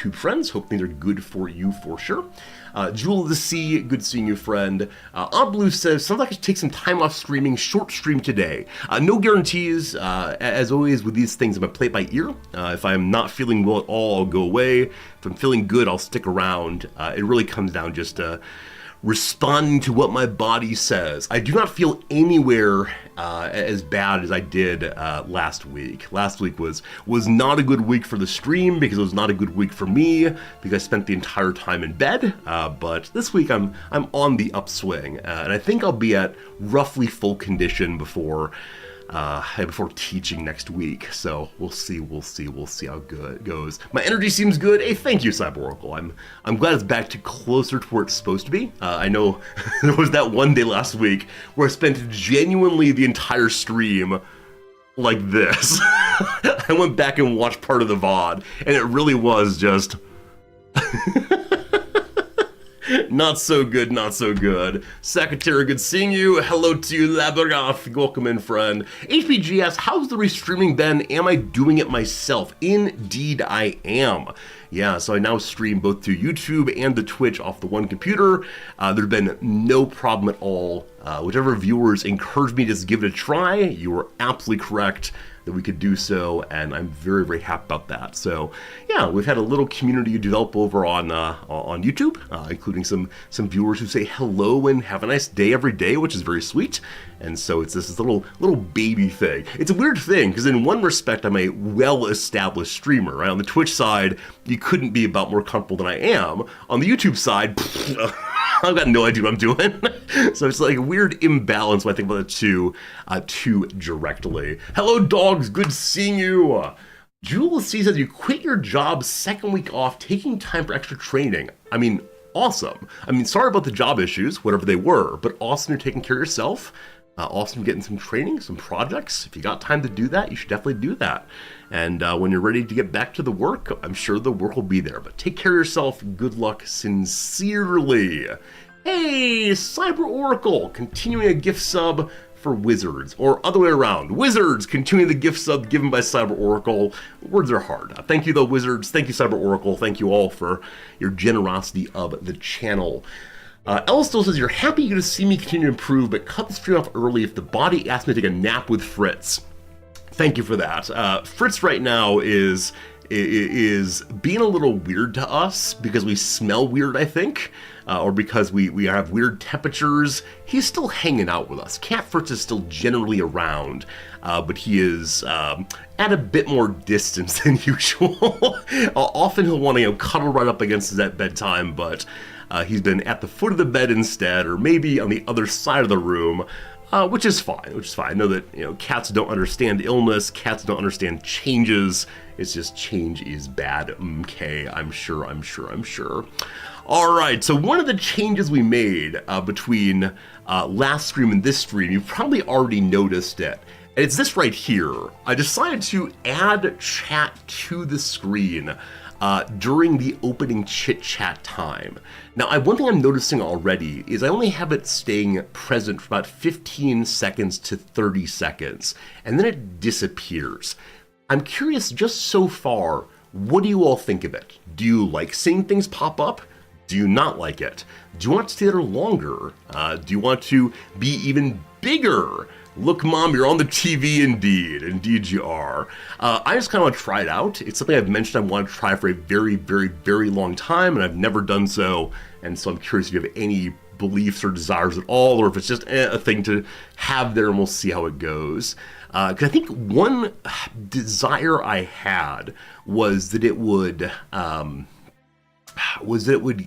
YouTube friends. Hope things are good for you for sure. Jewel of the Sea, good seeing you, friend. Aunt Blue says, sounds like I should take some time off streaming, short stream today. No guarantees. As always with these things, I'm gonna play it by ear. If I'm not feeling well at all, I'll go away. If I'm feeling good, I'll stick around. It really comes down just to responding to what my body says. I do not feel anywhere as bad as I did last week. Last week was not a good week for the stream because it was not a good week for me because I spent the entire time in bed. But this week I'm on the upswing, and I think I'll be at roughly full condition before teaching next week. So we'll see how good it goes. My energy seems good. Hey, thank you, Cyber Oracle. I'm glad it's back to closer to where it's supposed to be. I know there was that one day last week where I spent genuinely the entire stream like this. I went back and watched part of the VOD, and it really was just not so good, not so good. Secretary, good seeing you. Hello to you, Labyrinth. Welcome in, friend. HPG asks, how's the restreaming been? Am I doing it myself? Indeed, I am. Yeah, so I now stream both to YouTube and the Twitch off the one computer. There's been no problem at all. Whichever viewers encouraged me to just give it a try, you were absolutely correct that we could do so, and I'm very, very happy about that. So yeah, we've had a little community develop over on YouTube, including some viewers who say hello and have a nice day every day, which is very sweet. And so it's this little baby thing. It's a weird thing because in one respect I'm a well-established streamer, right? On the Twitch side, you couldn't be about more comfortable than I am. On the YouTube side, I've got no idea what I'm doing. So it's like a weird imbalance when I think about the two directly. Hello, dogs. Good seeing you. Jewel C says you quit your job second week off, taking time for extra training. I mean, awesome. I mean, sorry about the job issues, whatever they were, but awesome you're taking care of yourself. Awesome you're getting some training, some projects. If you got time to do that, you should definitely do that. And when you're ready to get back to the work, I'm sure the work will be there. But take care of yourself. Good luck, sincerely. Hey, Cyber Oracle, continuing a gift sub for Wizards, or other way around. Wizards, continuing the gift sub given by Cyber Oracle. Words are hard. Thank you, though, Wizards. Thank you, Cyber Oracle. Thank you all for your generosity of the channel. Elle still says, you're happy to see me continue to improve, but cut the stream off early if the body asks me to take a nap with Fritz. Thank you for that. Fritz right now is being a little weird to us because we smell weird, I think, or because we have weird temperatures. He's still hanging out with us. Cat Fritz is still generally around, but he is at a bit more distance than usual. Often he'll want to cuddle right up against us at bedtime, but he's been at the foot of the bed instead, or maybe on the other side of the room, which is fine. I know that cats don't understand illness, cats don't understand changes. It's just change is bad. Okay, I'm sure. All right, so one of the changes we made between last stream and this stream, you've probably already noticed it. And it's this right here. I decided to add chat to the screen during the opening chit chat time. Now, one thing I'm noticing already is I only have it staying present for about 15 seconds to 30 seconds, and then it disappears. I'm curious, just so far, what do you all think of it? Do you like seeing things pop up? Do you not like it? Do you want to stay there longer? Do you want to be even bigger? Look, Mom, you're on the TV indeed. Indeed you are. I just kind of want to try it out. It's something I've mentioned I want to try for a very, very, very long time, and I've never done so. And so I'm curious if you have any beliefs or desires at all, or if it's just a thing to have there, and we'll see how it goes. Because I think one desire I had was that it would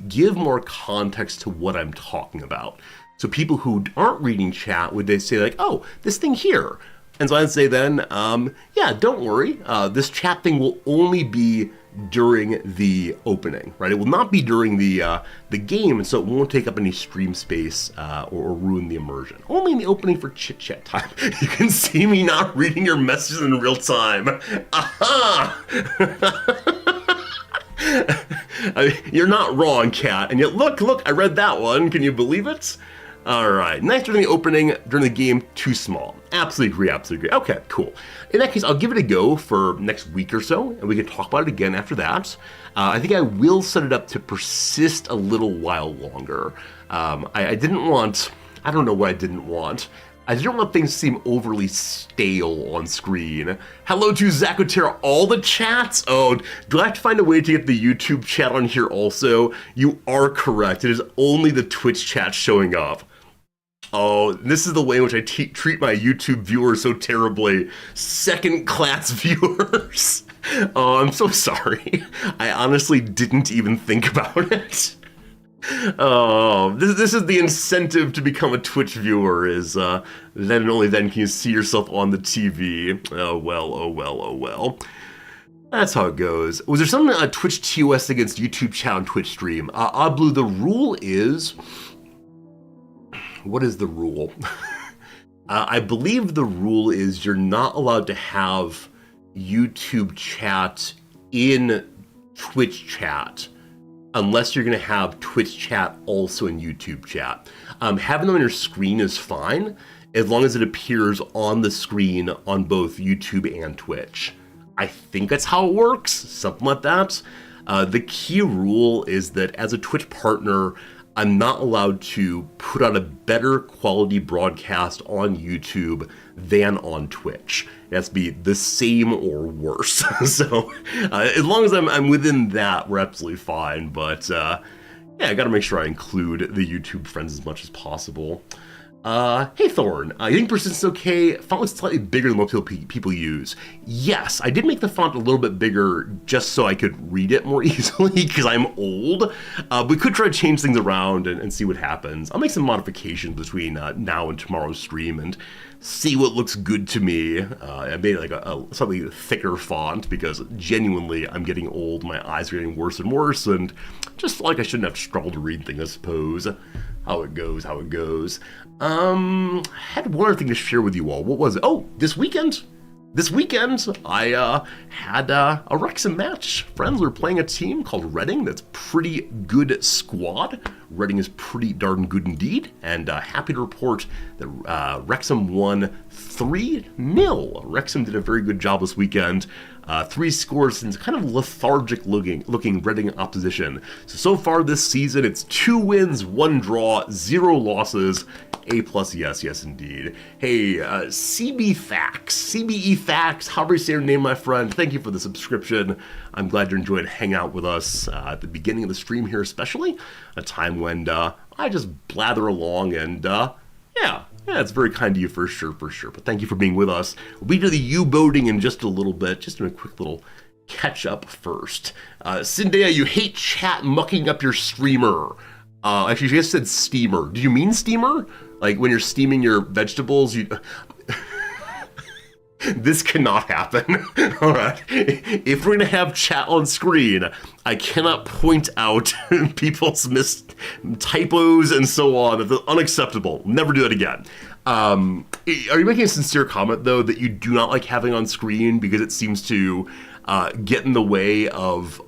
give more context to what I'm talking about. So people who aren't reading chat, would they say like, oh, this thing here? And so I'd say then, yeah, don't worry. This chat thing will only be during the opening, right? It will not be during the game, and so it won't take up any stream space or ruin the immersion. Only in the opening for chit chat time. You can see me not reading your messages in real time. Aha! I mean, you're not wrong, Kat. And yet, look, I read that one. Can you believe it? All right, nice during the opening, during the game, too small. Absolutely agree, absolutely agree. Okay, cool. In that case, I'll give it a go for next week or so, and we can talk about it again after that. I think I will set it up to persist a little while longer. I didn't want, I don't know what I didn't want. I didn't want things to seem overly stale on screen. Hello to Zacotera, all the chats? Oh, do I have to find a way to get the YouTube chat on here also? You are correct, it is only the Twitch chat showing up. Oh, this is the way in which I treat my YouTube viewers so terribly. Second-class viewers. Oh, I'm so sorry. I honestly didn't even think about it. Oh, this is the incentive to become a Twitch viewer, is then and only then can you see yourself on the TV. Oh well, oh well, oh well. That's how it goes. Was there some Twitch TOS against YouTube chat on Twitch stream? Blue, the rule is... What is the rule? I believe the rule is you're not allowed to have YouTube chat in Twitch chat unless you're going to have Twitch chat also in YouTube chat. Having them on your screen is fine, as long as it appears on the screen on both YouTube and Twitch. I think that's how it works, something like that. The key rule is that as a Twitch partner, I'm not allowed to put out a better quality broadcast on YouTube than on Twitch. It has to be the same or worse. So as long as I'm within that, we're absolutely fine. But yeah, I gotta make sure I include the YouTube friends as much as possible. Hey Thorn, you think persistence is okay? Font looks slightly bigger than what people use. Yes, I did make the font a little bit bigger just so I could read it more easily because I'm old. We could try to change things around and see what happens. I'll make some modifications between now and tomorrow's stream and see what looks good to me. I made like a slightly thicker font because genuinely I'm getting old. My eyes are getting worse and worse, and just feel like I shouldn't have to struggle to read things, I suppose. How it goes, how it goes. I had one other thing to share with you all. What was it? Oh, this weekend I had a Wrexham match. Friends were playing a team called Reading that's pretty good squad. Reading is pretty darn good indeed, and happy to report that Wrexham won 3-0. Wrexham did a very good job this weekend. 3 scores in kind of lethargic looking Reading opposition. So far this season, it's 2 wins, 1 draw, 0 losses. A+, yes indeed. Hey, CBE Facts, however you say your name, my friend, thank you for the subscription. I'm glad you enjoyed hanging out with us at the beginning of the stream here especially, a time when I just blather along and yeah, it's very kind of you for sure, but thank you for being with us. We'll be to the UBOAting in just a little bit, just doing a quick little catch up first. Zendaya, you hate chat mucking up your streamer. Actually, you just said steamer. Do you mean steamer? Like when you're steaming your vegetables, you... This cannot happen. All right. If we're going to have chat on screen, I cannot point out people's typos and so on. That's unacceptable. Never do that again. Are you making a sincere comment, though, that you do not like having on screen because it seems to get in the way of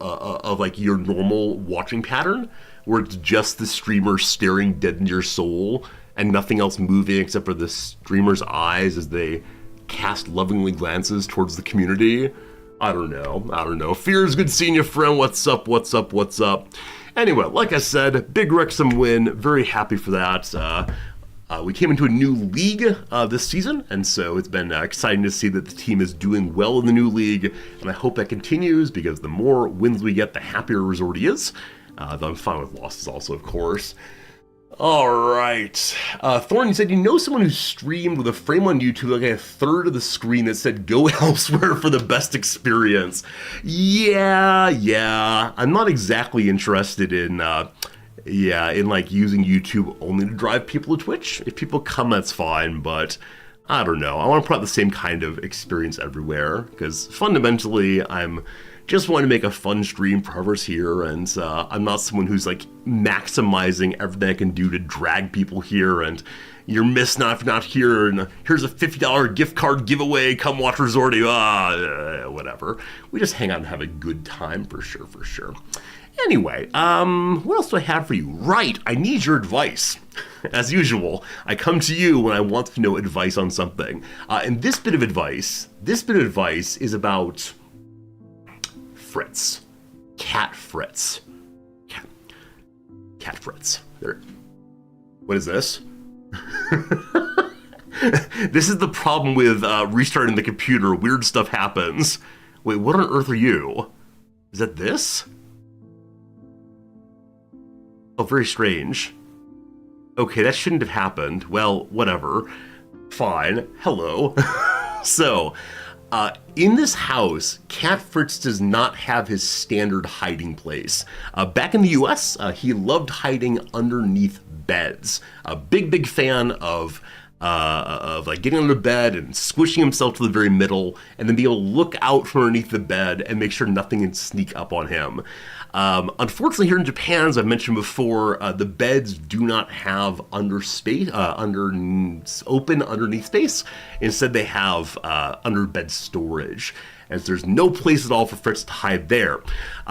like your normal watching pattern, where it's just the streamer staring dead into your soul and nothing else moving except for the streamer's eyes as they cast lovingly glances towards the community? I don't know. Fear's good seeing you, friend. What's up? Anyway, like I said, big Wrexham win. Very happy for that. We came into a new league this season, and so it's been exciting to see that the team is doing well in the new league, and I hope that continues because the more wins we get, the happier Resort is. Though I'm fine with losses also, of course. All right. Thorn, you said you know someone who streamed with a frame on YouTube like a third of the screen that said go elsewhere for the best experience. Yeah. I'm not exactly interested in like using YouTube only to drive people to Twitch. If people come, that's fine, but I don't know. I want to put out the same kind of experience everywhere because fundamentally I'm Just want to make a fun stream for whoever's here, and I'm not someone who's like maximizing everything I can do to drag people here, and you're missing out if you're not here, and here's a $50 gift card giveaway, come watch Resorty, whatever. We just hang out and have a good time for sure. Anyway, what else do I have for you? Right, I need your advice. As usual, I come to you when I want to know advice on something. And this bit of advice is about Fritz. Cat Fritz. Cat Fritz. There. What is this? This is the problem with restarting the computer. Weird stuff happens. Wait, what on earth are you? Is that this? Oh, very strange. Okay, that shouldn't have happened. Well, whatever. Fine. Hello. So, in this house, Cat Fritz does not have his standard hiding place. Back in the US, he loved hiding underneath beds. A big fan of like getting under bed and squishing himself to the very middle, and then be able to look out from underneath the bed and make sure nothing can sneak up on him. Unfortunately, here in Japan, as I've mentioned before, the beds do not have open underneath space. Instead, they have under bed storage, as there's no place at all for Fritz to hide there.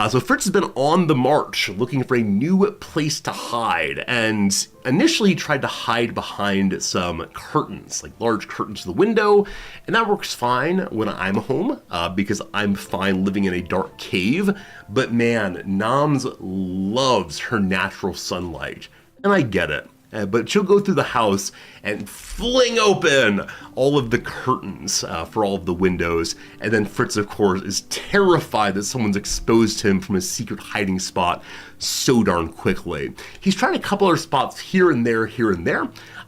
So Fritz has been on the march looking for a new place to hide, and initially he tried to hide behind some curtains, like large curtains to the window, and that works fine when I'm home, because I'm fine living in a dark cave. But man, Noms loves her natural sunlight, and I get it. But she'll go through the house and fling open all of the curtains for all of the windows. And then Fritz, of course, is terrified that someone's exposed him from a secret hiding spot so darn quickly. He's tried a couple other spots here and there,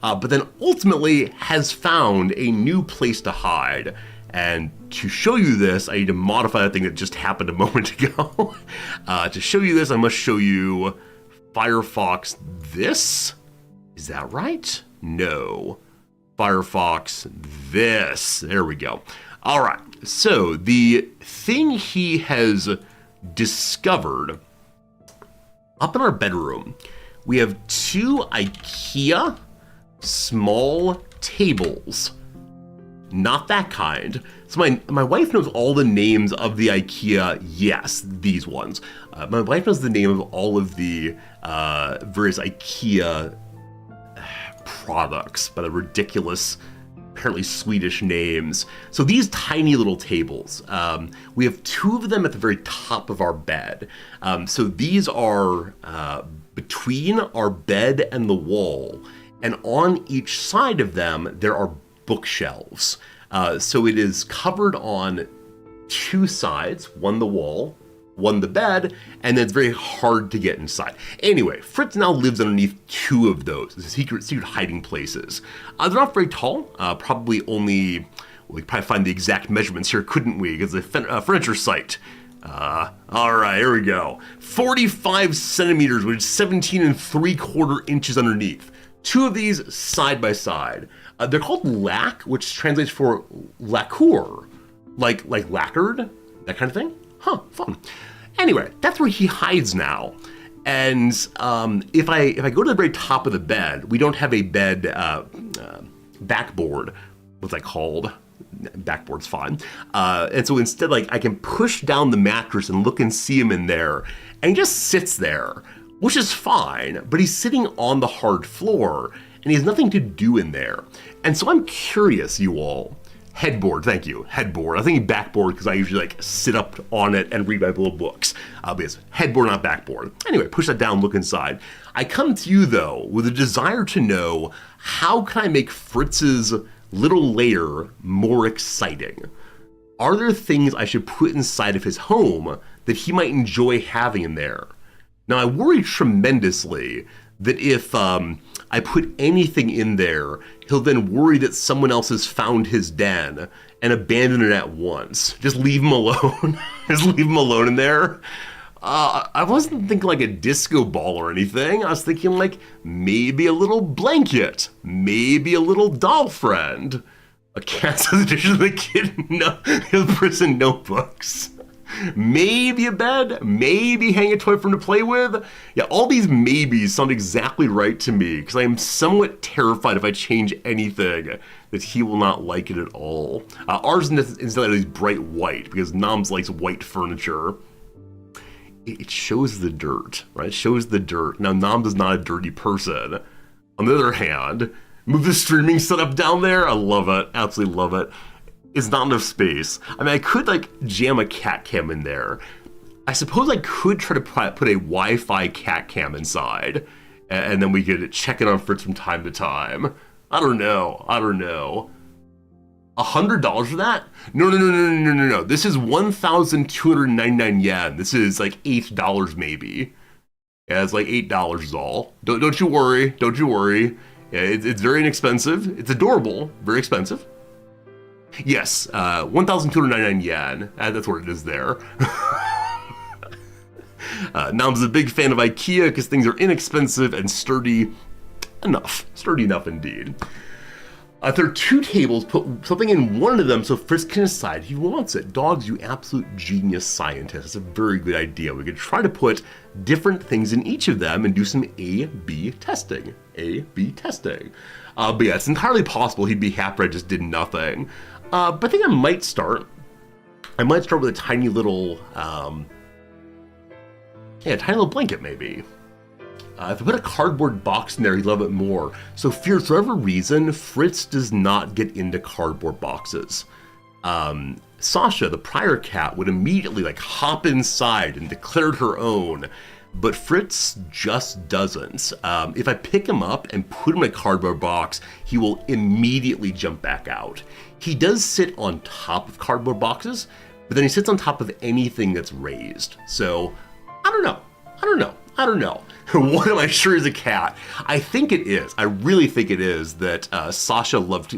but then ultimately has found a new place to hide. And to show you this, I need to modify the thing that just happened a moment ago. To show you this, I must show you Firefox this. Is that right? No. Firefox this. There we go. All right. So the thing he has discovered up in our bedroom, we have two IKEA small tables. Not that kind. So my wife knows all the names of the IKEA, yes, these ones. My wife knows the name of all of the various IKEA products by the ridiculous, apparently Swedish names. So these tiny little tables, we have two of them at the very top of our bed. So these are between our bed and the wall, and on each side of them there are bookshelves. So it is covered on two sides, one the wall, one the bed, and then it's very hard to get inside. Anyway, Fritz now lives underneath two of those secret hiding places. They're not very tall, probably only, we could probably find the exact measurements here, couldn't we? Because it's a furniture site. All right, here we go. 45 centimeters, which is 17 3/4 inches underneath. Two of these side by side. They're called lac, which translates for lacquer, like lacquered, that kind of thing. Huh, fun. Anyway, that's where he hides now. And if I go to the very top of the bed, we don't have a bed backboard. What's that called? Backboard's fine. And so instead, like, I can push down the mattress and look and see him in there, and he just sits there, which is fine, but he's sitting on the hard floor, and he has nothing to do in there. And so I'm curious, you all. Headboard, thank you, headboard. I think backboard because I usually like sit up on it and read my little books. But it's headboard, not backboard. Anyway, push that down, look inside. I come to you though with a desire to know, how can I make Fritz's little lair more exciting? Are there things I should put inside of his home that he might enjoy having in there? Now I worry tremendously that if I put anything in there, he'll then worry that someone else has found his den and abandon it at once. Just leave him alone. Just leave him alone in there. I wasn't thinking like a disco ball or anything. I was thinking like maybe a little blanket, maybe a little doll friend, a cat's addition to the kid, the prison notebooks. Maybe a bed, maybe hang a toy for him to play with. Yeah, all these maybes sound exactly right to me because I am somewhat terrified if I change anything that he will not like it at all. Ours instead is bright white because Noms likes white furniture. It shows the dirt, right? It shows the dirt. Now, Nom is not a dirty person. On the other hand, move the streaming setup down there. I love it. Absolutely love it. It's not enough space. I mean, I could like jam a cat cam in there. I suppose I could try to put a Wi-Fi cat cam inside, and then we could check it on Fritz from time to time. I don't know. $100 for that? No. This is 1,299 yen. This is like $8 maybe. Yeah, it's like $8 is all. Don't you worry. Yeah, it's very inexpensive. It's adorable. Very expensive. Yes, 1,299 yen. That's what it is there. Nam's a big fan of IKEA because things are inexpensive and sturdy enough. Sturdy enough indeed. There are two tables, put something in one of them so Fritz can decide he wants it. Dogs, you absolute genius scientist. It's a very good idea. We could try to put different things in each of them and do some A-B testing. A-B testing. But yeah, it's entirely possible he'd be happy I just did nothing. But I think I might start with a tiny little, tiny little blanket maybe. If I put a cardboard box in there, he'd love it more. So for whatever reason, Fritz does not get into cardboard boxes. Sasha, the prior cat, would immediately like hop inside and declared her own, but Fritz just doesn't. If I pick him up and put him in a cardboard box, he will immediately jump back out. He does sit on top of cardboard boxes, but then he sits on top of anything that's raised. So, I don't know. What am I sure is a cat? I think it is. I really think it is that Sasha loved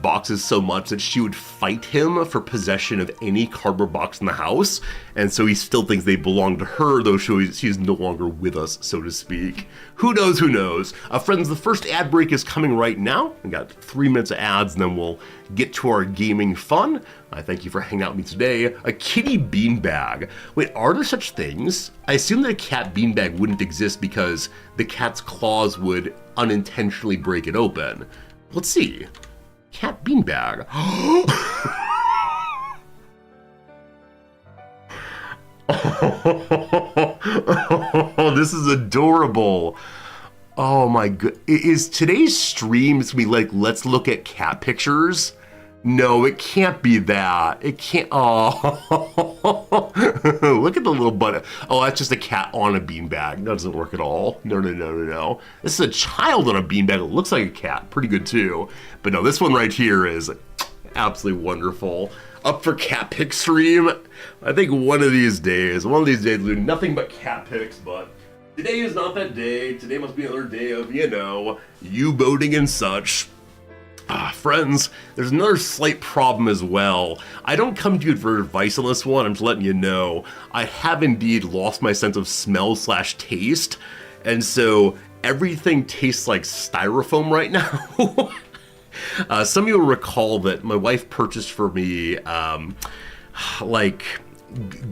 boxes so much that she would fight him for possession of any cardboard box in the house, and so he still thinks they belong to her, though she's no longer with us, so to speak. Who knows? Friends, the first ad break is coming right now. We got 3 minutes of ads, and then we'll get to our gaming fun. I thank you for hanging out with me today. A kitty beanbag. Wait, are there such things? I assume that a cat beanbag wouldn't exist because the cat's claws would unintentionally break it open. Let's see. Cat beanbag. Oh, this is adorable. Oh my god. Is today's stream going to be like, let's look at cat pictures? No, it can't be that. It can't. Oh, look at the little butt. Oh, that's just a cat on a beanbag. That doesn't work at all. No. This is a child on a beanbag. It looks like a cat. Pretty good too. But no, this one right here is absolutely wonderful. Up for cat pic stream. I think one of these days we'll do nothing but cat pics, but today is not that day. Today must be another day of, U-boating and such. Friends, there's another slight problem as well. I don't come to you for advice on this one, I'm just letting you know. I have indeed lost my sense of smell/taste, and so everything tastes like styrofoam right now. Some of you will recall that my wife purchased for me, like,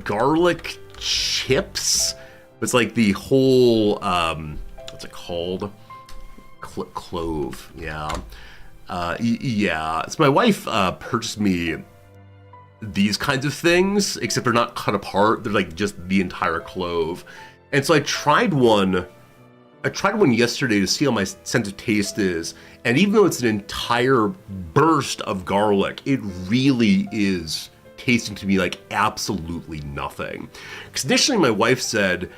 garlic chips. It's like the whole, what's it called? Clove, yeah. So my wife purchased me these kinds of things, except they're not cut apart. They're like just the entire clove. And so I tried one yesterday to see how my sense of taste is. And even though it's an entire burst of garlic, it really is tasting to me like absolutely nothing. Because initially my wife said,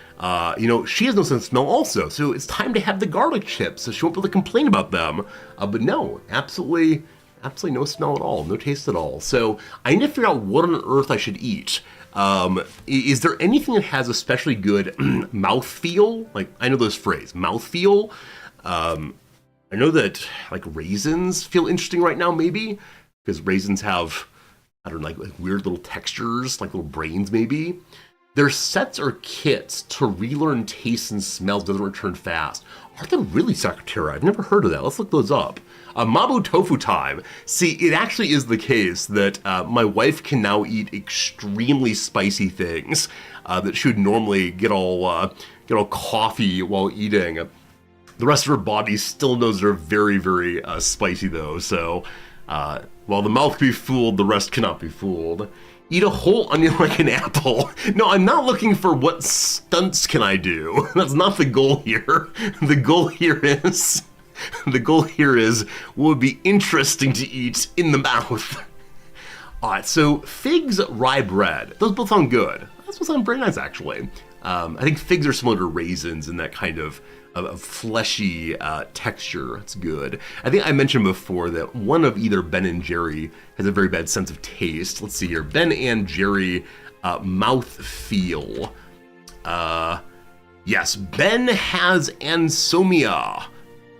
she has no sense of smell also, so it's time to have the garlic chips, so she won't be able to complain about them. But no, absolutely no smell at all, no taste at all. So I need to figure out what on earth I should eat. Is there anything that has especially good mouthfeel? Like, I know this phrase, mouthfeel. I know that like raisins feel interesting right now, maybe, because raisins have, I don't know, like weird little textures, like little brains maybe. Their sets or kits to relearn tastes and smells doesn't return fast. Are they really, Secretary? I've never heard of that. Let's look those up. Mabu tofu time. See, it actually is the case that my wife can now eat extremely spicy things that she would normally get all coffee while eating. The rest of her body still knows they're very, very spicy though. So while the mouth can be fooled, the rest cannot be fooled. Eat a whole onion like an apple. No, I'm not looking for what stunts can I do. That's not the goal here. The goal here is what would be interesting to eat in the mouth. All right, so figs, rye bread. Those both sound good. Those both sound very nice, actually. I think figs are similar to raisins in that kind of fleshy texture. It's good. I think I mentioned before that one of either Ben and Jerry has a very bad sense of taste. Let's see here. Ben and Jerry mouth feel. Yes, Ben has ansomnia,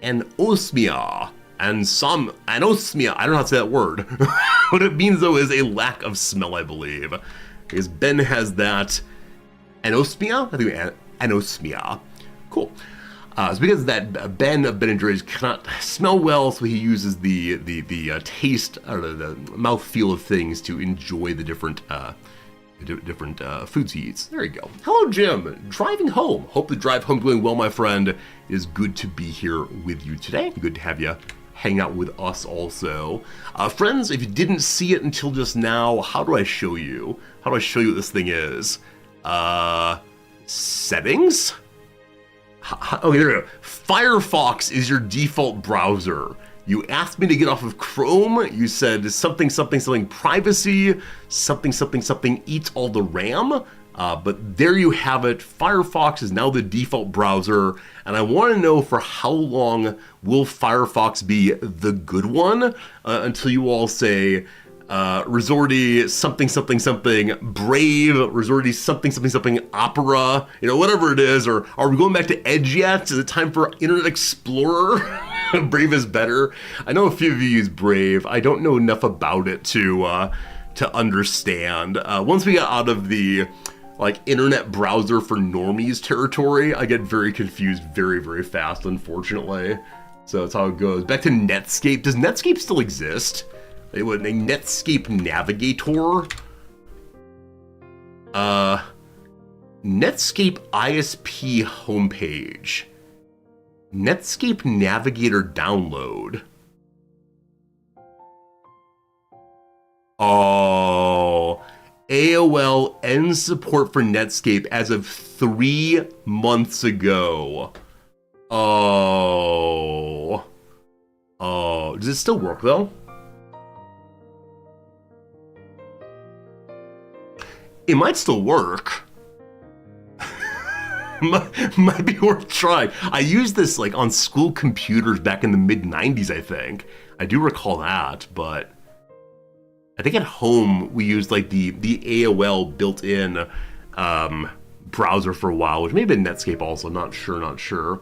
anosmia, anosmia. I don't know how to say that word. What it means though is a lack of smell, I believe. Because Ben has that anosmia. I think anosmia. Cool. It's because that Ben of Ben & Jerry's cannot smell well, so he uses the taste or the mouth feel of things to enjoy the different foods he eats. There you go. Hello, Jim. Driving home. Hope the drive home going well, my friend. It is good to be here with you today. Good to have you hang out with us also. Friends, if you didn't see it until just now, how do I show you? How do I show you what this thing is? Settings? Okay, there we go. Firefox is your default browser. You asked me to get off of Chrome. You said something, something, something privacy, something, something, something eats all the RAM. But there you have it. Firefox is now the default browser. And I want to know for how long will Firefox be the good one until you all say, Resorty something something something Brave, Resorty something something something Opera, whatever it is, or are we going back to Edge yet? Is it time for Internet Explorer? Brave is better. I know a few of you use Brave. I don't know enough about it to understand. Once we got out of the internet browser for normies territory, I get very confused very, very fast, unfortunately. So that's how it goes. Back to Netscape. Does Netscape still exist? A Netscape Navigator. Netscape ISP homepage. Netscape Navigator download. Oh, AOL ends support for Netscape as of 3 months ago. Oh, does it still work though? It might still work. might be worth trying. I used this on school computers back in the mid-90s, I think. I do recall that, but I think at home we used the AOL built-in browser for a while, which may have been Netscape also, not sure.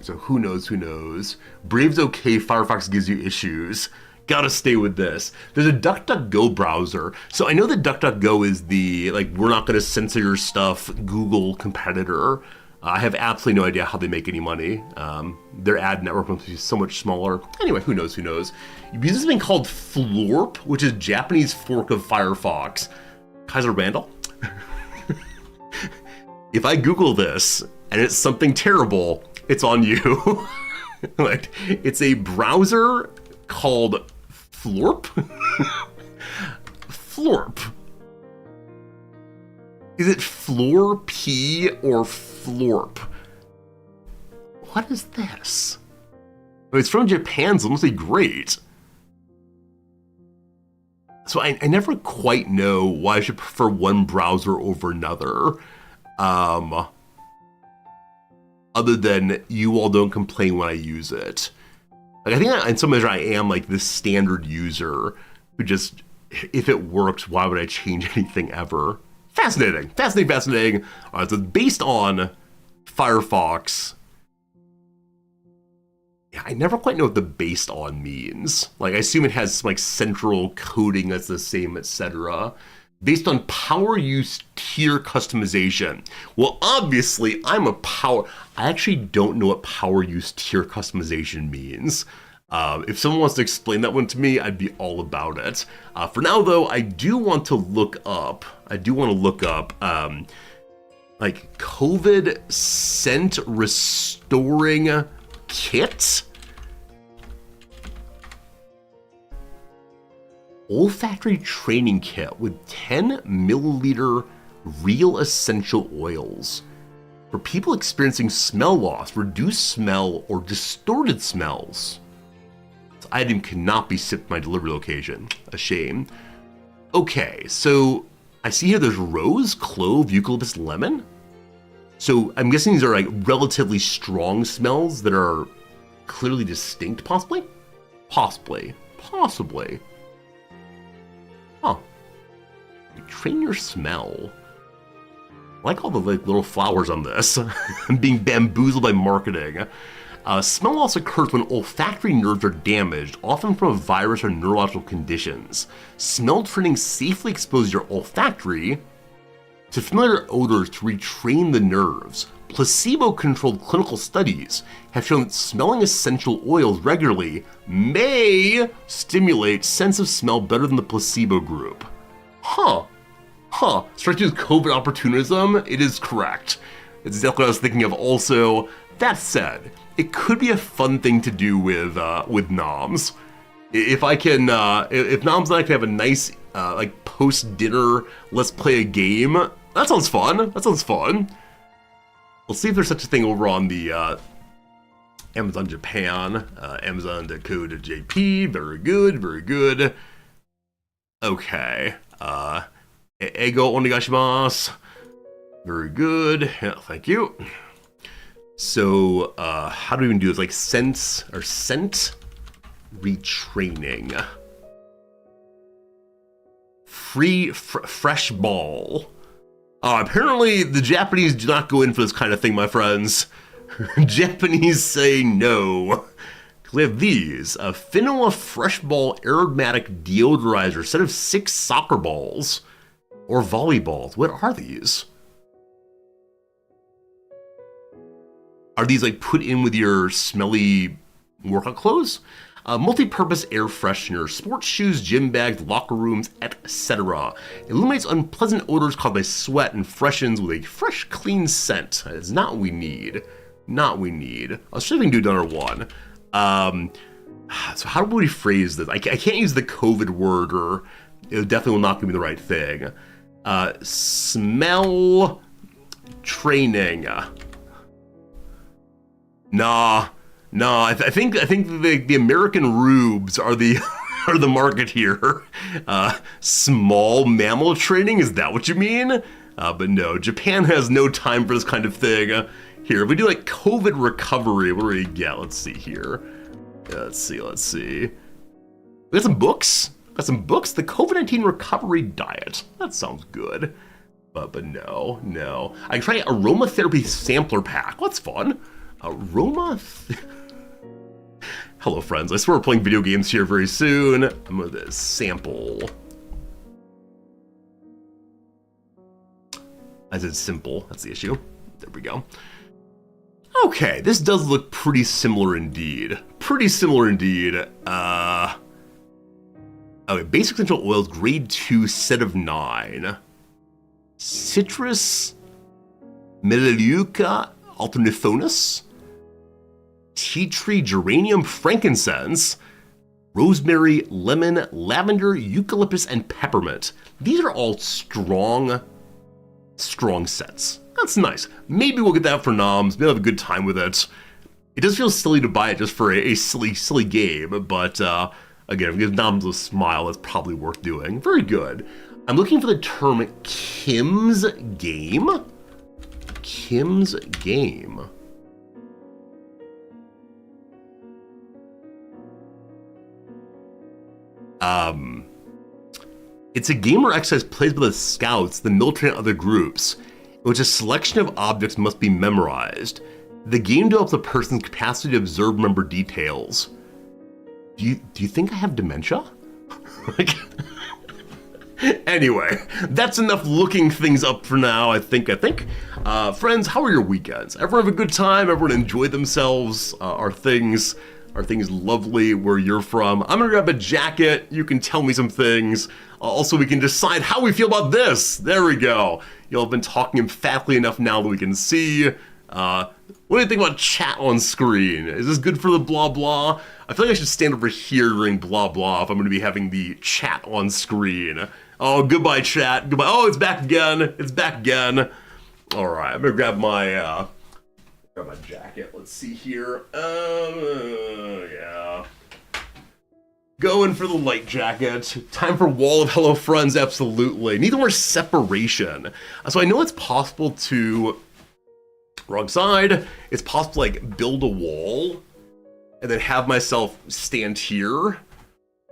So who knows. Brave's okay, Firefox gives you issues. Gotta stay with this. There's a DuckDuckGo browser. So I know that DuckDuckGo is the, we're not gonna censor your stuff Google competitor. I have absolutely no idea how they make any money. Their ad network must be so much smaller. Anyway, who knows. You use something called Florp, which is Japanese fork of Firefox. Kaiser Randall? If I Google this and it's something terrible, it's on you. It's a browser called Florp? Florp. Is it Florp or Florp? What is this? It's from Japan, so it must be great. So I never quite know why I should prefer one browser over another. Other than you all don't complain when I use it. I think in some measure I am this standard user who just, if it works, why would I change anything ever? Fascinating. All right, so based on Firefox. Yeah, I never quite know what the based on means. I assume it has some central coding that's the same, etc. based on power use tier customization. Well, obviously, I actually don't know what power use tier customization means. If someone wants to explain that one to me, I'd be all about it. For now, though, I do want to look up, like COVID scent restoring kit. Olfactory training kit with 10 milliliter real essential oils. For people experiencing smell loss, reduced smell, or distorted smells. This item cannot be sipped at my delivery location. A shame. Okay, so I see here there's rose, clove, eucalyptus, lemon. So I'm guessing these are like relatively strong smells that are clearly distinct, possibly? Possibly. Huh. Train your smell. I like all the little flowers on this. I'm being bamboozled by marketing. Smell loss occurs when olfactory nerves are damaged, often from a virus or neurological conditions. Smell training safely exposes your olfactory to familiar odors to retrain the nerves. Placebo-controlled clinical studies have shown that smelling essential oils regularly may stimulate sense of smell better than the placebo group. Huh. Strikes you as COVID opportunism? It is correct. It's exactly what I was thinking of also. That said, it could be a fun thing to do with noms. If noms and I can have a nice like post-dinner, let's play a game, that sounds fun. Let's see if there's such a thing over on the Amazon Japan, Amazon.co.jp. Very good. Okay. Ego onegaishimasu. Very good. Yeah, thank you. So, how do we even do this? Like scent retraining. Fresh ball. Apparently, the Japanese do not go in for this kind of thing, my friends. Japanese say no. We have these. A Finoa Fresh Ball Aromatic Deodorizer, set of 6 soccer balls. Or volleyballs. What are these? Are these like put in with your smelly workout clothes? Multi-purpose air freshener, sports shoes, gym bags, locker rooms, etc. Eliminates unpleasant odors caused by sweat and freshens with a fresh, clean scent. That is not what we need. I'll see if we can do another one. So how do we phrase this? I can't use the COVID word, or it definitely will not give me the right thing. Smell training. Nah. I think the American rubes are the market here. Small mammal training, is that what you mean? But no, Japan has no time for this kind of thing. Here, if we do like COVID recovery, what do we get? Let's see here. Let's see. We got some books. The COVID-19 recovery diet. That sounds good. But no. I can try aromatherapy sampler pack. What's fun? Hello, friends. I swear we're playing video games here very soon. I'm gonna sample. I said simple. That's the issue. There we go. Okay, this does look pretty similar indeed. Okay, basic essential oils, grade 2, set of 9. Citrus, Melaleuca alternifonus, tea tree, geranium, frankincense, rosemary, lemon, lavender, eucalyptus, and peppermint. These are all strong scents. That's nice. Maybe we'll get that for noms. Maybe I'll have a good time with it. It does feel silly to buy it just for a silly game, but again, if we give noms a smile, that's probably worth doing. Very good. I'm looking for the term Kim's Game. Kim's Game. It's a game or exercise played by the scouts, the military, and other groups, in which a selection of objects must be memorized. The game develops a person's capacity to observe and remember details. Do you think I have dementia? Like, Anyway, that's enough looking things up for now, I think. Friends, how are your weekends? Everyone have a good time? Everyone enjoy themselves? Are things lovely where you're from? I'm gonna grab a jacket. You can tell me some things. Also, we can decide how we feel about this. There we go. Y'all have been talking emphatically enough now that we can see. What do you think about chat on screen? Is this good for the blah blah? I feel like I should stand over here during blah blah if I'm gonna be having the chat on screen. Oh, goodbye chat, goodbye. Oh, it's back again, it's back again. All right, I'm gonna grab my jacket. Let's see here. Yeah. Going for the light jacket. Time for wall of hello friends, absolutely. Need more separation. So I know it's possible to, wrong side, it's possible to like build a wall and then have myself stand here.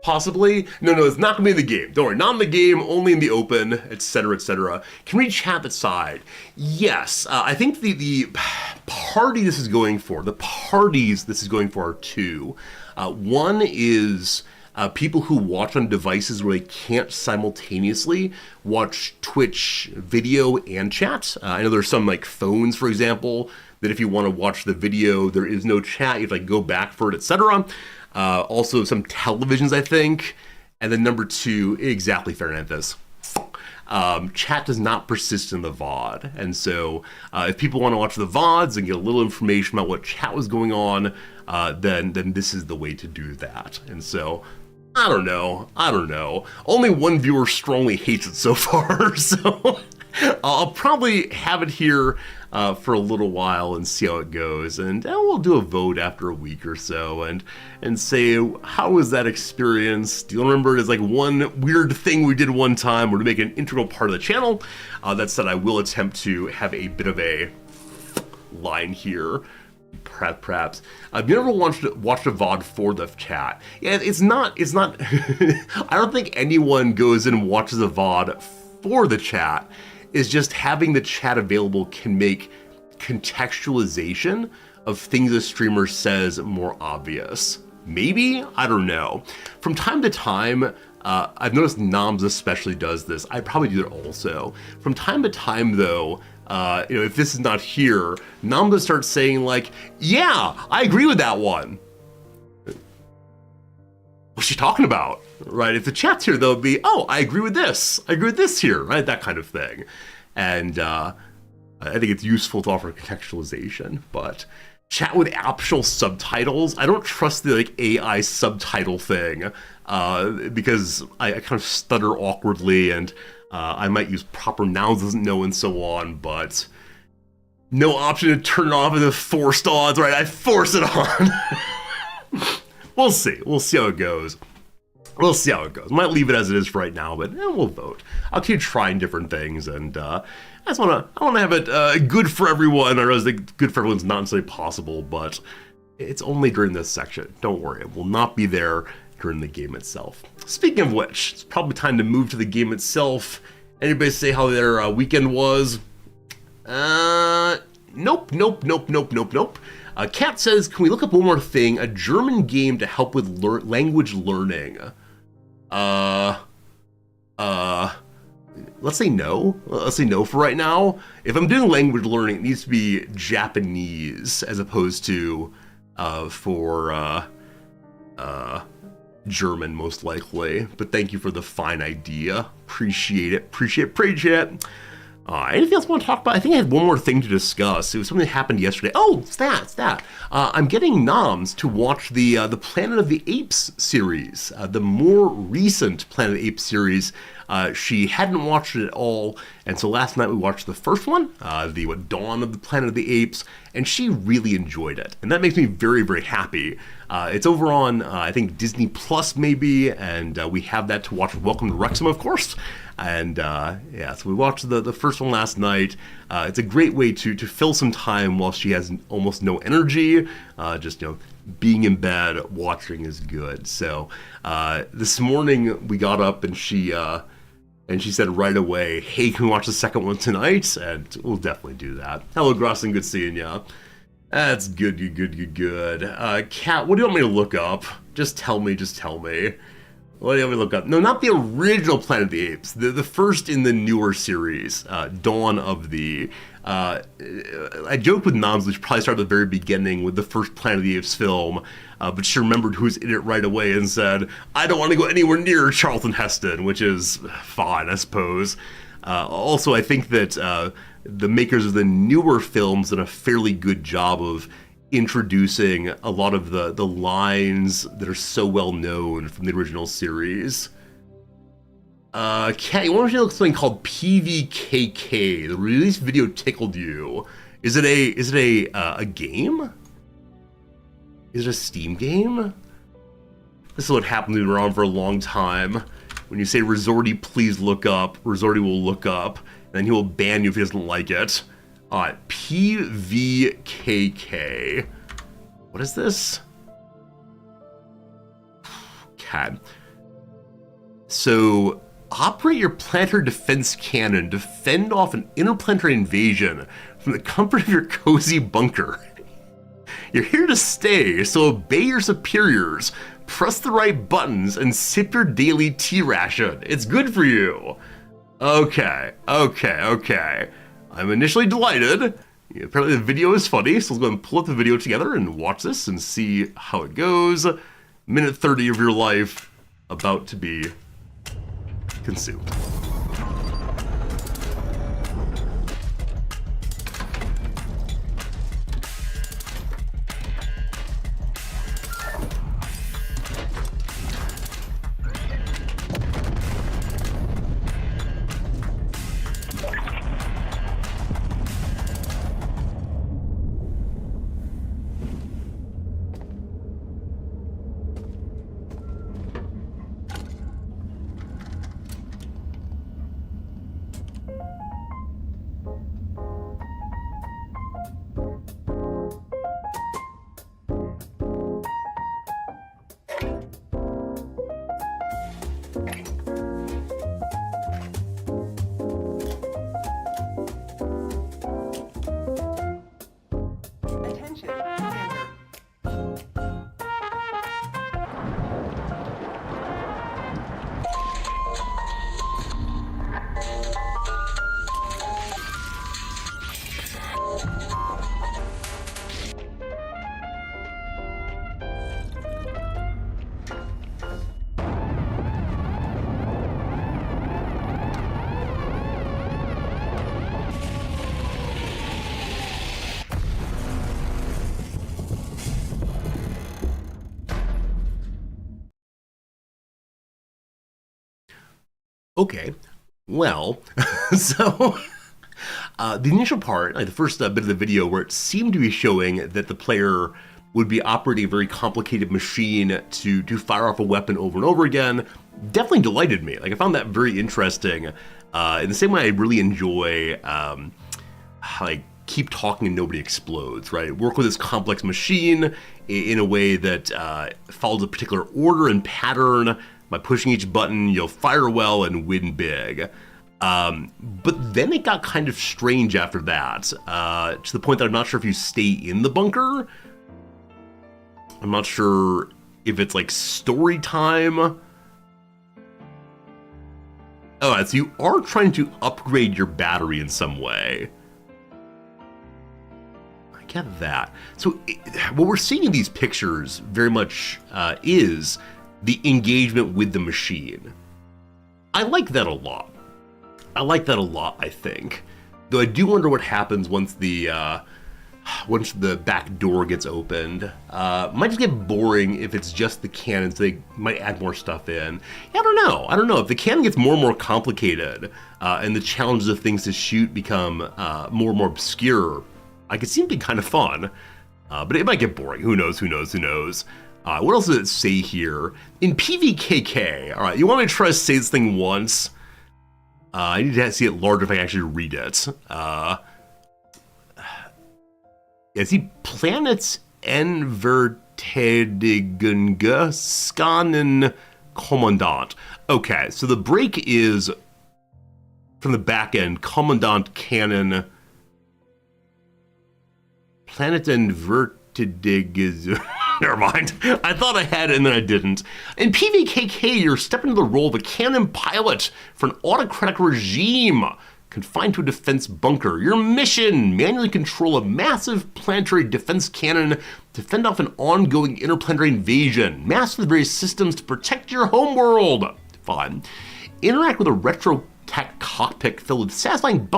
Possibly. No, it's not gonna be in the game. Don't worry, not in the game, only in the open, etc., etc. Can we chat that side? Yes, I think the party this is going for, the parties this is going for are two. One is people who watch on devices where they can't simultaneously watch Twitch video and chat. I know there's some like phones, for example, that if you want to watch the video, there is no chat, you have to like go back for it, etc. Also some televisions, I think. And then number two, exactly, Fernandez. Chat does not persist in the VOD. And so if people want to watch the VODs and get a little information about what chat was going on, then this is the way to do that. And so, I don't know. Only one viewer strongly hates it so far, so I'll probably have it here for a little while and see how it goes, and we'll do a vote after a week or so and say, how was that experience? Do you remember it as like one weird thing we did one time or to make an integral part of the channel? That said, I will attempt to have a bit of a line here. Perhaps. Have you ever watched a VOD for the chat? Yeah, it's not, I don't think anyone goes and watches a VOD for the chat. Is just having the chat available can make contextualization of things a streamer says more obvious. Maybe? I don't know. From time to time, I've noticed Noms especially does this. I probably do it also. From time to time though, if this is not here, Noms starts saying like, yeah, I agree with that one. What's she talking about? Right? If the chat's here, they'll be, oh, I agree with this. I agree with this here, right? That kind of thing. And I think it's useful to offer contextualization, but chat with actual subtitles, I don't trust the like AI subtitle thing because I kind of stutter awkwardly and I might use proper nouns doesn't know and so on, but no option to turn it off as a forced odds, right? I force it on. We'll see how it goes. Might leave it as it is for right now, but we'll vote. I'll keep trying different things, and I want to have it good for everyone. I realize that good for everyone's not necessarily possible, but it's only during this section. Don't worry, it will not be there during the game itself. Speaking of which, it's probably time to move to the game itself. Anybody say how their weekend was? Nope. Kat says, can we look up one more thing? A German game to help with language learning. Let's say no. Let's say no for right now. If I'm doing language learning, it needs to be Japanese as opposed to for German, most likely. But thank you for the fine idea. Appreciate it. Anything else I want to talk about? I think I had one more thing to discuss. It was something that happened yesterday. Oh, it's that. I'm getting Noms to watch the Planet of the Apes series, the more recent Planet of the Apes series. She hadn't watched it at all, and so last night we watched the first one, the Dawn of the Planet of the Apes, and she really enjoyed it, and that makes me very, very happy. It's over on, I think, Disney Plus maybe, and we have that to watch with Welcome to Wrexham, of course. And so we watched the first one last night. It's a great way to fill some time while she has almost no energy. Just being in bed watching is good. So this morning we got up and she said right away, "Hey, can we watch the second one tonight?" And we'll definitely do that. Hello, Grossin, good seeing ya. That's good. Kat, what do you want me to look up? Just tell me. What do we look up? No, not the original Planet of the Apes. The first in the newer series, Dawn of the. I joked with Noms, which probably started at the very beginning with the first Planet of the Apes film, but she remembered who's in it right away and said, "I don't want to go anywhere near Charlton Heston," which is fine, I suppose. Also, I think that the makers of the newer films did a fairly good job of introducing a lot of the lines that are so well known from the original series. Kat, you want to look at something called PVKK. The release video tickled you. Is it a game? Is it a Steam game? This is what happens when you're on for a long time. When you say Resorty, please look up, Resorty will look up, and then he will ban you if he doesn't like it. PVKK. What is this? Okay. So, operate your planetary defense cannon to fend off an interplanetary invasion from the comfort of your cozy bunker. You're here to stay, so obey your superiors, press the right buttons, and sip your daily tea ration. It's good for you. Okay. I'm initially delighted. Apparently the video is funny, so let's go and pull up the video together and watch this and see how it goes. Minute 30 of your life about to be consumed. Okay, well, so the initial part, like the first bit of the video where it seemed to be showing that the player would be operating a very complicated machine to fire off a weapon over and over again, definitely delighted me. Like I found that very interesting. In the same way I really enjoy like Keep Talking and Nobody Explodes, right? Work with this complex machine in a way that follows a particular order and pattern. By pushing each button, you'll fire well and win big. But then it got kind of strange after that, to the point that I'm not sure if you stay in the bunker. I'm not sure if it's like story time. Oh, so you are trying to upgrade your battery in some way. I get that. So what we're seeing in these pictures very much is the engagement with the machine. I like that a lot. I think. Though I do wonder what happens once the back door gets opened. Might just get boring if it's just the cannon, so they might add more stuff in. Yeah, I don't know. If the cannon gets more and more complicated, and the challenges of things to shoot become more and more obscure, I could see it being kind of fun. But it might get boring. Who knows? What else does it say here? In PVKK, all right, you want me to try to say this thing once? I need to see it larger if I can actually read it. See, planets Envertedigunga Skanen Kommandant. Okay, so the break is from the back end, Commandant Cannon. Planet Envertedigunga. Never mind. I thought I had it and then I didn't. In PVKK, you're stepping into the role of a cannon pilot for an autocratic regime confined to a defense bunker. Your mission, manually control a massive planetary defense cannon to fend off an ongoing interplanetary invasion. Master the various systems to protect your homeworld. Fine. Interact with a retro tech cockpit filled with satisfying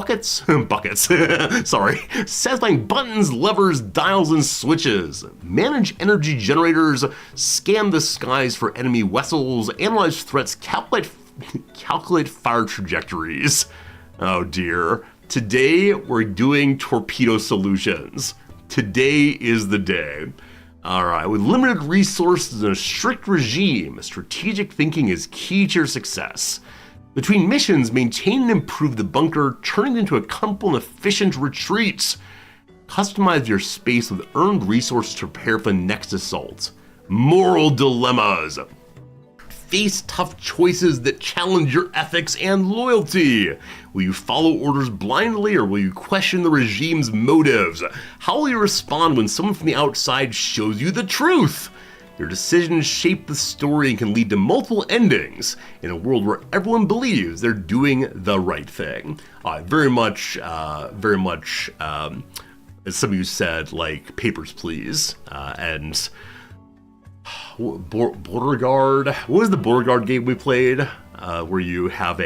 satisfying buttons, levers, dials, and switches. Manage energy generators, scan the skies for enemy vessels, analyze threats, calculate fire trajectories. Oh dear. Today we're doing torpedo solutions. Today is the day. Alright, with limited resources and a strict regime, strategic thinking is key to your success. Between missions, maintain and improve the bunker, turning it into a comfortable and efficient retreat. Customize your space with earned resources to prepare for the next assault. Moral dilemmas. Face tough choices that challenge your ethics and loyalty. Will you follow orders blindly or will you question the regime's motives? How will you respond when someone from the outside shows you the truth? Your decisions shape the story and can lead to multiple endings in a world where everyone believes they're doing the right thing. Very much, as some of you said, like Papers, Please, and Border Guard. What was the Border Guard game we played? Where you have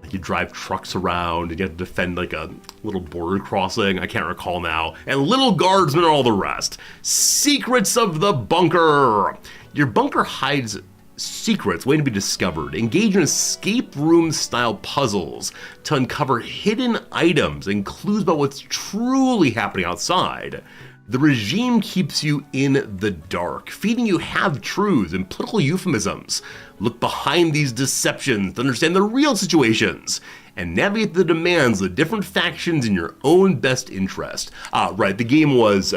you drive trucks around and you have to defend like a little border crossing. I can't recall now. And little guardsmen and all the rest. Secrets of the bunker. Your bunker hides secrets waiting to be discovered. Engage in escape room style puzzles to uncover hidden items and clues about what's truly happening outside. The regime keeps you in the dark, feeding you half-truths and political euphemisms. Look behind these deceptions to understand the real situations and navigate the demands of the different factions in your own best interest. Right, the game was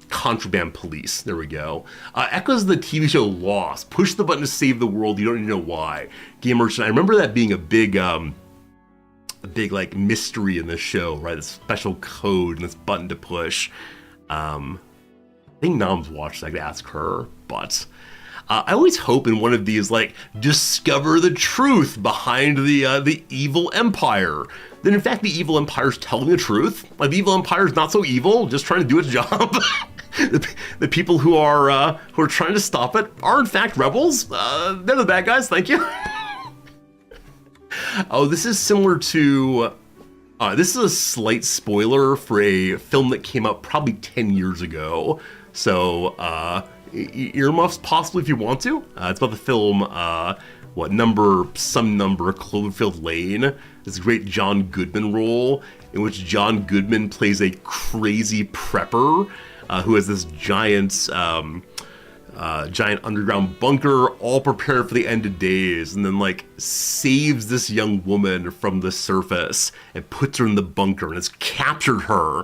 Contraband Police. There we go. Echoes the TV show Lost. Push the button to save the world. You don't even know why. Game Merchant. I remember that being a big like mystery in this show, right? A special code and this button to push. I think Nom's watched, I could ask her, but I always hope in one of these, like, discover the truth behind the evil empire. Then in fact the evil empire's telling the truth. Like, the evil empire's not so evil, just trying to do its job. The people who are trying to stop it are in fact rebels. They're the bad guys, thank you. Oh, this is similar to... this is a slight spoiler for a film that came out probably 10 years ago. So, earmuffs possibly if you want to. It's about the film, some number, Cloverfield Lane. This great John Goodman role in which John Goodman plays a crazy prepper who has this giant underground bunker, all prepared for the end of days, and then like saves this young woman from the surface and puts her in the bunker and has captured her.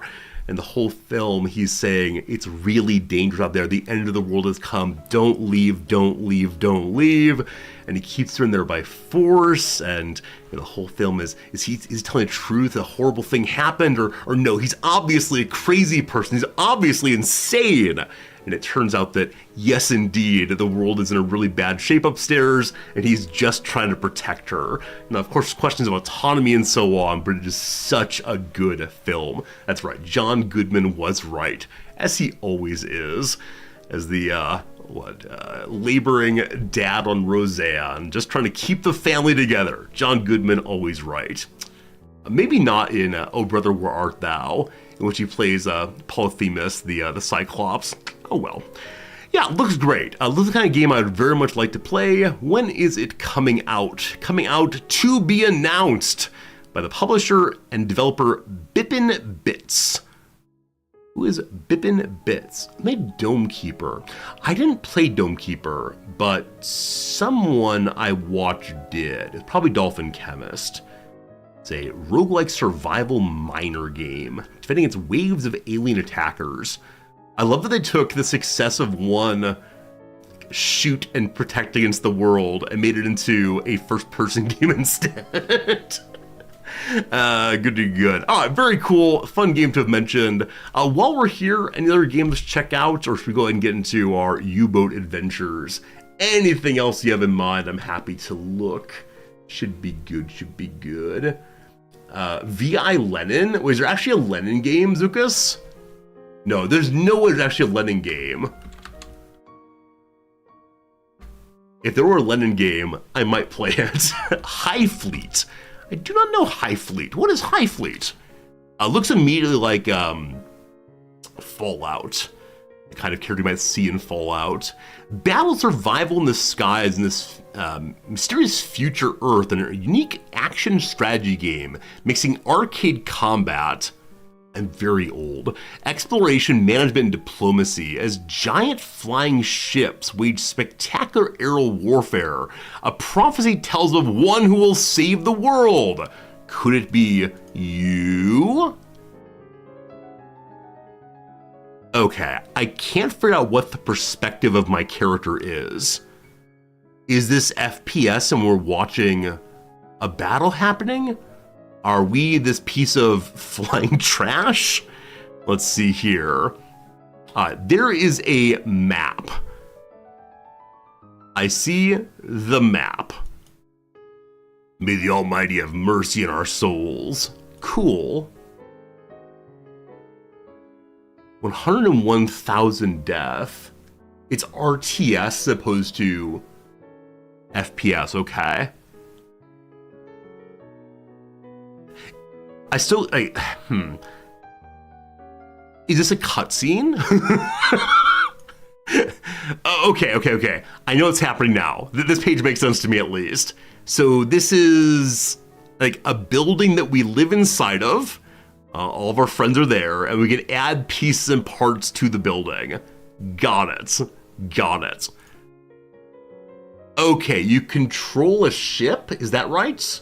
And the whole film he's saying it's really dangerous out there, the end of the world has come, don't leave, don't leave, don't leave. And he keeps her in there by force, and the whole film is he telling the truth, a horrible thing happened, or no, he's obviously a crazy person, he's obviously insane. And it turns out that, yes, indeed, the world is in a really bad shape upstairs, and he's just trying to protect her. Now, of course, questions of autonomy and so on, but it is such a good film. That's right, John Goodman was right, as he always is, as the, laboring dad on Roseanne, just trying to keep the family together. John Goodman, always right. Maybe not in Oh Brother, Where Art Thou, in which he plays Polyphemus, the Cyclops. Oh well. Yeah, looks great. Looks the kind of game I'd very much like to play. When is it coming out? Coming out to be announced by the publisher and developer Bippin Bits. Who is Bippin Bits? Made Domekeeper. I didn't play Domekeeper, but someone I watched did. It's probably Dolphin Chemist. It's a roguelike survival miner game, defending against waves of alien attackers. I love that they took the success of one shoot and protect against the world and made it into a first-person game instead. Good to good. All right, very cool. Fun game to have mentioned. While we're here, any other games to check out, or should we go ahead and get into our U-boat adventures? Anything else you have in mind, I'm happy to look. Should be good, should be good. VI Lenin? Was there actually a Lenin game, Zukas? No, there's no way there's actually a Lenin game. If there were a Lenin game, I might play it. High Fleet. I do not know High Fleet. What is High Fleet? Looks immediately like Fallout. The kind of character you might see in Fallout. Battle survival in the skies in this mysterious future Earth and a unique action strategy game mixing arcade combat and very old exploration, management, and diplomacy as giant flying ships wage spectacular aerial warfare. A prophecy tells of one who will save the world. Could it be you? Okay, I can't figure out what the perspective of my character is. Is this FPS and we're watching a battle happening? Are we this piece of flying trash? Let's see here. There is a map. I see the map. May the Almighty have mercy on our souls. Cool. 101,000 death. It's RTS as opposed to FPS, okay. Is this a cutscene? Okay. I know what's happening now. This page makes sense to me at least. So this is like a building that we live inside of. All of our friends are there, and we can add pieces and parts to the building. Got it. Okay, you control a ship, is that right?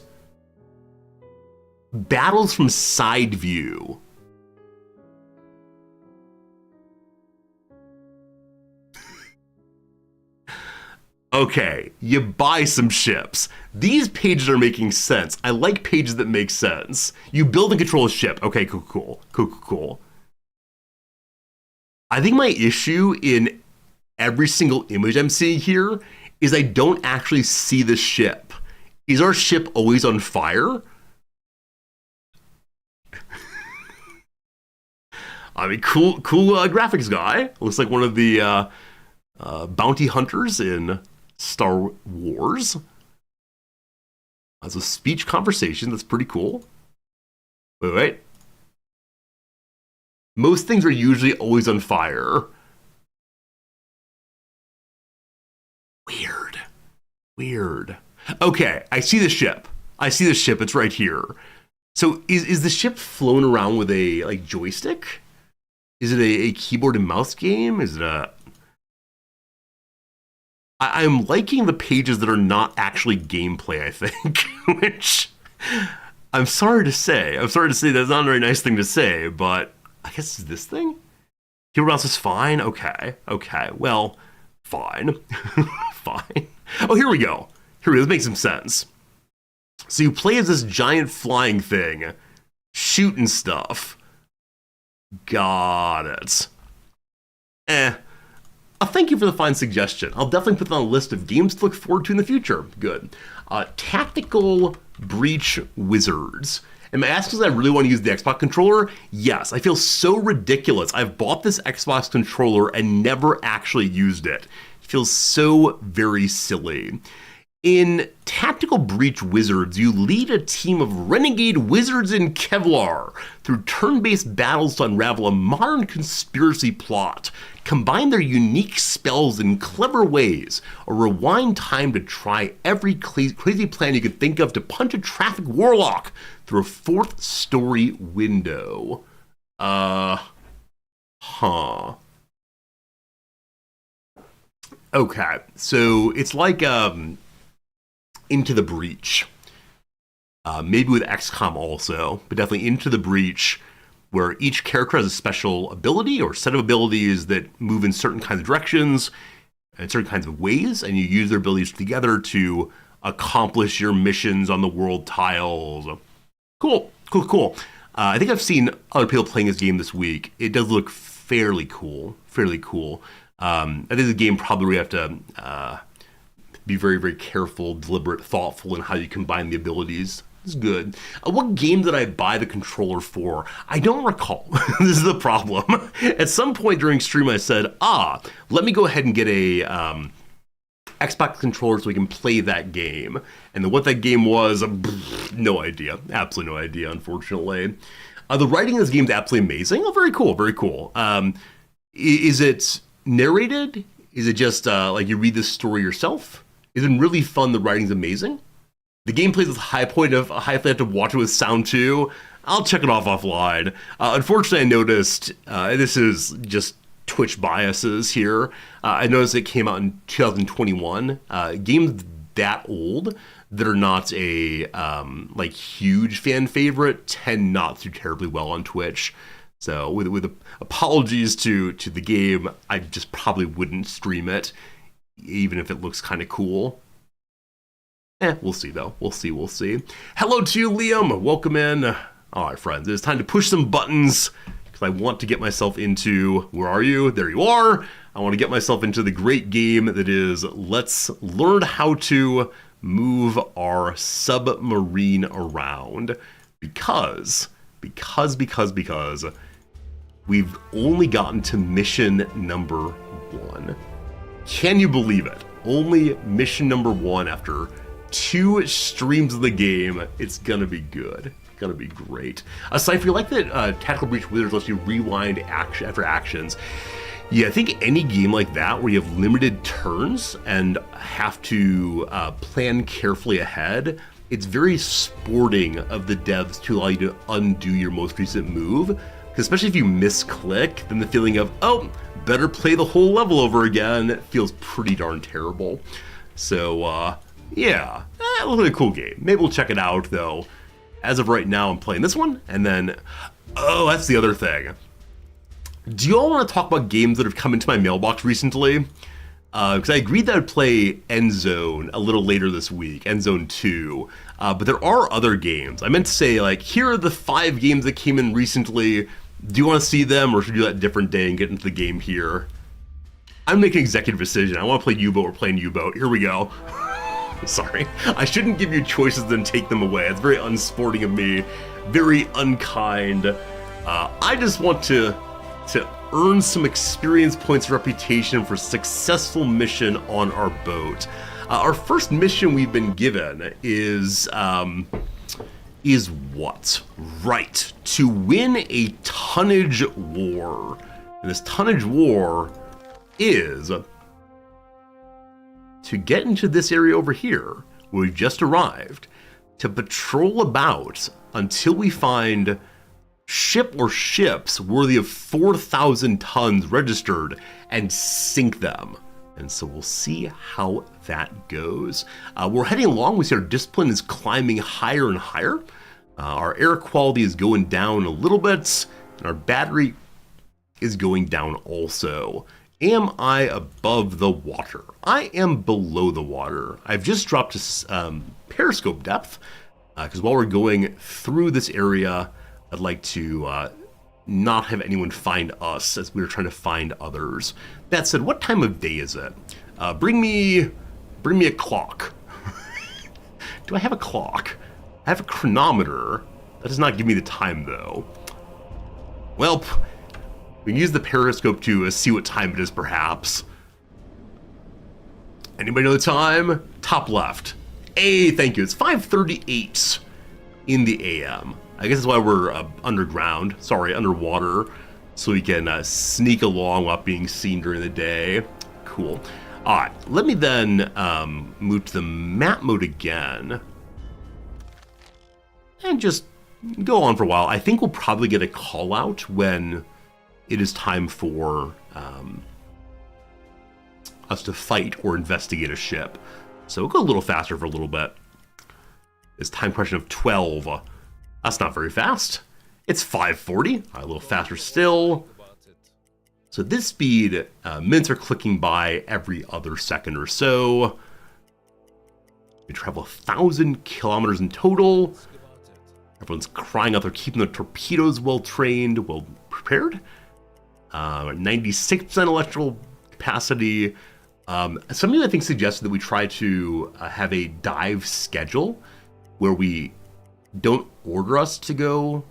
Battles from side view. Okay, you buy some ships. These pages are making sense. I like pages that make sense. You build and control a ship. Okay, cool. I think my issue in every single image I'm seeing here is I don't actually see the ship. Is our ship always on fire? I mean, cool graphics guy. Looks like one of the bounty hunters in Star Wars. That's a speech conversation. That's pretty cool. Wait. Most things are usually always on fire. Weird. Okay, I see the ship. It's right here. So is the ship flown around with a like joystick? Is it a keyboard and mouse game? Is it a... I'm liking the pages that are not actually gameplay, I think, which I'm sorry to say. That's not a very nice thing to say, but I guess it's this thing? Keyboard mouse is fine? Okay, well, fine. Fine. Oh, here we go. This makes some sense. So you play as this giant flying thing, shooting stuff. Got it. Thank you for the fine suggestion. I'll definitely put that on a list of games to look forward to in the future. Good. Tactical Breach Wizards. Am I asking because I really want to use the Xbox controller? Yes, I feel so ridiculous. I've bought this Xbox controller and never actually used it. It feels so very silly. In Tactical Breach Wizards, you lead a team of renegade wizards in Kevlar through turn-based battles to unravel a modern conspiracy plot, combine their unique spells in clever ways, or rewind time to try every crazy plan you could think of to punch a traffic warlock through a fourth-story window. Okay, so it's like, Into the Breach. Maybe with XCOM also, but definitely Into the Breach, where each character has a special ability or set of abilities that move in certain kinds of directions and certain kinds of ways, and you use their abilities together to accomplish your missions on the world tiles. Cool, cool, cool. I think I've seen other people playing this game this week. It does look fairly cool, fairly cool. I think the game probably we have to be very, very careful, deliberate, thoughtful in how you combine the abilities. It's good. What game did I buy the controller for? I don't recall. This is the problem. At some point during stream, I said, let me go ahead and get a Xbox controller so we can play that game. And then what that game was, no idea. Absolutely no idea, unfortunately. The writing in this game is absolutely amazing. Oh, very cool, very cool. Is it narrated? Is it just like you read the story yourself? It's been really fun. The writing's amazing. The gameplay is a high point of I have to watch it with sound too. I'll check it off offline. Unfortunately, I noticed this is just Twitch biases here. I noticed it came out in 2021. Games that old that are not a like huge fan favorite tend not to do terribly well on Twitch. So with apologies to the game, I just probably wouldn't stream it, even if it looks kind of cool. We'll see though. We'll see. Hello to you, Liam. Welcome in. All right, friends. It's time to push some buttons because I want to get myself into, where are you? There you are. I want to get myself into the great game that is let's learn how to move our submarine around because we've only gotten to mission number 1. Can you believe it? Only mission number 1 after 2 streams of the game. It's gonna be good. Gonna be great. Aside, if you like that Tactical Breach Wizards lets you rewind action after actions, yeah, I think any game like that where you have limited turns and have to plan carefully ahead, it's very sporting of the devs to allow you to undo your most recent move. Especially if you misclick, then the feeling of, better play the whole level over again, feels pretty darn terrible. So, yeah, it looks like a cool game. Maybe we'll check it out, though. As of right now, I'm playing this one, and then, that's the other thing. Do you all want to talk about games that have come into my mailbox recently? Because I agreed that I'd play Endzone a little later this week, Endzone 2, but there are other games. I meant to say, like, here are the 5 games that came in recently. Do you want to see them, or should we do that a different day and get into the game here? I'm making an executive decision. I want to play U-Boat. We're playing U-Boat. Here we go. Sorry. I shouldn't give you choices then take them away. It's very unsporting of me. Very unkind. I just want to earn some experience points and reputation for successful mission on our boat. Our first mission we've been given is what? Right, to win a tonnage war. And this tonnage war is to get into this area over here, where we've just arrived, to patrol about until we find ship or ships worthy of 4,000 tons registered and sink them. And so we'll see how that goes. We're heading along. We see our discipline is climbing higher and higher. Our air quality is going down a little bit, and our battery is going down also. Am I above the water? I am below the water. I've just dropped to periscope depth, because while we're going through this area, I'd like to not have anyone find us as we're trying to find others. That said, what time of day is it? Bring me a clock. Do I have a clock? I have a chronometer. That does not give me the time though. Well, we can use the periscope to see what time it is perhaps. Anybody know the time? Top left. Thank you. It's 5:38 in the AM. I guess that's why we're underground. Sorry, underwater. So we can sneak along while being seen during the day. Cool. All right, let me then move to the map mode again. And just go on for a while. I think we'll probably get a call out when it is time for us to fight or investigate a ship. So we'll go a little faster for a little bit. It's time question of 12. That's not very fast. It's 5:40, a little faster still. So at this speed, minutes are clicking by every other second or so. We travel 1,000 kilometers in total. Everyone's crying out they're keeping their torpedoes well trained, well prepared. 96% electrical capacity. Somebody I think suggested that we try to have a dive schedule where we don't order us to go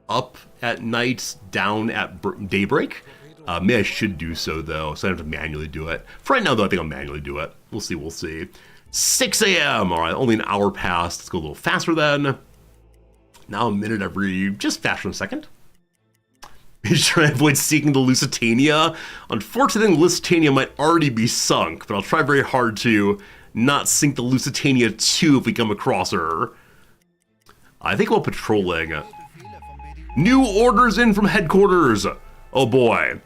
up at night, down at daybreak. Maybe I should do so though, so I don't have to manually do it. For right now though, I think I'll manually do it. We'll see. 6 a.m. All right, only an hour passed. Let's go a little faster then. Now a minute every, just faster than a second. Be sure to avoid sinking the Lusitania. Unfortunately, the Lusitania might already be sunk, but I'll try very hard to not sink the Lusitania too if we come across her. I think while patrolling. New orders in from headquarters. Oh boy.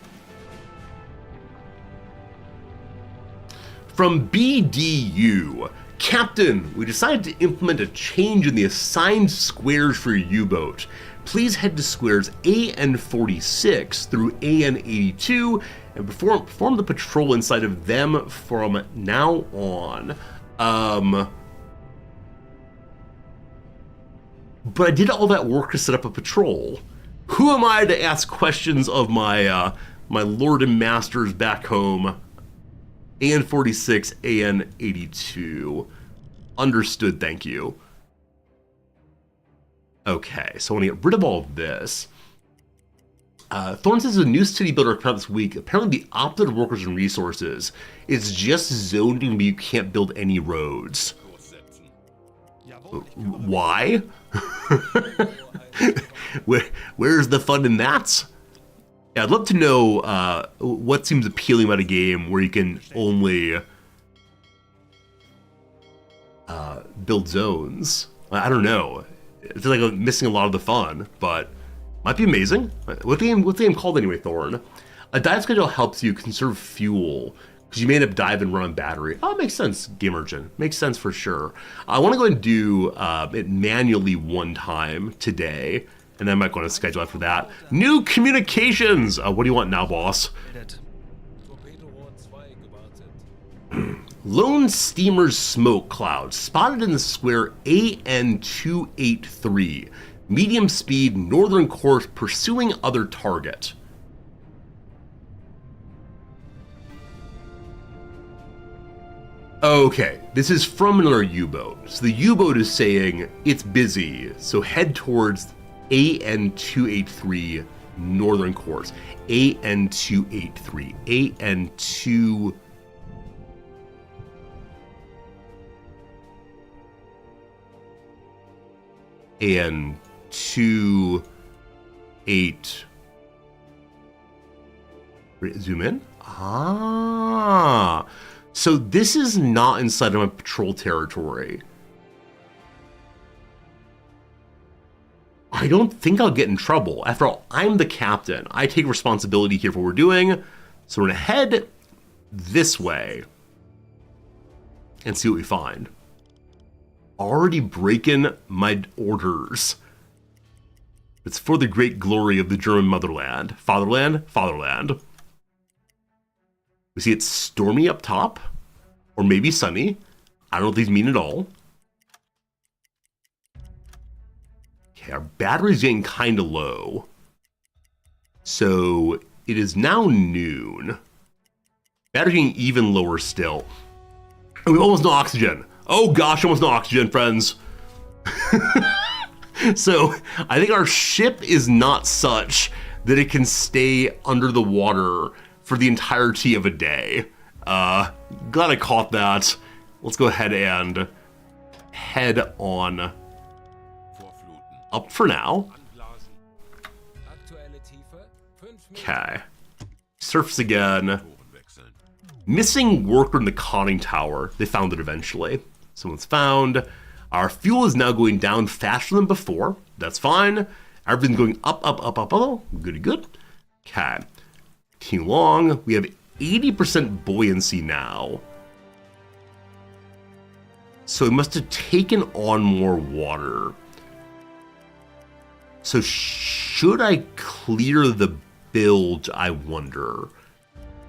From BDU. Captain, we decided to implement a change in the assigned squares for your U-boat. Please head to squares AN46 through AN82 and perform the patrol inside of them from now on. But I did all that work to set up a patrol. Who am I to ask questions of my my lord and masters back home? AN46, AN82. Understood, thank you. Okay, so I want to get rid of all of this. Thorne says a new city builder came out this week. Apparently the opposite of workers and resources. It's just zoned in, but you can't build any roads. Why? Where's the fun in that? Yeah, I'd love to know what seems appealing about a game where you can only build zones. I don't know. I feel like I'm missing a lot of the fun, but might be amazing. What's the game called anyway, Thorne? A dive schedule helps you conserve fuel because you may end up diving and run on battery. Oh, it makes sense, Game Urchin. Makes sense for sure. I want to go and do it manually one time today, and then I might go on a schedule after that. New communications! What do you want now, boss? Lone steamer's smoke cloud spotted in the square AN283. Medium speed, northern course, pursuing other target. Okay, this is from another U-boat. So the U-boat is saying it's busy, so head towards AN283 northern course. AN283. AN2... AN28. Zoom in. Ah, so this is not inside of my patrol territory. I don't think I'll get in trouble. After all, I'm the captain. I take responsibility here for what we're doing. So we're gonna head this way and see what we find. Already breaking my orders. It's for the great glory of the German motherland. Fatherland? Fatherland. We see it's stormy up top, or maybe sunny. I don't know what these mean at all. Okay, our battery's getting kind of low. So it is now noon. Battery's getting even lower still. And we almost no oxygen. Oh gosh, almost no oxygen, friends. So I think our ship is not such that it can stay under the water for the entirety of a day. Glad I caught that. Let's go ahead and head on up for now. Okay. Surface again. Missing worker in the conning tower. They found it eventually. Someone's found. Our fuel is now going down faster than before. That's fine. Everything's going up, up, up, up, up. Goody good. Okay. Continue along. We have 80% buoyancy now. So we must have taken on more water. So should I clear the bilge, I wonder?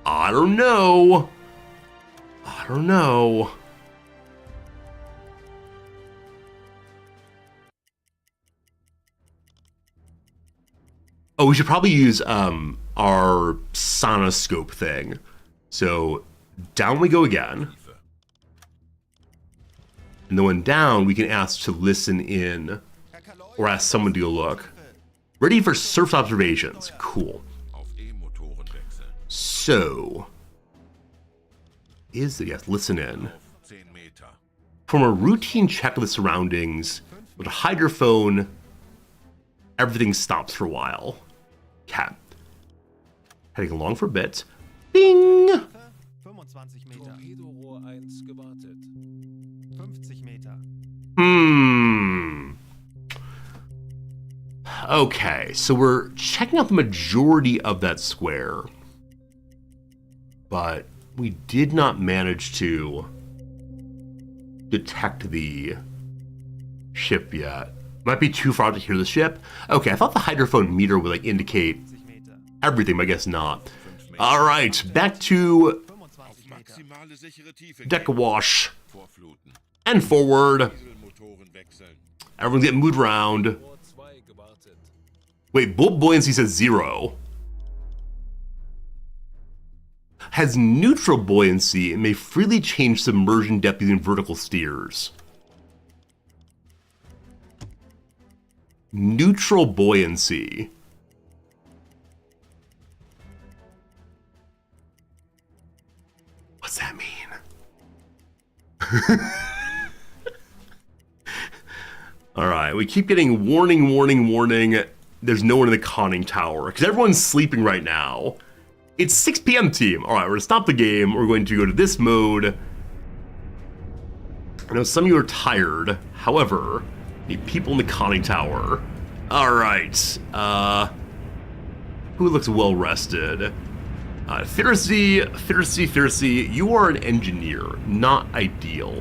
I don't know. I don't know. Oh, we should probably use our sonoscope thing. So down we go again. And then when down, we can ask to listen in or ask someone to go look. Ready for surface observations. Cool. So, yes, listen in. From a routine check of the surroundings, with a hydrophone, everything stops for a while. Cat. Heading along for a bit. Bing! 25 Meter. Torpedorohr 1 gewartet. 50 Meter. Okay, so we're checking out the majority of that square. But we did not manage to detect the ship yet. Might be too far to hear the ship. Okay, I thought the hydrophone meter would like indicate everything, but I guess not. All right, back to deck wash and forward. Everyone's getting moved around. Rohr 2 gewartet. Wait, bulb buoyancy says 0. Has neutral buoyancy and may freely change submersion depth using vertical steers. Neutral buoyancy. What's that mean? Alright, we keep getting warning, warning, warning. There's no one in the conning tower, because everyone's sleeping right now. It's 6 p.m. team. Alright, we're going to stop the game. We're going to go to this mode. I know some of you are tired. However, need people in the conning tower. Alright. Who looks well rested? Thirsty, you are an engineer. Not ideal.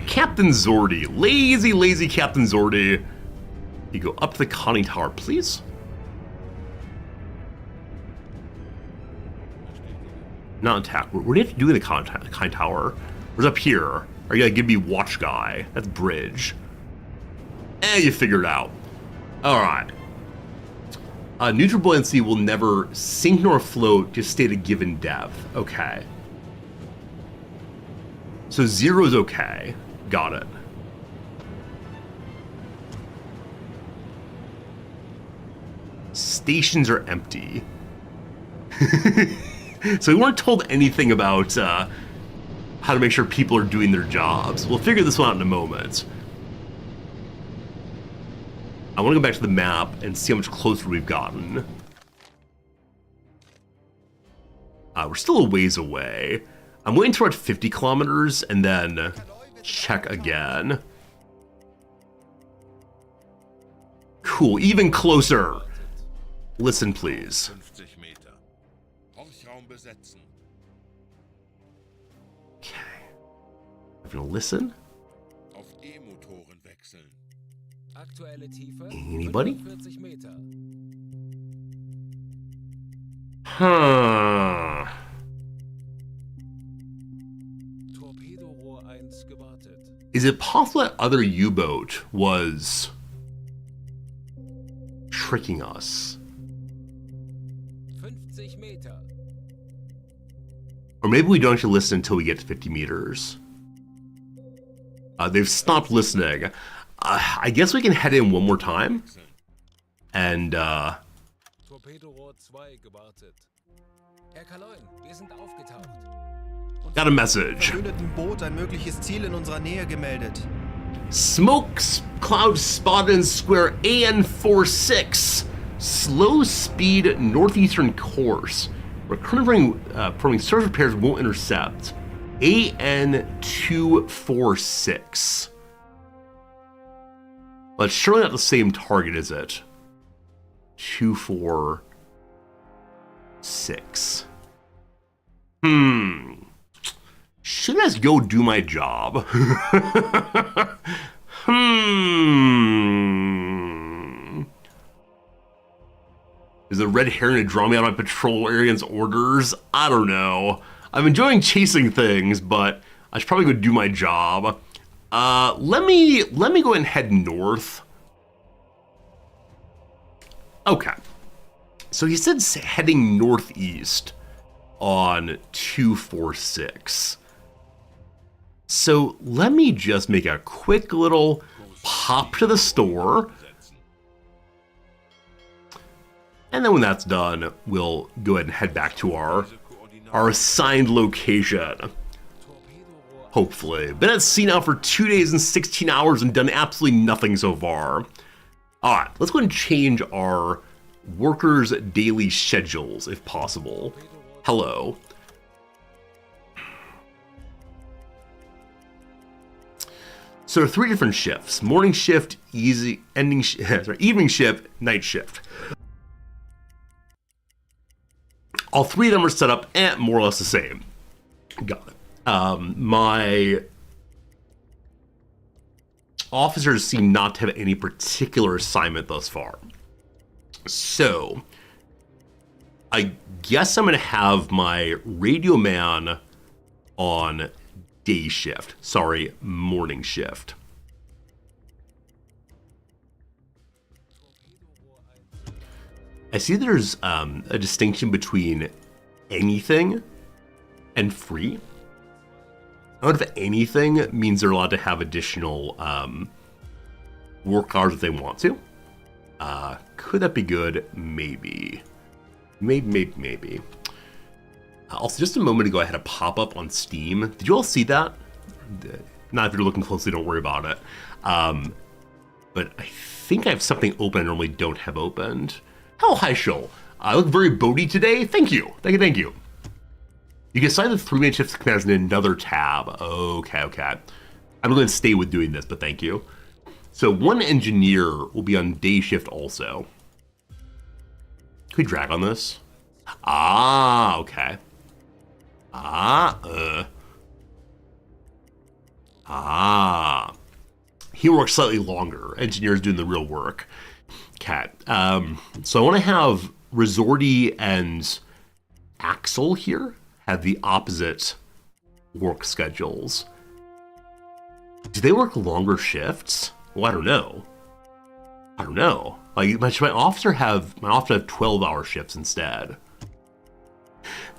Captain Zordy. Lazy Captain Zordy. You go up to the conning tower, please. Not attack. What do you have to do in the conning tower? Where's up here? Are you gonna give me watch guy? That's bridge. You figured it out. Alright. Neutral buoyancy will never sink nor float, just stay at a given depth. Okay. So 0 is okay. Got it. Stations are empty. So we weren't told anything about how to make sure people are doing their jobs. We'll figure this one out in a moment. I want to go back to the map and see how much closer we've gotten. We're still a ways away. I'm waiting till we're at 50 kilometers and then check again. Cool, even closer. Listen, please. 50 Meter. Horchraum besetzen. Okay. I'm gonna listen. Auf E-Motoren wechseln. Aktuelle Tiefe Anybody? 45 Meter. Huh. Torpedorohr 1 gewartet. Is it possible that other U-boat was tricking us? 50 Meter. Or maybe we don't actually listen until we get to 50 meters. They've stopped listening. I guess we can head in one more time. And, Torpedorohr 2 gewartet. Herr Kaloin, wir sind aufgetaucht. got a message. Verbündeten Boot ein mögliches Ziel in unserer Nähe gemeldet. Smoke cloud spotted in square AN46. Slow speed northeastern course. Recurring performing surface repairs won't intercept. AN246. But it's surely not the same target, is it? 246. Should I just go do my job? Is the red herring to draw me out of my patrol area against orders? I don't know. I'm enjoying chasing things, but I should probably go do my job. Let me go ahead and head north. Okay. So he said heading northeast on 246. So let me just make a quick little pop to the store. And then when that's done, we'll go ahead and head back to our assigned location. Hopefully. Been at sea now for 2 days and 16 hours and done absolutely nothing so far. Alright, let's go ahead and change our workers' daily schedules if possible. Hello. So there are 3 different shifts. Morning shift, evening shift, night shift. All 3 of them are set up at more or less the same. Got it. My officers seem not to have any particular assignment thus far. So, I guess I'm going to have my radio man on day shift. Sorry, morning shift. I see there's a distinction between anything and free. Out of anything means they're allowed to have additional work hours if they want to. Could that be good? Maybe. Maybe. Also, just a moment ago, I had a pop-up on Steam. Did you all see that? Not if you're looking closely, don't worry about it. But I think I have something open I normally don't have opened. Oh, hi, Shoal. I look very boaty today. Thank you. Thank you. You can assign the 3-man shifts commands in another tab. Okay. I'm going to stay with doing this, but thank you. So 1 engineer will be on day shift also. Can we drag on this? Ah, okay. He works slightly longer. Engineer's doing the real work. Okay. So I want to have Resorty and Axel here have the opposite work schedules. Do they work longer shifts? Well, I don't know. Like my officer have 12-hour shifts instead.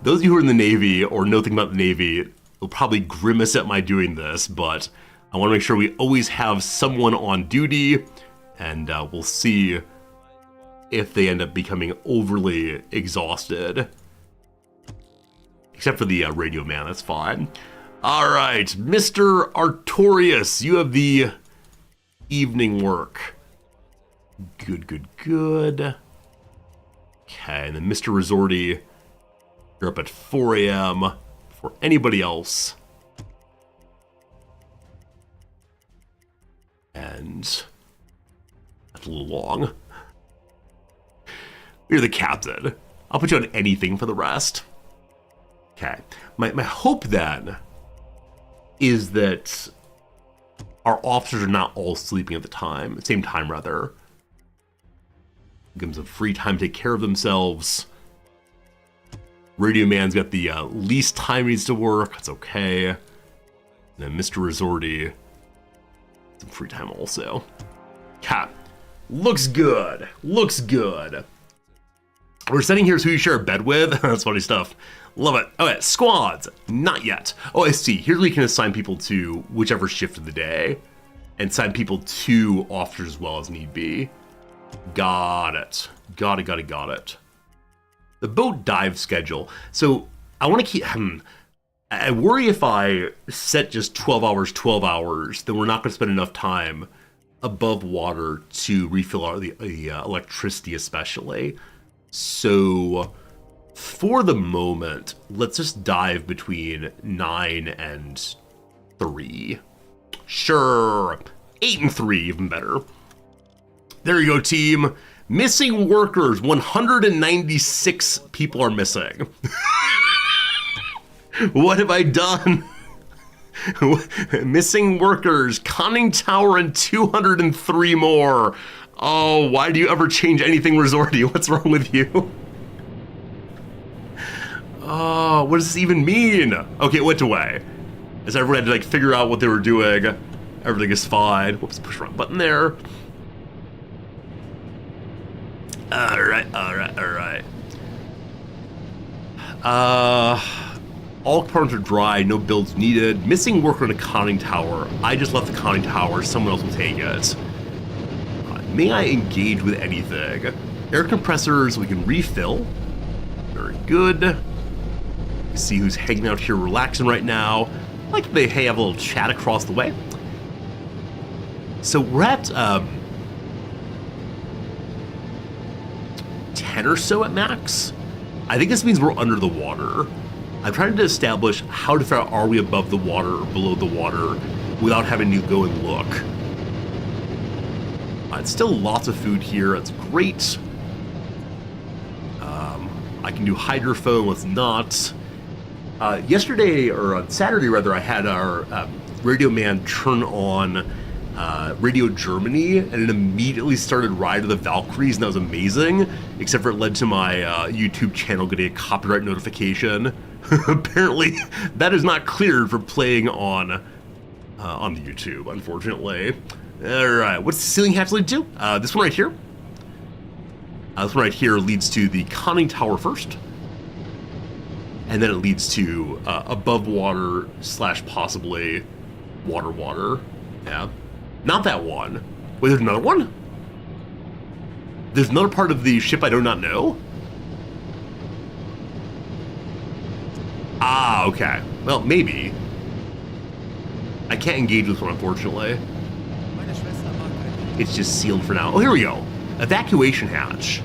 Those of you who are in the Navy or know anything about the Navy will probably grimace at my doing this, but I want to make sure we always have someone on duty, and we'll see if they end up becoming overly exhausted. Except for the radio man, that's fine. All right, Mr. Artorius, you have the evening work. Good. Okay, and then Mr. Resorty, you're up at 4 a.m. for anybody else. And that's a little long. You're the captain. I'll put you on anything for the rest. Okay. My hope then is that our officers are not all sleeping at the same time rather. Give them some free time to take care of themselves. Radio man's got the least time he needs to work. That's okay. And then Mr. Resorty, some free time also. Cap. Looks good. We're sitting here, so who you share a bed with. That's funny stuff. Love it. Okay, squads. Not yet. Oh, I see. Here we can assign people to whichever shift of the day and assign people to officers as well as need be. Got it. Got it. The boat dive schedule. So I want to keep... I worry if I set just 12 hours, then we're not going to spend enough time above water to refill our, the electricity especially. So for the moment, let's just dive between 9 and 3. Sure. 8 and 3, even better. There you go, team. Missing workers. 196 people are missing. What have I done? Missing workers. Conning tower and 203 more. Oh, why do you ever change anything, Resorty? What's wrong with you? Oh, what does this even mean? Okay, it went away. As everyone had to like figure out what they were doing. Everything is fine. Whoops, push the wrong button there. Alright. All compartments are dry, no builds needed. Missing worker in a conning tower. I just left the conning tower, someone else will take it. May I engage with anything? Air compressors we can refill. Very good. You see who's hanging out here relaxing right now. Like they have a little chat across the way. So we're at 10 or so at max. I think this means we're under the water. I'm trying to establish how far are we above the water or below the water without having to go and look. It's still lots of food here. That's great. I can do hydrophone. Let's not. Yesterday, or on Saturday rather, I had our radio man turn on Radio Germany, and it immediately started Ride of the Valkyries, and that was amazing, except for it led to my YouTube channel getting a copyright notification. Apparently, that is not cleared for playing on the YouTube, unfortunately. All right, what's the ceiling hatch lead to? This one right here. This one right here leads to the conning tower first. And then it leads to above water / possibly water. Yeah. Not that one. Wait, there's another one? There's another part of the ship I do not know? Ah, okay. Well, maybe. I can't engage with one, unfortunately. It's just sealed for now. Oh, here we go. Evacuation hatch.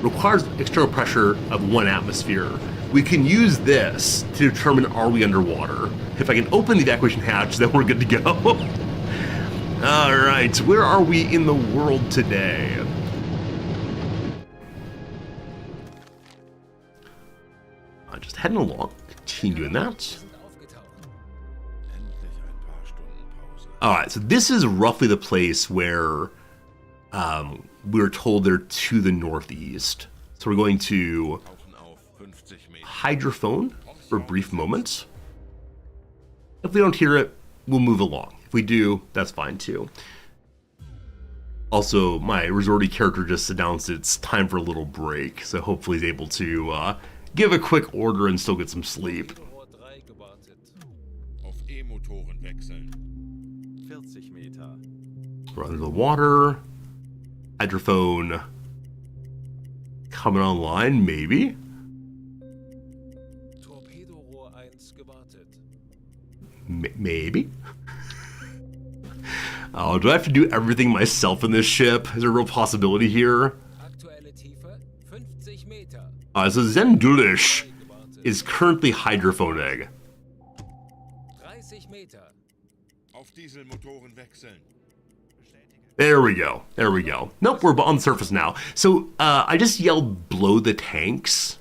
Requires external pressure of 1 atmosphere. We can use this to determine are we underwater. If I can open the evacuation hatch, then we're good to go. All right, where are we in the world today? I'm just heading along, continuing that. All right, so this is roughly the place where we were told they're to the northeast. So we're going to hydrophone for a brief moment. If we don't hear it, we'll move along. If we do, that's fine too. Also, my resorty character just announced it's time for a little break, so hopefully he's able to give a quick order and still get some sleep. Auf E-Motoren wechseln. 40 Meter. We're under the water. Hydrophone coming online, maybe. Torpedorohr 1 gewartet. Maybe. Oh, do I have to do everything myself in this ship? Is there a real possibility here? Aktuelle Tiefe 50 Meter. So Zendulish is currently hydrophoning. 30 Meter. Auf Dieselmotoren wechseln. There we go. There we go. Nope, we're on the surface now. So I just yelled blow the tanks.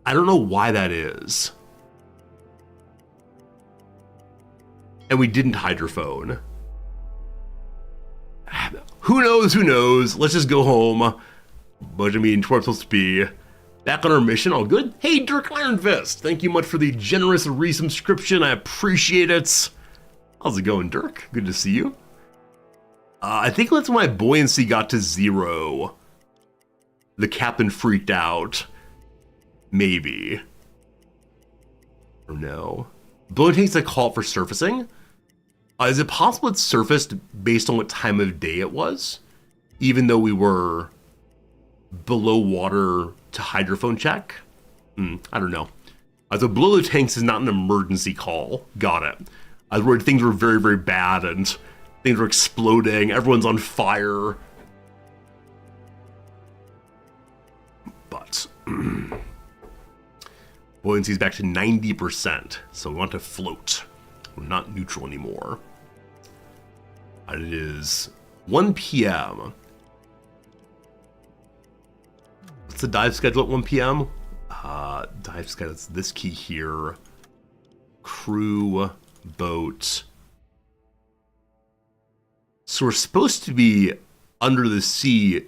I don't know why that is. And we didn't hydrophone. Who knows? Who knows? Let's just go home. But I mean, to where I'm supposed to be. Back on our mission, all good? Hey, Dirk Ironfist, thank you much for the generous resubscription. I appreciate it. How's it going, Dirk? Good to see you. I think that's when my buoyancy got to 0. The captain freaked out. Maybe. Or no. Blow takes a call for surfacing. Is it possible it surfaced based on what time of day it was? Even though we were below water to hydrophone check? I don't know. So blow the tanks is not an emergency call. Got it. I was worried things were very, very bad and things were exploding. Everyone's on fire. But buoyancy's back to 90%, so we want to float. We're not neutral anymore. And it is 1 p.m. What's the dive schedule at 1 p.m.? Dive schedule, it's this key here. Crew, boat. So we're supposed to be under the sea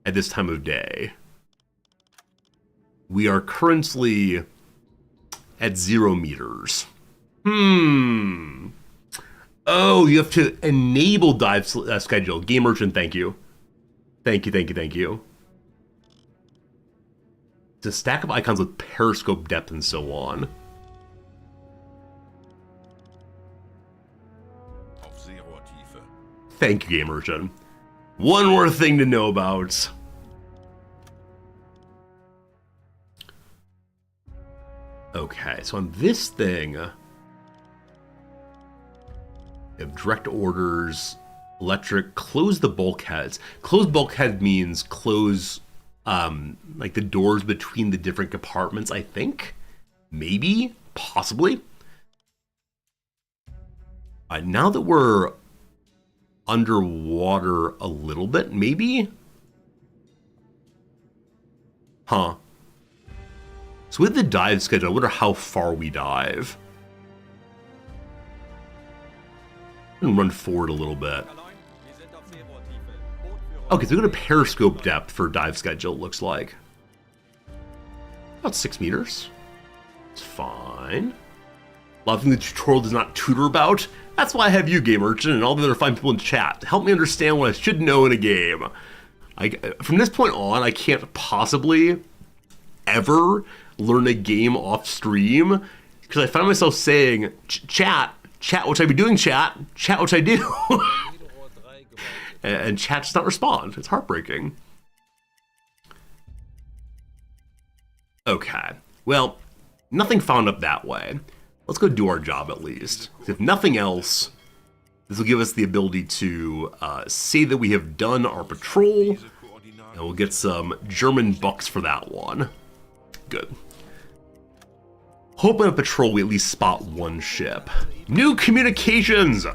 at this time of day. We are currently at 0 meters. Oh, you have to enable dive schedule. Game Merchant, thank you. Thank you. It's a stack of icons with periscope depth and so on. Auf Seerohrtiefe. Thank you, Game Urchin. One more thing to know about. Okay, so on this thing, you have direct orders, electric, close the bulkheads. Close bulkhead means close, like the doors between the different compartments, I think. Maybe, possibly. Now that we're underwater a little bit, maybe? Huh. So with the dive schedule, I wonder how far we dive. And run forward a little bit. Okay, so we go to periscope depth for dive schedule, it looks like. About 6 meters. It's fine. A lot of things the tutorial does not tutor about. That's why I have you, Game Urchin, and all the other fine people in chat to help me understand what I should know in a game. From this point on, I can't possibly ever learn a game off stream because I find myself saying, chat, what should I be doing, chat, what should I do? And chat does not respond. It's heartbreaking. Okay, well, nothing found up that way. Let's go do our job at least. If nothing else, this will give us the ability to say that we have done our patrol, and we'll get some German bucks for that one. Good. Hoping on patrol we at least spot one ship. New communications!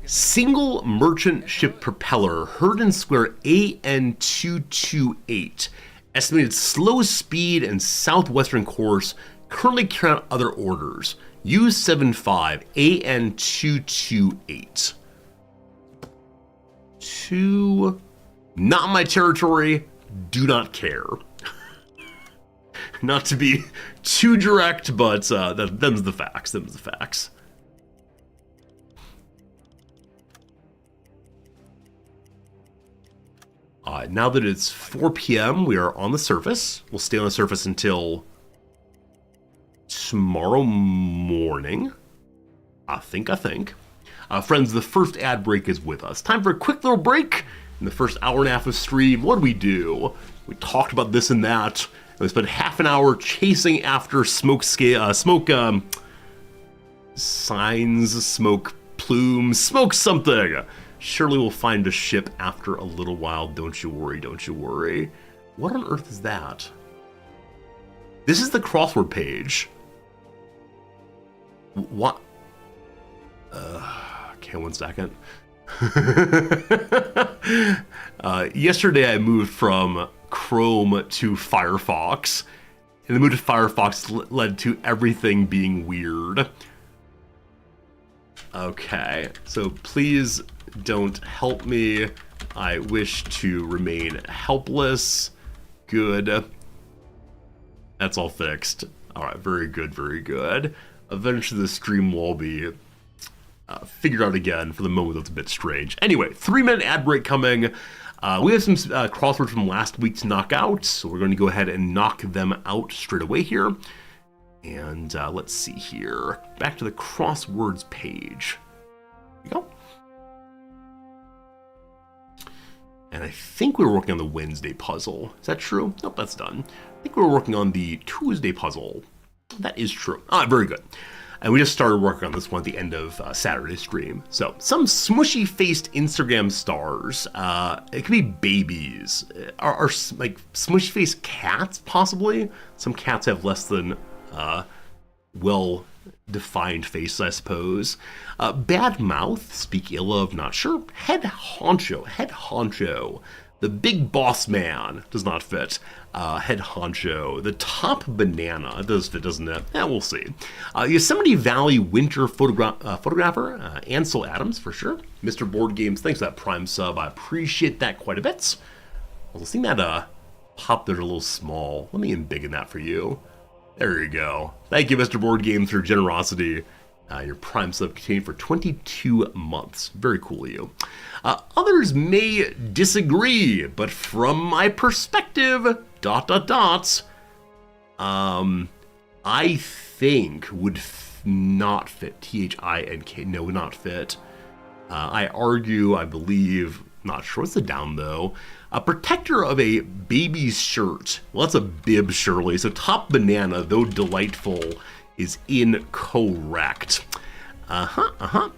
Single merchant ship propeller, Herden Square AN228. Estimated slow speed and southwestern course, currently carrying out other orders. U75 AN228. Not my territory, do not care. Not to be too direct, but them's the facts, Now that it's 4 p.m., we are on the surface. We'll stay on the surface until tomorrow morning. I think. Friends, the first ad break is with us. Time for a quick little break. In the first hour and a half of stream, what did we do? We talked about this and that. And we spent half an hour chasing after smoke signs, smoke plumes, smoke something. Surely we'll find a ship after a little while. Don't you worry. What on earth is that? This is the crossword page. What? Okay, 1 second. Yesterday I moved from Chrome to Firefox, and the move to Firefox led to everything being weird. Okay, so please don't help me. I wish to remain helpless. Good. That's all fixed. Alright, very good. Eventually the stream will be figured out again. For the moment, that's a bit strange. Anyway, 3-minute ad break coming. We have some crosswords from last week to knock out, so we're going to go ahead and knock them out straight away here. And let's see here. Back to the crosswords page. Here we go. And I think we were working on the Wednesday puzzle. Is that true? Nope, that's done. I think we were working on the Tuesday puzzle. That is true. Very good. And we just started working on this one at the end of Saturday's stream. So, some smushy-faced Instagram stars. It could be babies. Are like smushy-faced cats, possibly? Some cats have less than well-defined faces, I suppose. Bad mouth, speak ill of, not sure. Head honcho. The big boss man does not fit. Head honcho. The top banana does fit, doesn't it? Yeah, we'll see. Yosemite Valley winter photographer, Ansel Adams, for sure. Mr. Board Games, thanks for that Prime sub. I appreciate that quite a bit. Also, seeing that pop there's a little small. Let me embiggen that for you. There you go. Thank you, Mr. Board Games, for your generosity. Your Prime sub continued for 22 months. Very cool of you. Others may disagree, but from my perspective, I think would not fit. T-H-I-N-K, no, would not fit. I argue, I believe, not sure what's the down though. A protector of a baby's shirt. Well, that's a bib, surely. So top banana, though delightful, is incorrect. A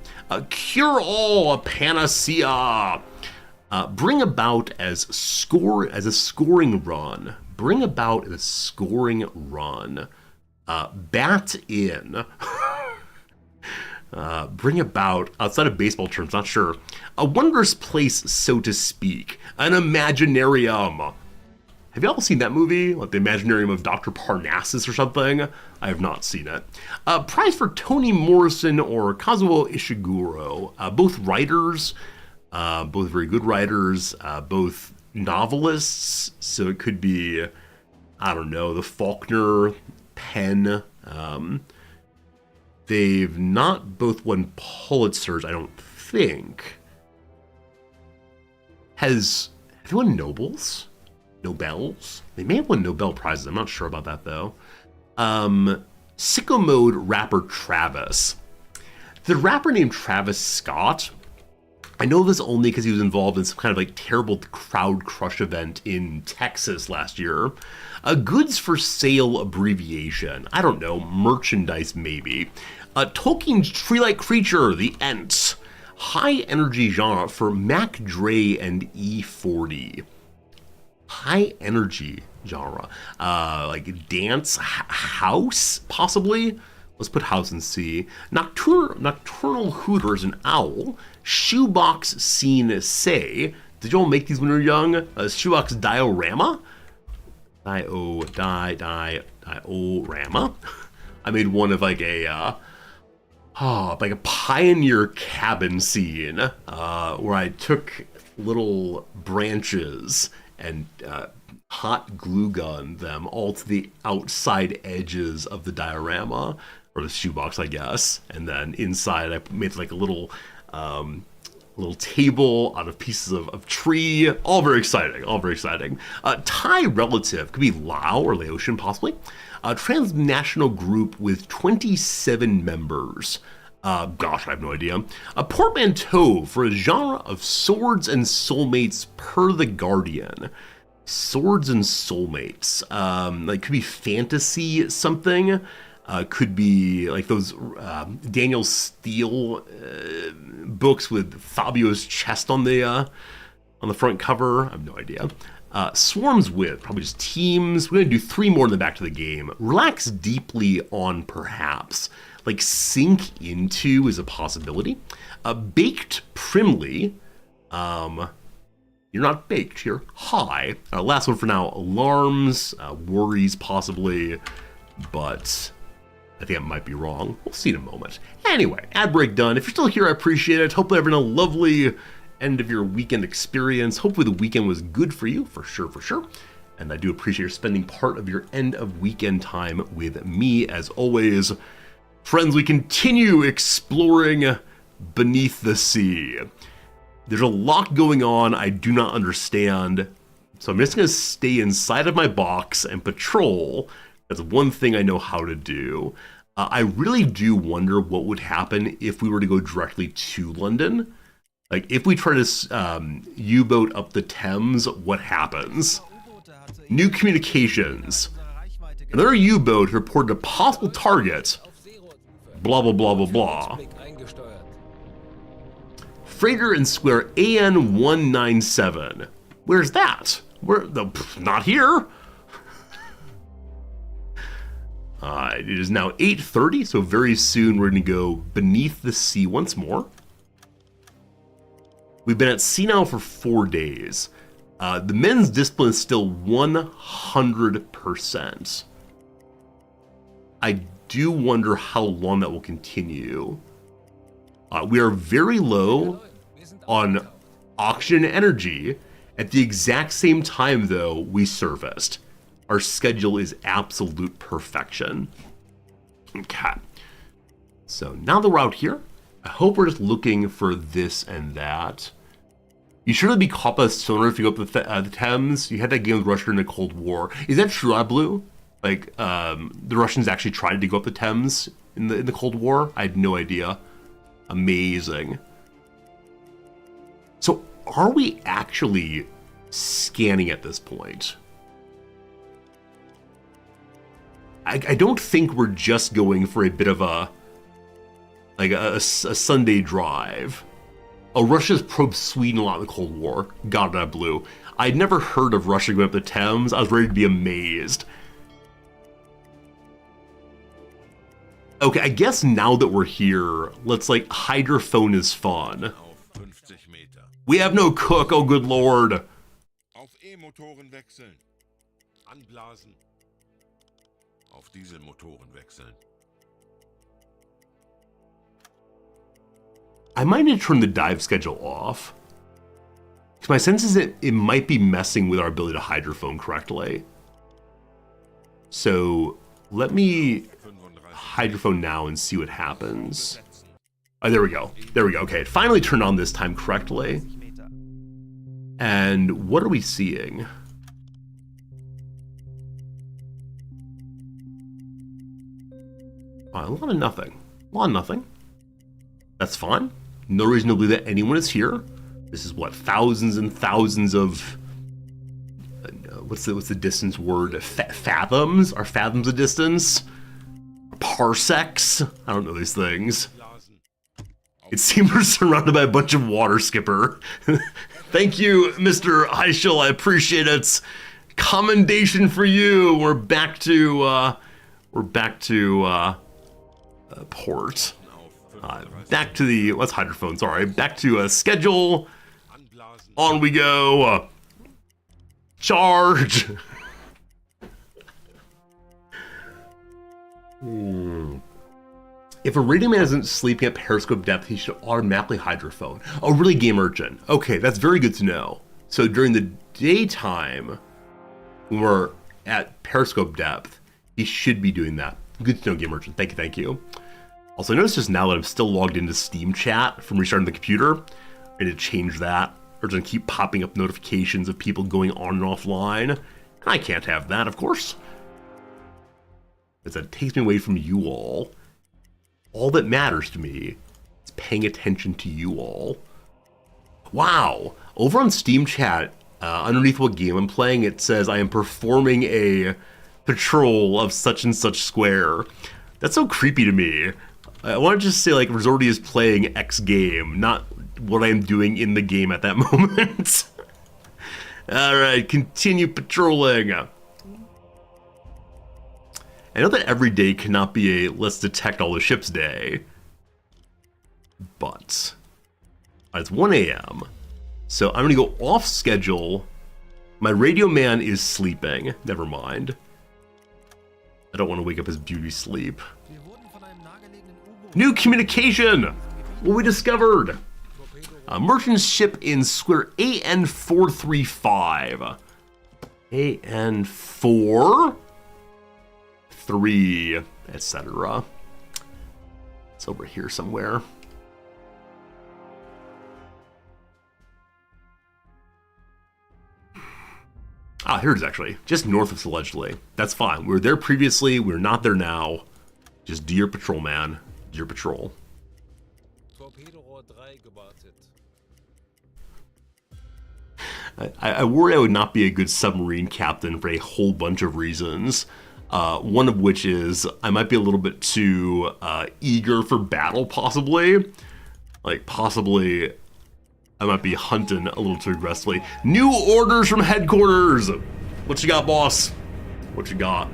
cure-all, a panacea. Bring about as a scoring run. Bring about as a scoring run. Bat in. Bring about, outside of baseball terms, not sure. A wondrous place, so to speak. An Imaginarium. Have y'all seen that movie? Like the Imaginarium of Dr. Parnassus or something? I have not seen it. Prize for Toni Morrison or Kazuo Ishiguro. Both writers, both very good writers, both novelists. So it could be, I don't know, the Faulkner pen. They've not both won Pulitzers, I don't think. Have they won Nobels? They may have won Nobel Prizes. I'm not sure about that, though. Sicko Mode rapper Travis. The rapper named Travis Scott, I know this only because he was involved in some kind of like terrible crowd crush event in Texas last year. A goods for sale abbreviation. I don't know, merchandise maybe. Tolkien's tree-like creature, the Ents. High energy genre for Mac Dre and E40. High energy genre. Like dance, house, possibly? Let's put house and C. Nocturnal hooter is an owl. Shoebox scene say. Did y'all make these when you were young? Shoebox diorama? Diorama. I made one of like a pioneer cabin scene where I took little branches and hot glue gun them all to the outside edges of the diorama, or the shoebox, I guess. And then inside I made like a little table out of pieces of tree. All very exciting, Thai relative, could be Lao or Laotian possibly. A transnational group with 27 members. Gosh, I have no idea. A portmanteau for a genre of swords and soulmates per The Guardian. Swords and soulmates. Like could be fantasy something. Could be like those Daniel Steele books with Fabio's chest on the front cover. I have no idea. Swarms with, probably just teams. We're going to do 3 more in the back to the game. Relax deeply on, perhaps. Like sink into is a possibility. Baked primly. You're not baked, you're high. Last one for now, alarms, worries possibly, but I think I might be wrong. We'll see in a moment. Anyway, ad break done. If you're still here, I appreciate it. Hopefully having a lovely end of your weekend experience. Hopefully the weekend was good for you, for sure. And I do appreciate you spending part of your end of weekend time with me, as always. Friends, we continue exploring beneath the sea. There's a lot going on I do not understand, so I'm just going to stay inside of my box and patrol. That's one thing I know how to do. I really do wonder what would happen if we were to go directly to London. Like, if we try to U-boat up the Thames, what happens? New communications. Another U-boat reported a possible target. Blah, blah, blah, blah, blah. Freighter in square AN197. Where's that? Not here. It is now 8:30, so very soon we're going to go beneath the sea once more. We've been at sea now for 4 days. The men's discipline is still 100%. I do wonder how long that will continue. We are very low on oxygen energy. At the exact same time, though, we surfaced. Our schedule is absolute perfection. Okay. So now that we're out here, I hope we're just looking for this and that. You should be caught by sonar if you go up the Thames. You had that game with Russia in the Cold War. Is that true, Blue? Like, the Russians actually tried to go up the Thames in the Cold War. I had no idea. Amazing. So, are we actually scanning at this point? I don't think we're just going for a bit of a Sunday drive. Oh, Russia's probed Sweden a lot in the Cold War. God, that blew. I'd never heard of Russia going up the Thames. I was ready to be amazed. Okay, I guess now that we're here, let's like, hydrophone is fun. Auf 50 Meter. We have no cook, oh good lord. Auf E-Motoren wechseln. Anblasen. Auf Dieselmotoren wechseln. I might need to turn the dive schedule off. Because my sense is that it might be messing with our ability to hydrophone correctly. So let me 35 hydrophone now and see what happens. Oh, there we go. There we go. Okay, it finally turned on this time correctly. And what are we seeing? A lot of nothing. A lot of nothing. That's fine. No reason to believe that anyone is here. This is what, thousands and thousands of what's the distance word? Fathoms? Are fathoms a distance? Parsecs? I don't know these things. It seems we're surrounded by a bunch of water skipper. Thank you, Mr. Heischel. I appreciate it. Commendation for you. We're back to port. Back to the, what's hydrophone, sorry. Back to schedule. On we go. Charge. If a radio man isn't sleeping at periscope depth, he should automatically hydrophone. Oh, really, Game Urchin? Okay, that's very good to know. So during the daytime, when we're at periscope depth, he should be doing that. Good to know, Game Urchin. Thank you, thank you. Also, notice just now that I'm still logged into Steam chat from restarting the computer. I need to change that. Or it's gonna keep popping up notifications of people going on and offline. I can't have that, of course. Because that takes me away from you all. All that matters to me is paying attention to you all. Wow! Over on Steam chat, underneath what game I'm playing, it says I am performing a patrol of such and such square. That's so creepy to me. I want to just say, like, Resorti is playing X game, not what I am doing in the game at that moment. Alright, continue patrolling. I know that every day cannot be a let's detect all the ships day, but it's 1 a.m. So I'm gonna go off schedule. My radio man is sleeping. Never mind. I don't want to wake up his beauty sleep. New communication! What we discovered! A merchant ship in square AN435. AN4? 3, etc. It's over here somewhere. Ah, here it is actually. Just north of us, allegedly. That's fine. We were there previously. We're not there now. Just do your patrol, man. Do your patrol. Torpedorohr 3 gewartet. I worry I would not be a good submarine captain for a whole bunch of reasons. One of which is I might be a little bit too eager for battle, possibly. Like, possibly I might be hunting a little too aggressively. New orders from headquarters! What you got, boss? What you got?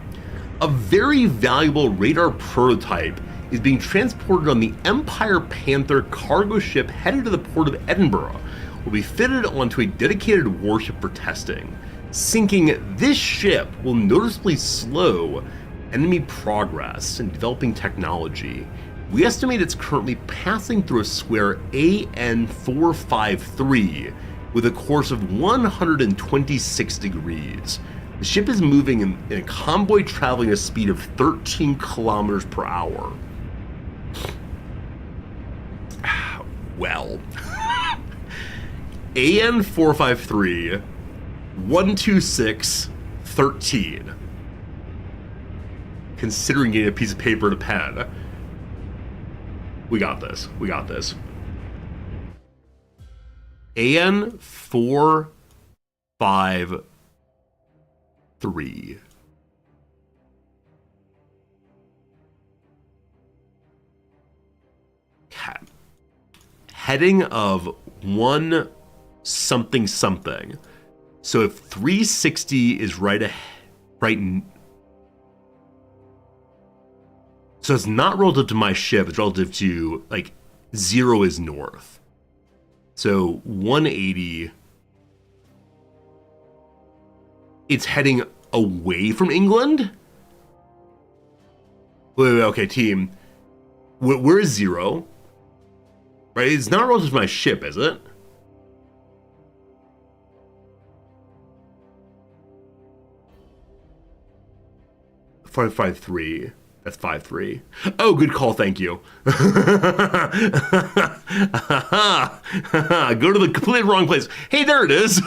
A very valuable radar prototype is being transported on the Empire Panther cargo ship headed to the port of Edinburgh. Will be fitted onto a dedicated warship for testing. Sinking this ship will noticeably slow enemy progress in developing technology. We estimate it's currently passing through a square AN453 with a course of 126 degrees. The ship is moving in a convoy traveling at a speed of 13 kilometers per hour. Well, AN453 126 13. considering getting a piece of paper and a pen. We got this. We got this. AN 453. Okay. Heading of 1 something something. So if 360 is right. So it's not relative to my ship, it's relative to, like, 0 is north. So 180, it's heading away from England? Wait, okay, team. Where is 0? Right, it's not relative to my ship, is it? .53. That's 5-3. Oh, good call, thank you. Go to the completely wrong place. Hey, there it is.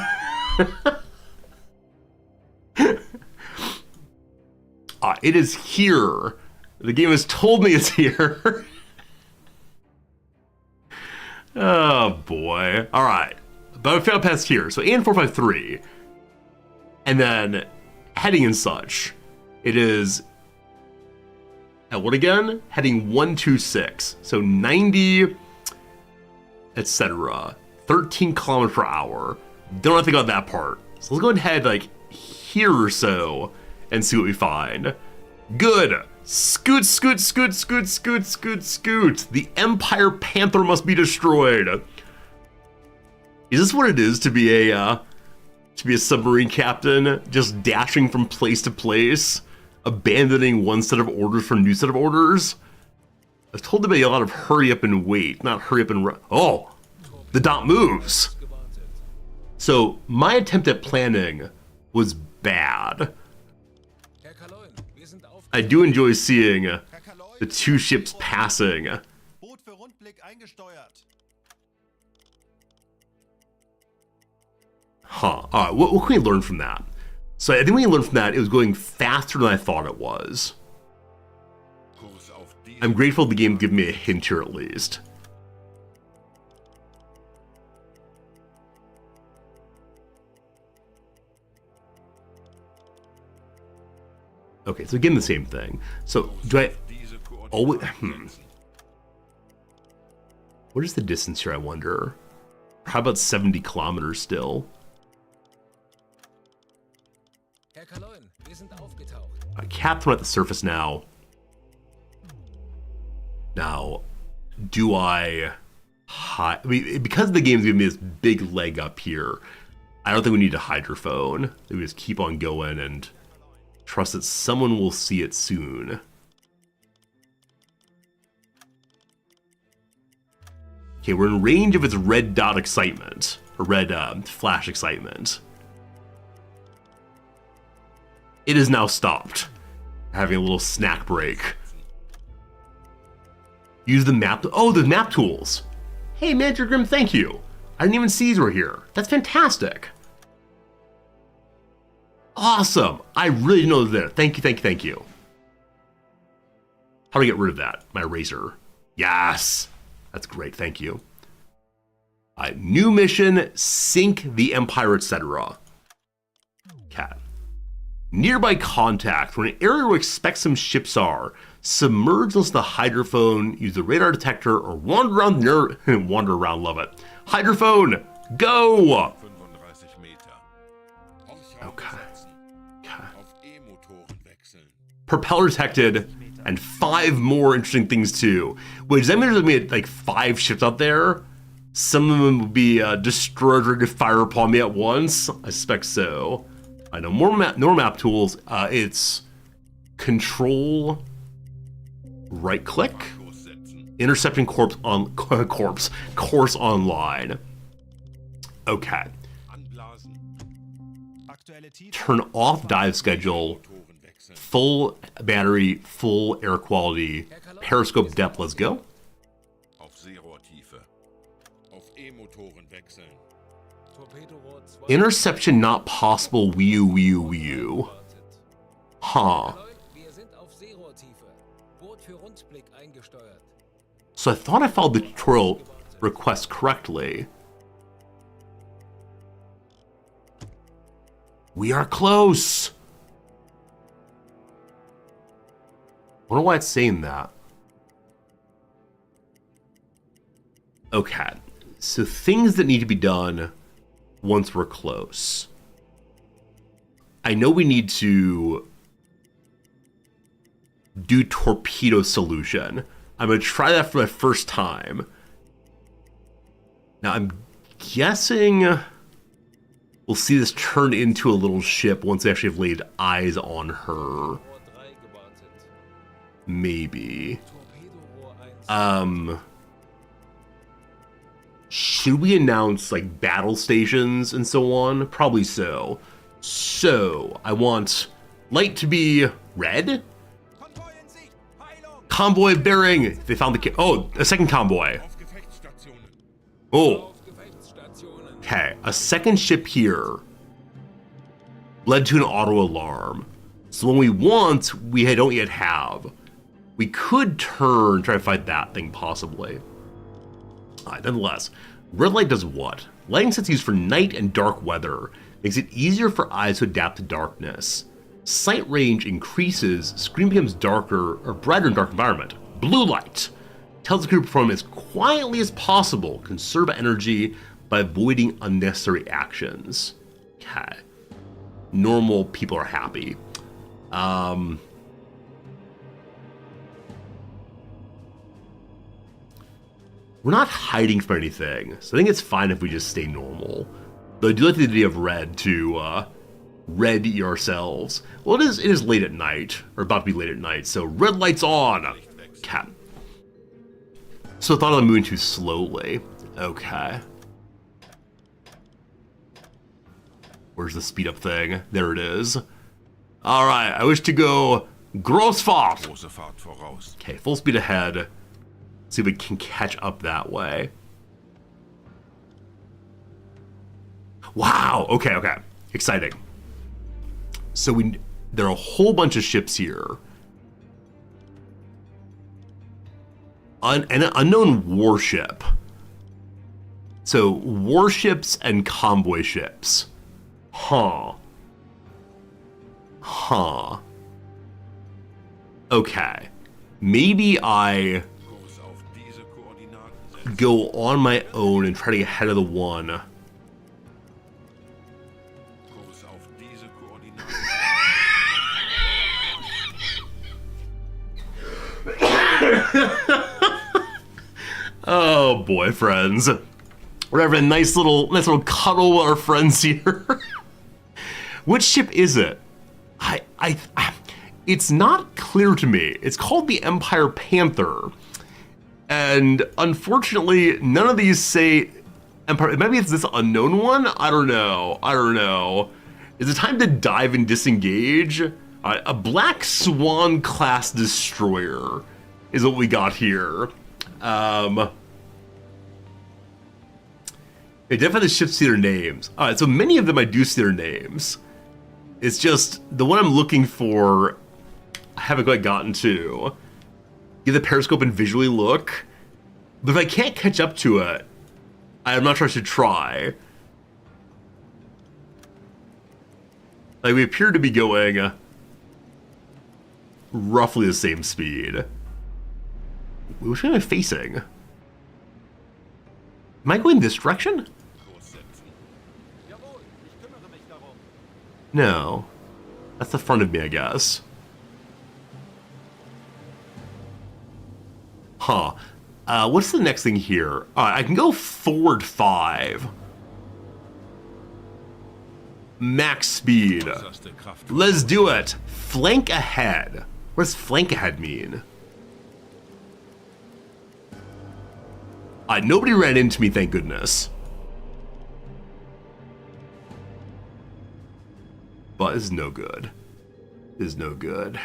It is here. The game has told me it's here. Oh, boy. All right. But I found past here. So AN 453. And then heading and such. It is... At what again? Heading 126. So 90, etc. 13 kilometers per hour. Don't have to think about that part. So let's go ahead, like, here or so and see what we find. Good. Scoot, scoot, scoot, scoot, scoot, scoot, scoot. The Empire Panther must be destroyed. Is this what it is to be a submarine captain, just dashing from place to place? Abandoning one set of orders for a new set of orders? I was told to be a lot of hurry up and wait, not hurry up and run. Oh, the dot moves. So my attempt at planning was bad. I do enjoy seeing the 2 ships passing. Huh, alright, what can we learn from that? So I think we learned from that, it was going faster than I thought it was. I'm grateful the game gave me a hint here at least. Okay, so again the same thing. So do I always... What is the distance here, I wonder? How about 70 kilometers still? Captain at the surface now. Now, do I mean, because the game's giving me this big leg up here, I don't think we need a hydrophone. We just keep on going and trust that someone will see it soon. Okay, we're in range of its red dot excitement, or red flash excitement. It is now stopped. Having a little snack break. Use the map. Oh, the map tools. Hey, Manager Grimm, thank you. I didn't even see these were here. That's fantastic. Awesome. I really didn't know that. Thank you, thank you, thank you. How do I get rid of that? My eraser. Yes. That's great. Thank you. New mission, sink the Empire, etc. Cat. Nearby contact. When an area where expect some ships are, submerge unless the hydrophone, use the radar detector, or wander around wander around, love it. Hydrophone, go! Okay. Propeller detected, and 5 more interesting things too. Which that means there's gonna be like 5 ships out there. Some of them will be destroyed or to fire upon me at once. I suspect so. I know more map tools. It's control, right click, intercepting course online. Okay. Turn off dive schedule. Full battery, full air quality, periscope depth. Let's go. Interception not possible. Wii U. Huh. Seerohrtiefe. Boot für Rundblick eingesteuert. So I thought I followed the tutorial request correctly. We are close. I wonder why it's saying that. Okay, so things that need to be done once we're close. I know we need to do torpedo solution. I'm gonna try that for my first time. Now I'm guessing we'll see this turn into a little ship once we actually have laid eyes on her. Rohr 3 gewartet. Maybe. Torpedorohr 1. Should we announce like battle stations and so on? Probably so. So I want light to be red. Convoy bearing. They found the a second convoy. Auf Gefechtsstationen. Oh, Auf Gefechtsstationen. okay. A second ship here led to an auto alarm. So when we want, we don't yet have. We could try to fight that thing possibly. Nonetheless, red light does what? Lighting sets used for night and dark weather makes it easier for eyes to adapt to darkness. Sight range increases, screen becomes darker or brighter in dark environment. Blue light tells the crew to perform as quietly as possible, conserve energy by avoiding unnecessary actions. Okay. Normal people are happy. We're not hiding from anything, so I think it's fine if we just stay normal. Though I do like the idea of red to ready ourselves. Well, it is late at night, or about to be late at night, so red light's on. Cat. So I thought I'm moving too slowly. Okay. Where's the speed up thing? There it is. All right, I wish to go Großfahrt. Große Fahrt voraus. Okay, full speed ahead. See if we can catch up that way. Wow, okay. Exciting. So there are a whole bunch of ships here. An unknown warship. So warships and convoy ships. Huh. Okay. Maybe I Kurs auf diese Koordinaten setzen. go on my own and try to get ahead of the one. Kurs auf diese Koordinaten. Oh boy, friends. We're having a nice little cuddle with our friends here. Which ship is it? It's not clear to me. It's called the Empire Panther. And unfortunately, none of these say Empire. Maybe it's this unknown one? I don't know. Is it time to dive and disengage? A Black Swan class destroyer is what we got here. They definitely shift see their names. Alright, so many of them I do see their names. It's just the one I'm looking for I haven't quite gotten to. Get the periscope and visually look. But if I can't catch up to it, I'm not sure I should try. Like, we appear to be going roughly the same speed. Which way am I facing? Am I going this direction? Kurs setzen. Jawohl, ich kümmere mich darum. No. That's the front of me, I guess. Huh. What's the next thing here? I can go forward 5. Max speed. Äußerste Kraft. Let's do it. Flank ahead. What does flank ahead mean? Nobody ran into me, thank goodness. But this is no good. This is no good.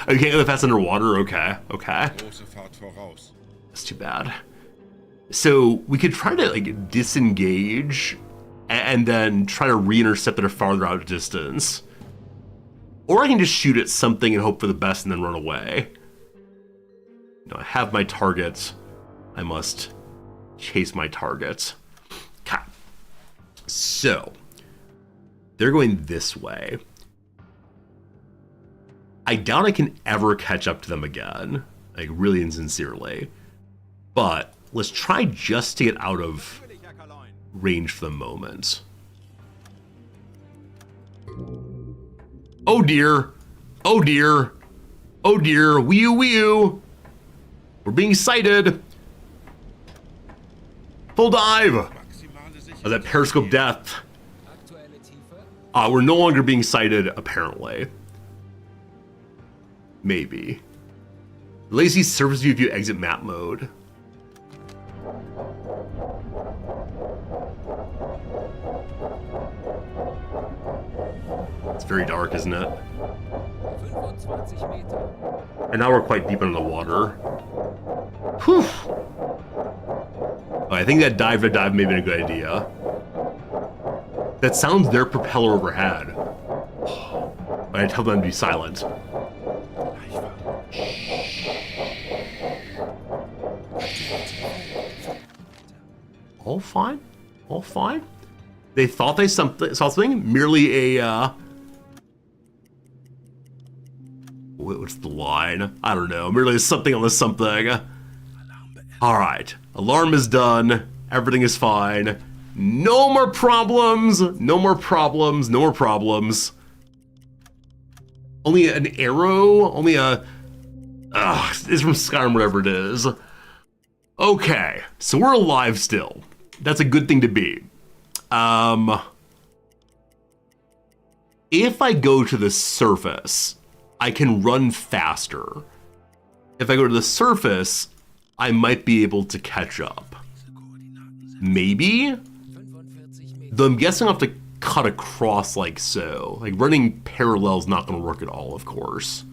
Oh, you can't go that fast underwater? Okay. Große Fahrt voraus. That's too bad. So we could try to like disengage and then try to re-intercept at a farther out distance. Or I can just shoot at something and hope for the best and then run away. I have my target. I must chase my target. Okay. So, they're going this way. I doubt I can ever catch up to them again, like really and sincerely. But let's try just to get out of range for the moment. Oh dear. Oh dear. Oh dear. Wee-oo. We're being sighted. Full dive. Oh, that periscope depth. We're no longer being sighted, apparently. Maybe. Lazy surface view if you exit map mode. It's very dark, isn't it? And now we're quite deep under the water. Whew. I think that dive may have been a good idea. That sounds their propeller overhead. But I tell them to be silent. All fine. All fine. They thought they saw something. Merely a, what's the line? I don't know. Merely something on the something. All right. Alarm is done. Everything is fine. No more problems. No more problems. No more problems. Only an arrow. Only a... it's from Skyrim, whatever it is. Okay. So we're alive still. That's a good thing to be. If I go to the surface, I can run faster. If I go to the surface, I might be able to catch up. Maybe? Though I'm guessing I'll have to cut across like so. Like running parallel is not going to work at all, of course.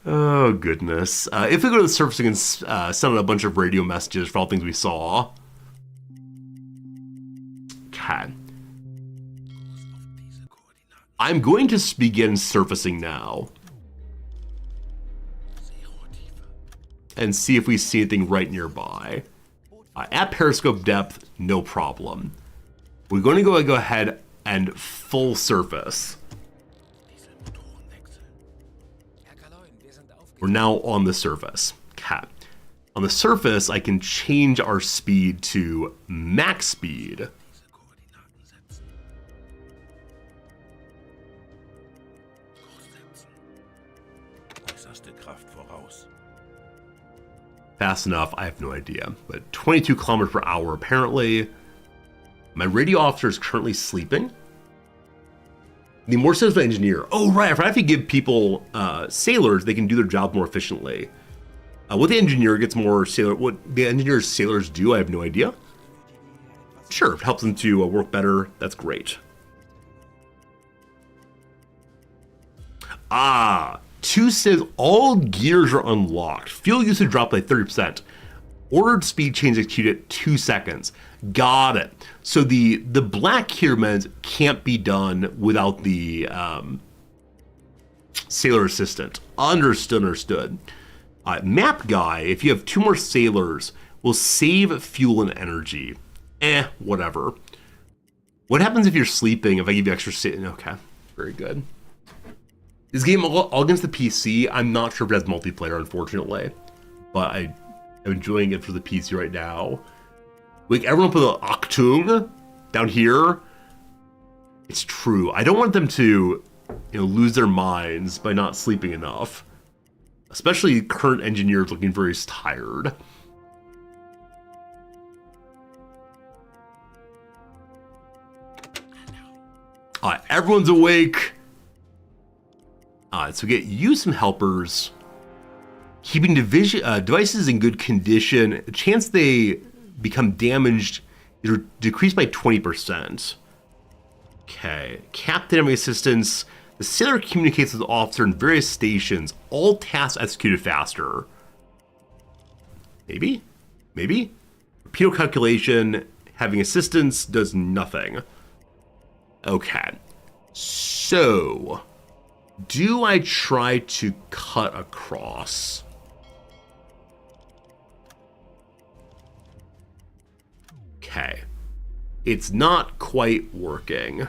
Oh, goodness. If we go to the surface, we can send out a bunch of radio messages for all things we saw. Okay. I'm going to begin surfacing now. And see if we see anything right nearby. At periscope depth, no problem. We're going to go ahead and full surface. We're now on the surface. Okay. On the surface, I can change our speed to max speed. Fast enough, I have no idea. But 22 kilometers per hour, apparently. My radio officer is currently sleeping. The more says the engineer. Oh, right. If I have to give people sailors, they can do their job more efficiently. What the engineer gets more sailor, what the engineer's sailors do, I have no idea. Sure, if it helps them to work better, that's great. Two says all gears are unlocked. Fuel usage dropped by 30%. Ordered speed change executed at 2 seconds. Got it. So the black here meant can't be done without the sailor assistant. Understood. Map guy, if you have 2 more sailors, will save fuel and energy. Whatever. What happens if you're sleeping if I give you extra okay, very good. This game, all against the PC, I'm not sure if it has multiplayer, unfortunately. But I'm enjoying it for the PC right now. Like, everyone put the Achtung down here. It's true. I don't want them to, lose their minds by not sleeping enough. Especially current engineers looking very tired. Everyone's awake. So use some helpers. Keeping devices in good condition. The chance they become damaged is decreased by 20%. Okay. Captain enemy assistance. The sailor communicates with the officer in various stations. All tasks executed faster. Maybe? Maybe? Torpedo calculation, having assistance does nothing. Okay. So, do I try to cut across? Okay. It's not quite working.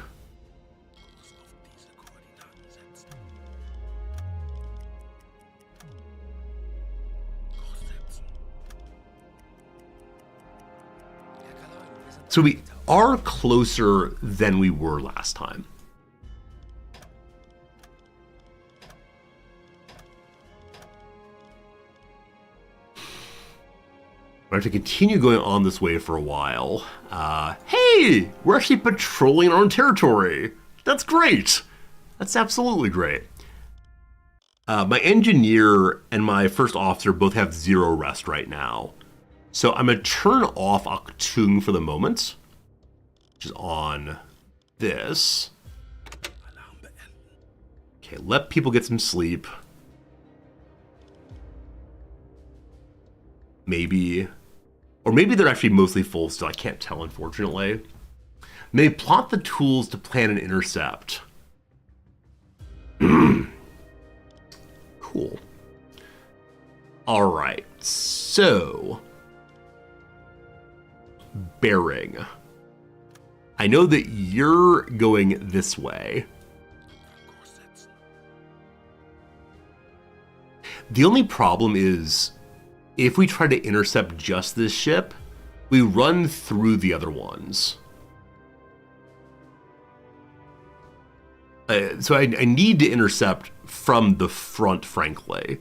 So we are closer than we were last time. I have to continue going on this way for a while. Hey, we're actually patrolling our own territory. That's great. That's absolutely great. My engineer and my first officer both have 0 rest right now. So I'm going to turn off Aktung for the moment, which is on this. Okay, let people get some sleep. Maybe. Or maybe they're actually mostly full still. I can't tell, unfortunately. May plot the tools to plan an intercept. Cool. All right. So, bearing. I know that you're going this way. The only problem is, if we try to intercept just this ship, we run through the other ones. So I need to intercept from the front, frankly.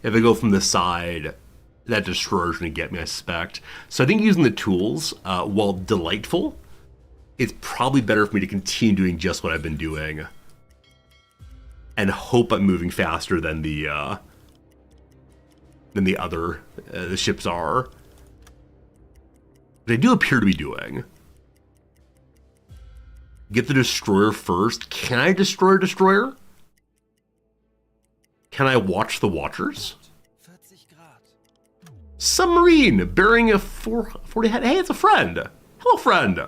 If I go from the side, that destroyer's going to get me, I suspect. So I think using the tools, while delightful, it's probably better for me to continue doing just what I've been doing. And hope I'm moving faster than the other the ships are. They do appear to be doing. Get the destroyer first. Can I destroy a destroyer? Can I watch the watchers? Submarine bearing a 40 head. Hey, it's a friend. Hello, friend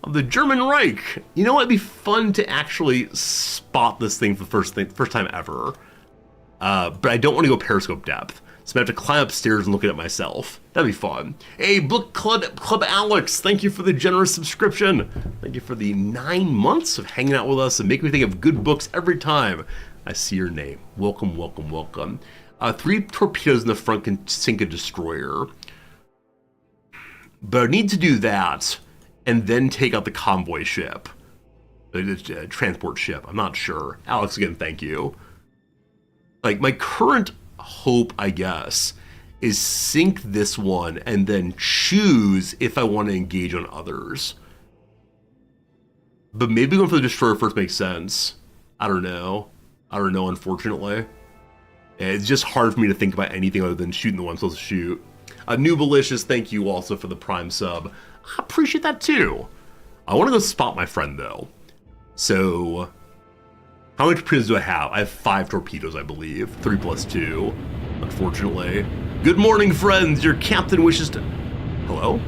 of the German Reich. You know what? It'd be fun to actually spot this thing for the first time ever. But I don't want to go periscope depth. So I have to climb upstairs and look at it myself. That'd be fun. Hey, Book Club Alex, thank you for the generous subscription. Thank you for the 9 months of hanging out with us and making me think of good books every time I see your name. Welcome, welcome, welcome. 3 torpedoes in the front can sink a destroyer. But I need to do that and then take out the convoy ship. The transport ship, I'm not sure. Alex, again, thank you. Like, my current hope, I guess, is sink this one and then choose if I want to engage on others. But maybe going for the destroyer first makes sense. I don't know, unfortunately. It's just hard for me to think about anything other than shooting the one I'm supposed to shoot. New Malicious, thank you also for the Prime sub. I appreciate that too. I want to go spot my friend though. So, how many torpedoes do I have? I have 5 torpedoes, I believe. 3 plus 2, unfortunately. Good morning, friends. Your captain wishes to... Hello?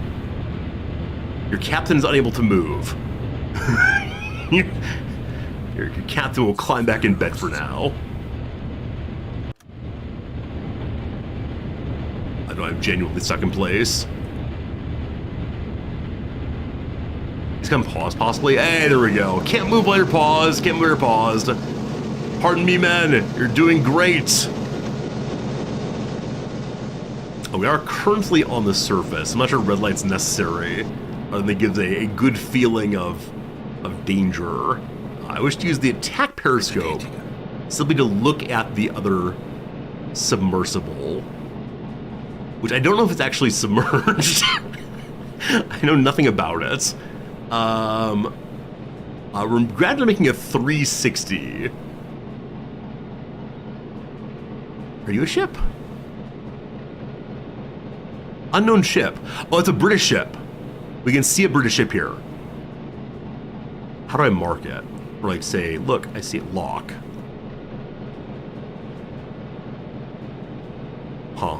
Your captain is unable to move. your captain will climb back in bed for now. I know I'm genuinely stuck in place. He's gonna pause, possibly. Hey, there we go. Can't move while you're paused. Can't move while you're paused. Pardon me, men. You're doing great. Oh, we are currently on the surface. I'm not sure red light's necessary. Other than it gives a good feeling of danger. I wish to use the attack periscope simply to look at the other submersible, which I don't know if it's actually submerged. I know nothing about it. We're gradually making a 360. Are you a ship? Unknown ship. Oh, it's a British ship. We can see a British ship here. How do I mark it? Or like say, look, I see it, lock. Huh.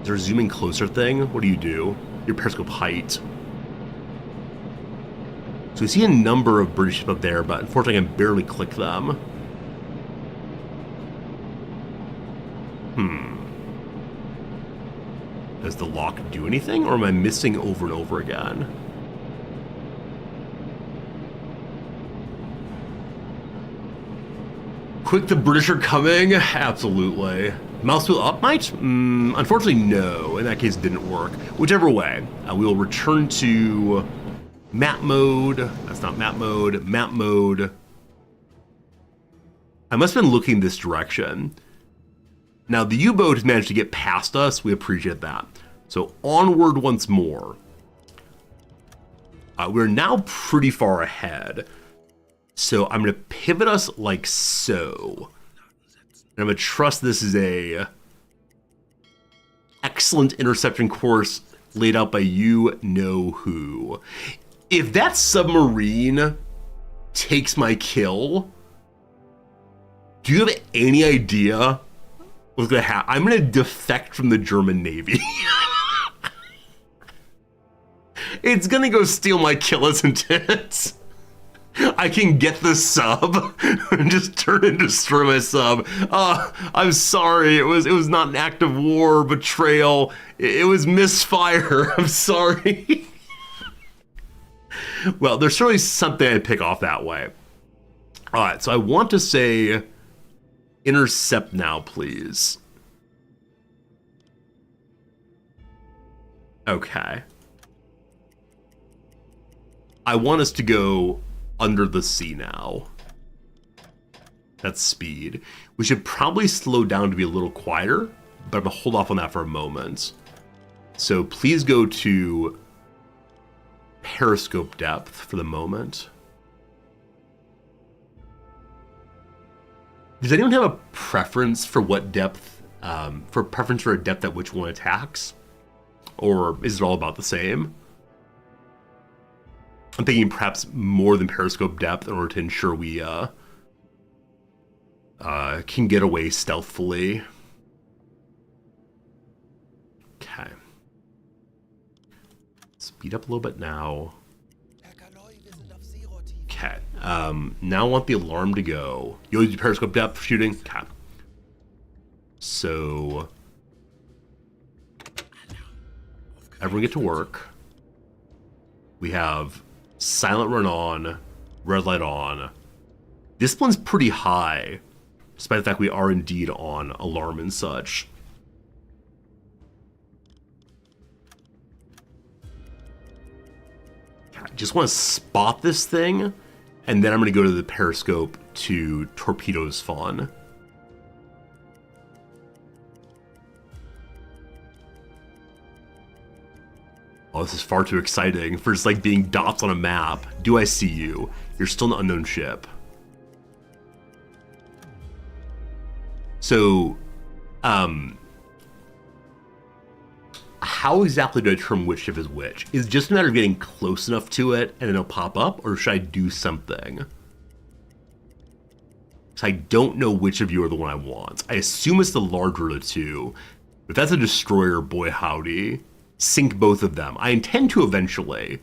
Is there a zoom in closer thing? What do? Your periscope height. So we see a number of British ships up there, but unfortunately I can barely click them. Does the lock do anything, or am I missing over and over again? Quick, the British are coming? Absolutely. Mouse wheel up might? Unfortunately, no. In that case, it didn't work. Whichever way, we will return to map mode. That's not map mode. Map mode. I must have been looking this direction. Now, the U-boat has managed to get past us. We appreciate that. So, onward once more. We're now pretty far ahead. So, I'm going to pivot us like so. And I'm going to trust this is a excellent interception course laid out by you-know-who. If that submarine takes my kill, do you have any idea what's going to happen? I'm going to defect from the German Navy. It's going to go steal my kill, isn't it? I can get the sub and just turn and destroy my sub. I'm sorry. It was not an act of war, betrayal. It was misfire. I'm sorry. Well, there's certainly something I'd pick off that way. All right, so I want to say intercept now, please. Okay. I want us to go under the sea now. That's speed. We should probably slow down to be a little quieter, but I'm gonna hold off on that for a moment. So please go to periscope depth for the moment. Does anyone have a preference for what depth, for a depth at which one attacks? Or is it all about the same? I'm thinking perhaps more than periscope depth in order to ensure we can get away stealthily. Okay. Speed up a little bit now. Okay. Now I want the alarm to go. You'll use periscope depth for shooting? Okay. So everyone get to work. We have silent run on, red light on. Discipline's pretty high, despite the fact we are indeed on alarm and such. I just want to spot this thing, and then I'm going to go to the periscope to torpedoes fun. Oh, this is far too exciting for just like being dots on a map. Do I see you? You're still an unknown ship. So, how exactly do I determine which ship is which? Is it just a matter of getting close enough to it and then it'll pop up, or should I do something? Because I don't know which of you are the one I want. I assume it's the larger of the two. If that's a destroyer, boy howdy. Sink both of them. I intend to eventually.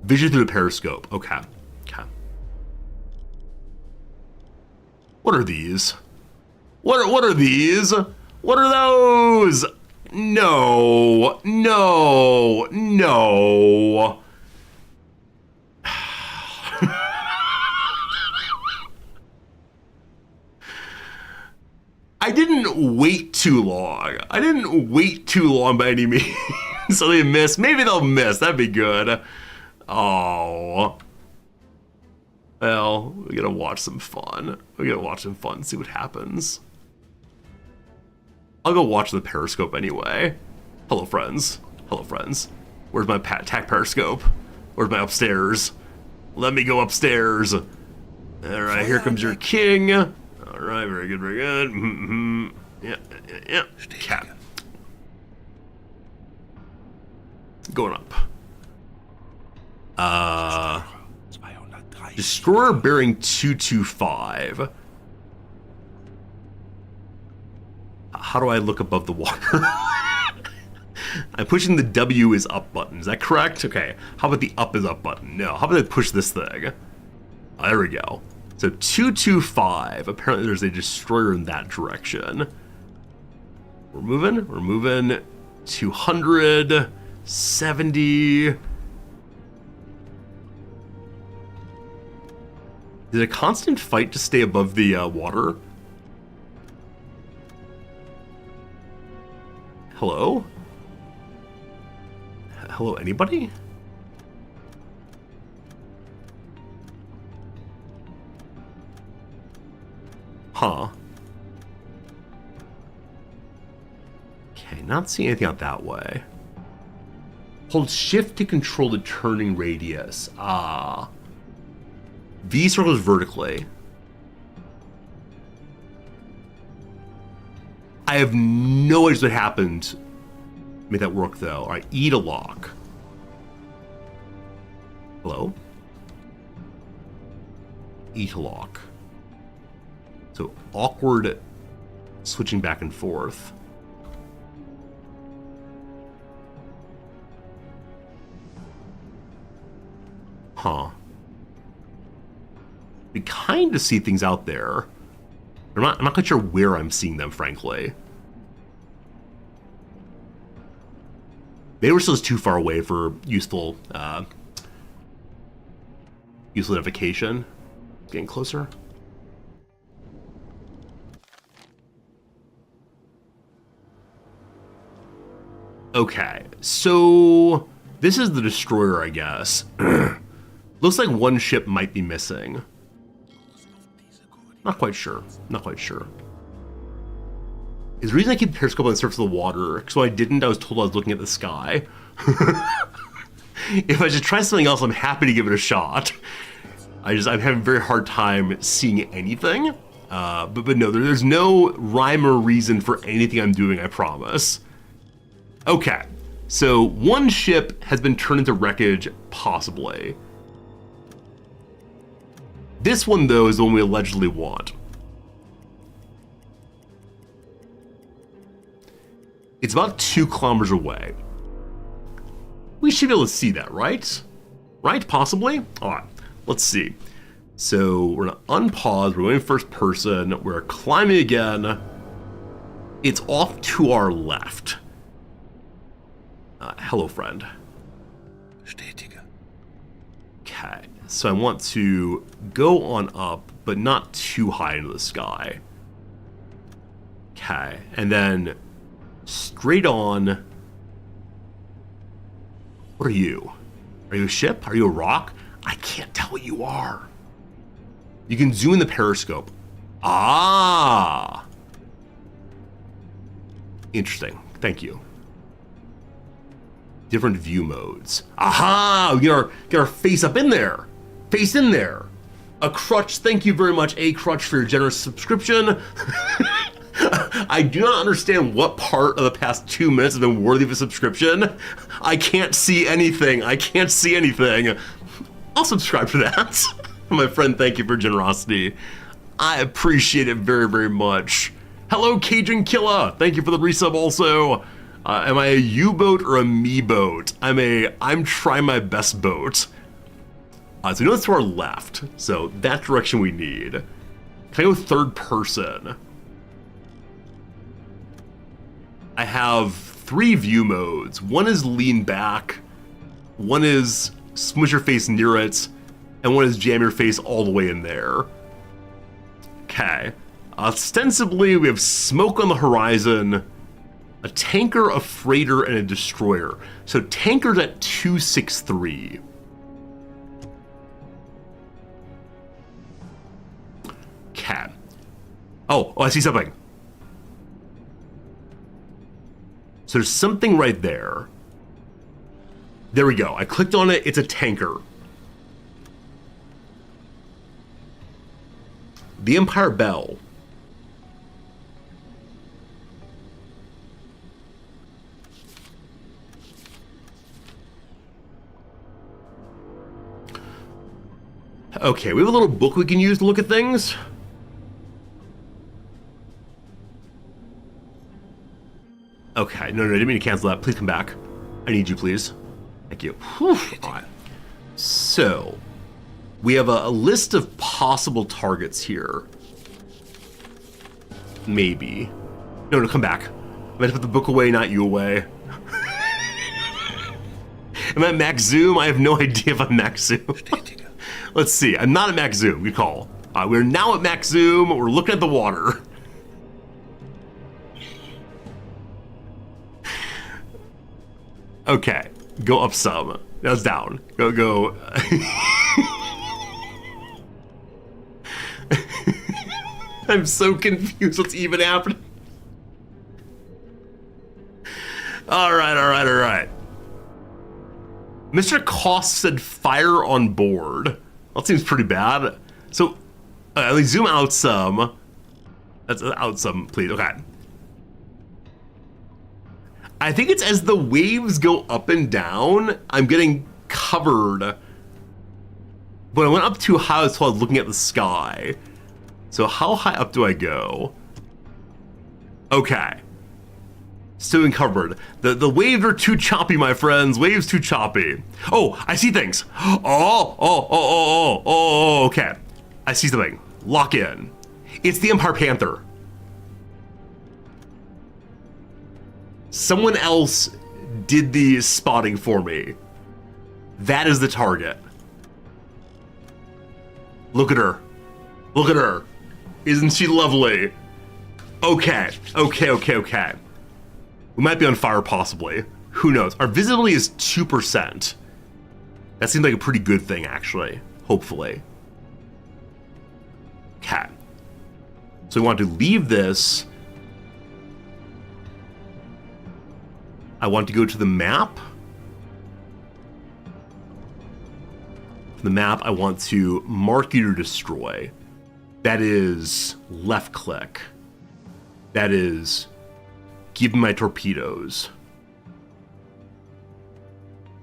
Vision through the periscope. Okay. Okay. What are these? What are these? What are those? No. No. No. I didn't wait too long. I didn't wait too long by any means. So they miss. Maybe they'll miss. That'd be good. Oh. Well, we gotta watch some fun. We gotta watch some fun and see what happens. I'll go watch the periscope anyway. Hello, friends. Hello, friends. Where's my attack periscope? Where's my upstairs? Let me go upstairs. All right, here comes your king. All right, very good, very good. Yeah. Cat. Going up. Destroyer bearing 225. How do I look above the water? I'm pushing the W is up button. Is that correct? Okay. How about the up is up button? No. How about I push this thing? There we go. So 225. Apparently there's a destroyer in that direction. We're moving. We're moving. 200. 70. Is it a constant fight to stay above the water? Hello? Hello, anybody? Huh. Okay, not seeing anything out that way. Hold shift to control the turning radius. Ah. V circles vertically. I have no idea what happened. Made that work though. All right, E to lock. Hello? E to lock. So awkward switching back and forth. Huh. We kind of see things out there. I'm not quite sure where I'm seeing them, frankly. They were still too far away for useful identification. Getting closer. Okay, so this is the destroyer, I guess. Looks like one ship might be missing. Not quite sure. Not quite sure. Is the reason I keep the periscope on the surface of the water, because when I didn't, I was told I was looking at the sky. If I should try something else, I'm happy to give it a shot. I'm having a very hard time seeing anything. But no, there's no rhyme or reason for anything I'm doing, I promise. Okay, so one ship has been turned into wreckage, possibly. This one, though, is the one we allegedly want. It's about 2 kilometers away. We should be able to see that, right? Right? Possibly? All right, let's see. So we're gonna unpause, we're going first person, we're climbing again. It's off to our left. Hello, friend. Bestätige. Okay, so I want to go on up, but not too high into the sky. Okay, and then straight on. What are you? Are you a ship? Are you a rock? I can't tell what you are. You can zoom in the periscope. Ah! Interesting. Thank you. Different view modes. Aha! We get our face up in there. Face in there. A crutch. Thank you very much, A Crutch, for your generous subscription. I do not understand what part of the past 2 minutes has been worthy of a subscription. I can't see anything. I can't see anything. I'll subscribe for that. My friend, thank you for generosity. I appreciate it very, very much. Hello, Cajun Killa. Thank you for the resub also. Am I a U-boat or a me-boat? I'm trying my best boat. So we know it's to our left, so that direction we need. Can I go third person? I have 3 view modes. One is lean back, one is smush your face near it, and one is jam your face all the way in there. Okay. Ostensibly, we have smoke on the horizon, a tanker, a freighter, and a destroyer. So tanker's at 263. Okay. Oh, I see something. So there's something right there. There we go. I clicked on it. It's a tanker. The Empire Bell. Okay, we have a little book we can use to look at things. Okay, no, I didn't mean to cancel that. Please come back. I need you, please. Thank you. Whew. All right. So, we have a list of possible targets here. Maybe. No, come back. I'm going to put the book away, not you away. Am I at max zoom? I have no idea if I'm max zoom. Let's see. I'm not at max zoom. Good call. We're now at max zoom. We're looking at the water. Okay. Go up some. That's down. Go. I'm so confused what's even happening. All right. Mr. Cost said fire on board. That seems pretty bad. So, let me zoom out some. That's out some, please. Okay. I think it's as the waves go up and down, I'm getting covered. But I went up too high, so I was looking at the sky. So how high up do I go? Okay. Still being covered. The waves are too choppy, my friends. Waves too choppy. Oh, I see things. Oh, okay. I see something. Lock in. It's the Empire Panther. Someone else did the spotting for me. That is the target. Look at her. Look at her. Isn't she lovely? Okay. We might be on fire, possibly. Who knows? Our visibility is 2%. That seems like a pretty good thing, actually. Hopefully. Okay. So we want to leave this. I want to go to the map. For the map, I want to mark you to destroy. That is left click. That is give me my torpedoes.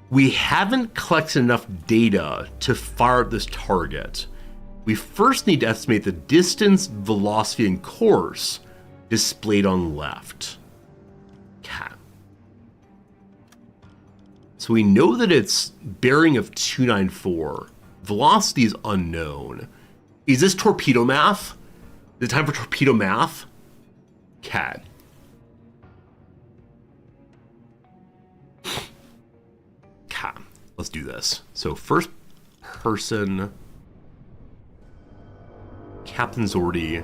We haven't collected enough data to fire at this target. We first need to estimate the distance, velocity, and course displayed on left. Okay. So we know that it's bearing of 294. Velocity is unknown. Is this torpedo math? Is it time for torpedo math? Okay. Let's do this. So first person, Captain Zordy,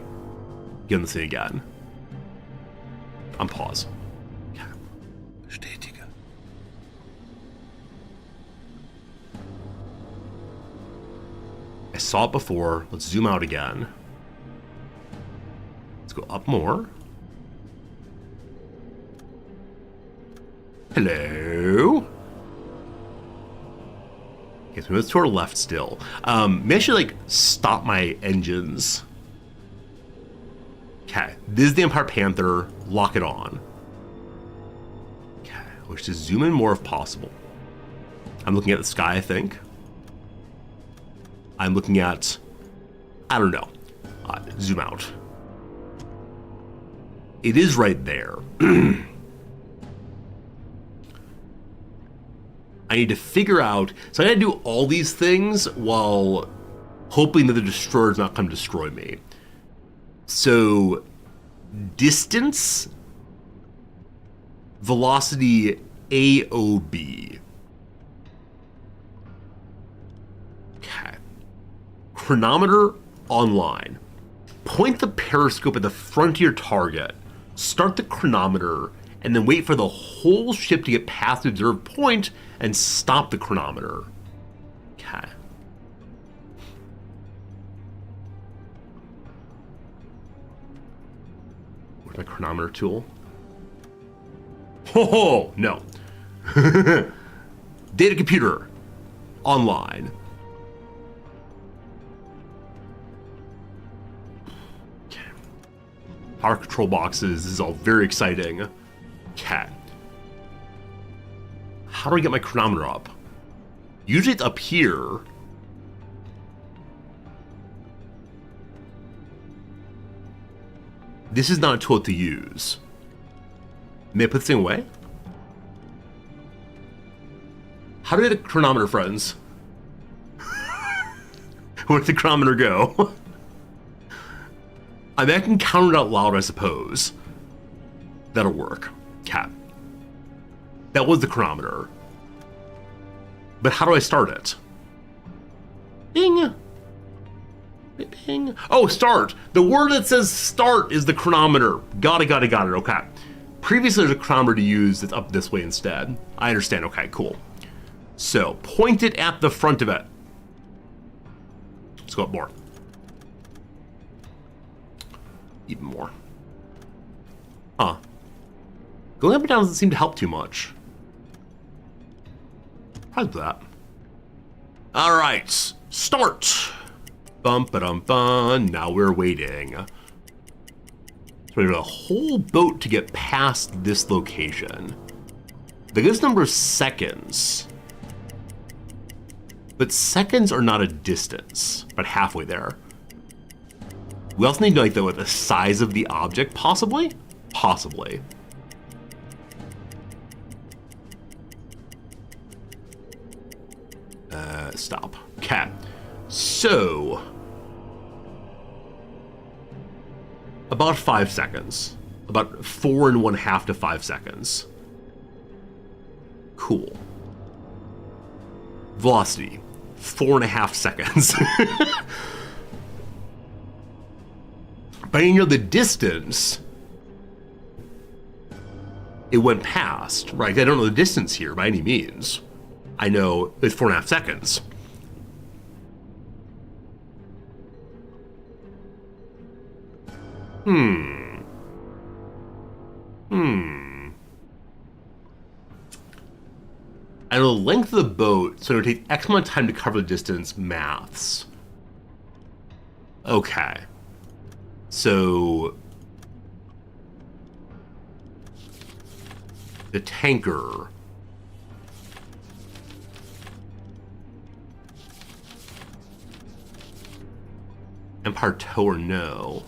get on the thing again. On pause. Okay. Bestätige. I saw it before. Let's zoom out again. Let's go up more. Hello. Okay, so it's to our left still. Maybe I should like stop my engines. Okay, this is the Empire Panther. Lock it on. Okay, I wish to zoom in more if possible. I'm looking at the sky, I think. I'm looking at, I don't know. Zoom out. It is right there. I need to figure out, so I gotta do all these things while hoping that the destroyer does not come destroy me. So, distance, velocity, AOB. Okay. Chronometer online. Point the periscope at the front of your target, start the chronometer, and then wait for the whole ship to get past the observed point and stop the chronometer. Okay. Where's my chronometer tool? Oh, no. Data computer. Online. Okay. Power control boxes. This is all very exciting. Okay. How do I get my chronometer up? Usually it's up here. This is not a tool to use. May I put this thing away? How did the chronometer, friends? Where'd the chronometer go? I mean, I can count it out loud, I suppose. That'll work. Cat. That was the chronometer. But how do I start it? Bing. Bing. Oh, start. The word that says start is the chronometer. Got it. Okay. Previously, there's a chronometer to use that's up this way instead. I understand. Okay, cool. So, point it at the front of it. Let's go up more. Even more. Huh. Going up and down doesn't seem to help too much. Surprised with that. Alright. Start. Bum-ba-dum-bum. Now we're waiting. So we have a whole boat to get past this location. The good number of seconds. But seconds are not a distance. But halfway there. We also need to like the size of the object, possibly? Possibly. Stop. Okay. So about 5 seconds. About 4 1/2 to 5 seconds. Cool. Velocity. 4 1/2 seconds. But you know the distance it went past, right? I don't know the distance here by any means. I know it's 4 1/2 seconds. I know the length of the boat, so it would take X amount of time to cover the distance. Maths. Okay. So the tanker. Empire Tow or no?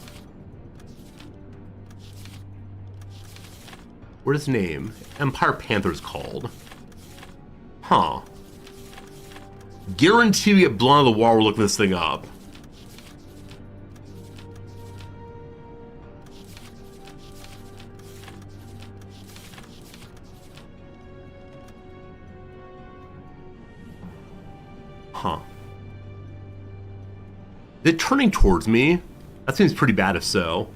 What is his name? Empire Panther's called. Huh. Guarantee we get blown out of the water. We're looking this thing up. Huh. They're turning towards me. That seems pretty bad if so.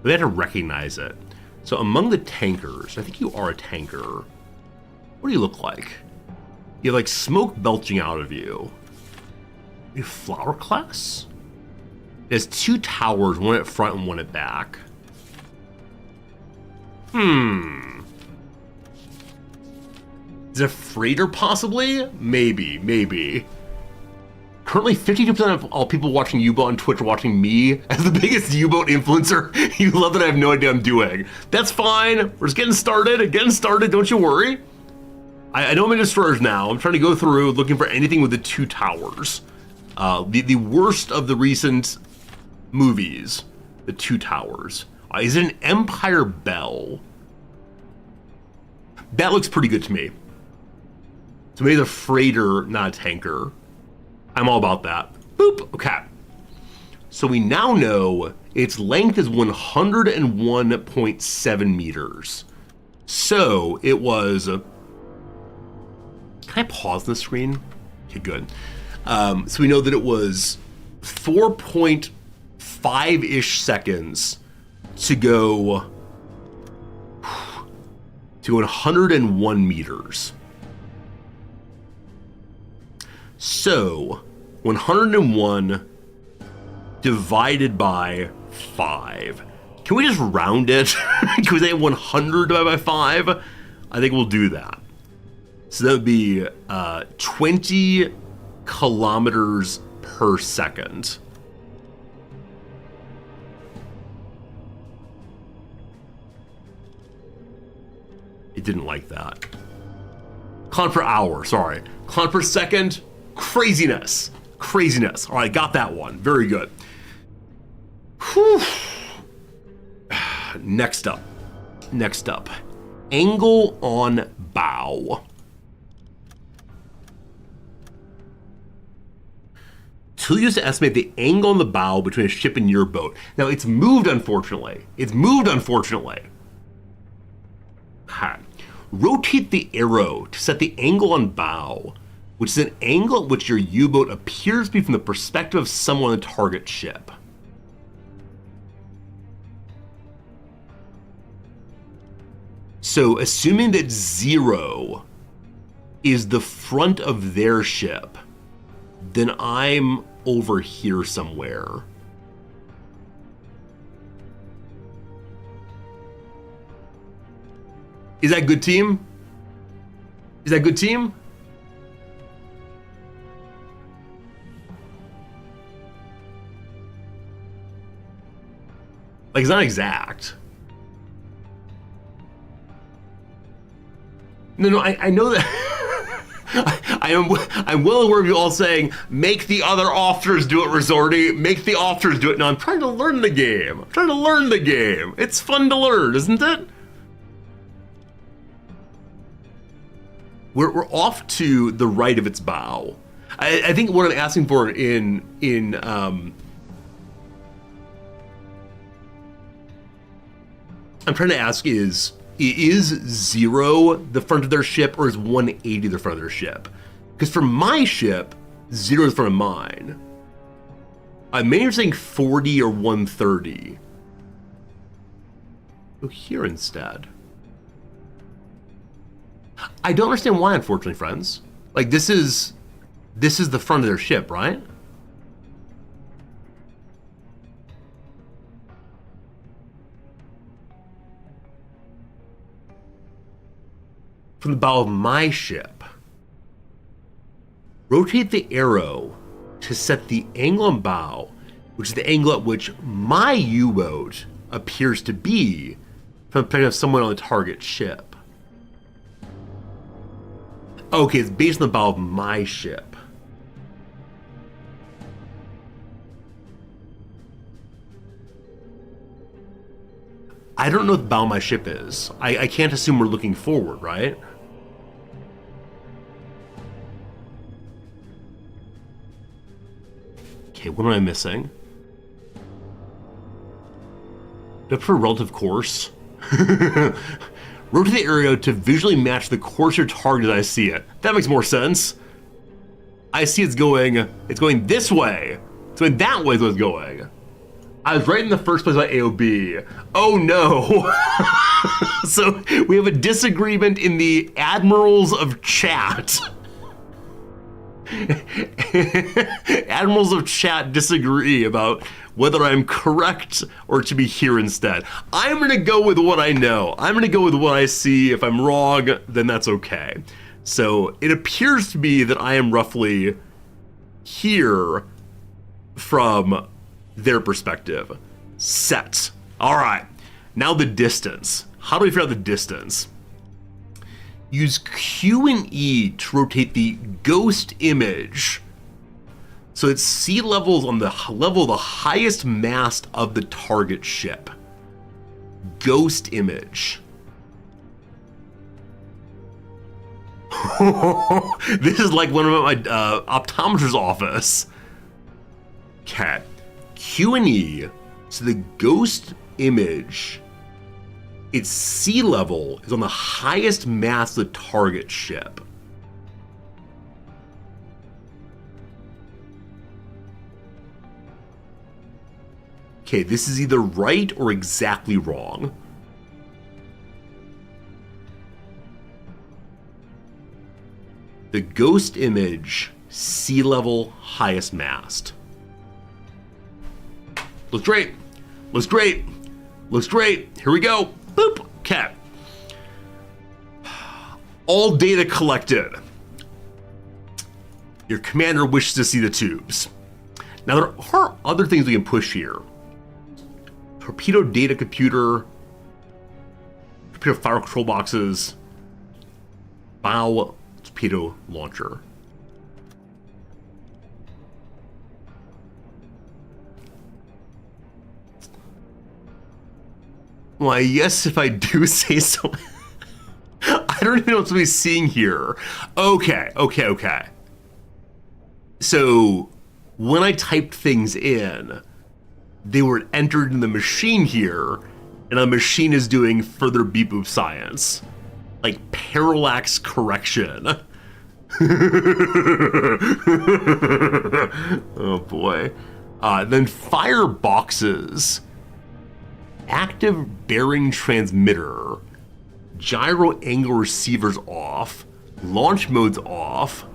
They had to recognize it. So among the tankers, I think you are a tanker. What do you look like? You have like smoke belching out of you. You have flower class? It has 2 towers, one at front and one at back. Is it a freighter possibly? Maybe. Currently, 52% of all people watching U-Boat on Twitch are watching me as the biggest U-Boat influencer. You love that I have no idea what I'm doing. That's fine. We're just getting started. Don't you worry. I know I'm in destroyers now. I'm trying to go through looking for anything with the 2 towers. The worst of the recent movies, the 2 towers. Is it an Empire Bell? That looks pretty good to me. So maybe the freighter, not a tanker. I'm all about that. Boop. Okay. So we now know its length is 101.7 meters. So it was a... Can I pause the screen? Okay, good. So we know that it was 4.5-ish seconds to go to 101 meters. So 101 divided by 5. Can we just round it? Can we say 100 divided by 5? I think we'll do that. So that would be 20 kilometers per second. It didn't like that. Kilometer per hour, sorry. Kilometer per second. Craziness. All right, got that one. Very good. Whew. Next up. Next up. Angle on bow. Tool used to estimate the angle on the bow between a ship and your boat. Now it's moved, unfortunately. It's moved, unfortunately. Ha. Rotate the arrow to set the angle on bow, which is an angle at which your U-boat appears to be from the perspective of someone on the target ship. So assuming that 0 is the front of their ship, then I'm over here somewhere. Is that good, team? Is that good, team? Like, it's not exact. No, I know that. I'm well aware of you all saying, make the other officers do it, Resorty. Make the officers do it. No, I'm trying to learn the game. I'm trying to learn the game. It's fun to learn, isn't it? We're off to the right of its bow. I think what I'm asking for I'm trying to ask is 0 the front of their ship, or is 180 the front of their ship? Because for my ship, 0 is the front of mine. Maybe you're saying 40 or 130. Go here instead. I don't understand why, unfortunately, friends. Like, this is the front of their ship, right? From the bow of my ship. Rotate the arrow to set the angle on bow, which is the angle at which my U-boat appears to be from the perspective of someone on the target ship. Okay, it's based on the bow of my ship. I don't know what the bow of my ship is. I can't assume we're looking forward, right? Okay, what am I missing? Do I prefer relative course? Rotate the arrow to visually match the course or target as I see it. That makes more sense. I see it's going this way. It's going that way is what it's going. I was right in the first place by AOB. Oh no. So we have a disagreement in the admirals of chat. Admirals of chat disagree about whether I'm correct or to be here instead. I'm gonna go with what I know. I'm gonna go with what I see. If I'm wrong, then that's okay. So it appears to be that I am roughly here from their perspective. Set. All right, now the distance. How do we figure out the distance? Use Q and E to rotate the ghost image so its sea level is on the level of the highest mast of the target ship. Ghost image. This is like one of my optometrist's office. Okay. Q and E, so the ghost image, its sea level is on the highest mast of the target ship. Okay, this is either right or exactly wrong. The ghost image, sea level, highest mast. Looks great. Looks great. Looks great. Here we go. Boop. Okay. All data collected. Your commander wishes to see the tubes. Now there are other things we can push here. Torpedo data computer. Torpedo fire control boxes. Bow torpedo launcher. Why, yes, if I do say so. I don't even know what we're seeing here. Okay. So, when I typed things in, they were entered in the machine here, and the machine is doing further beep boop science. Like parallax correction. Oh boy. Then fireboxes. Active bearing transmitter. Gyro angle receivers off. Launch mode's off.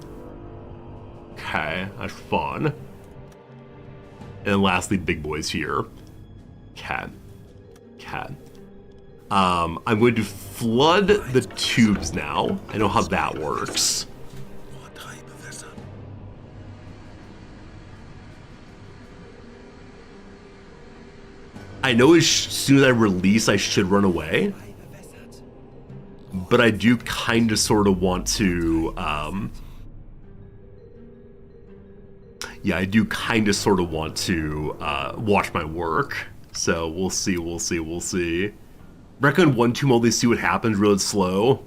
Okay, that's fun. And lastly, big boys here. Okay. I'm going to flood the tubes now. I know how that works. I know as soon as I release, I should run away. But I do kind of sort of want to, yeah, I do kind of sort of want to watch my work. So we'll see. Recommend 1-2 mode, see what happens, real slow.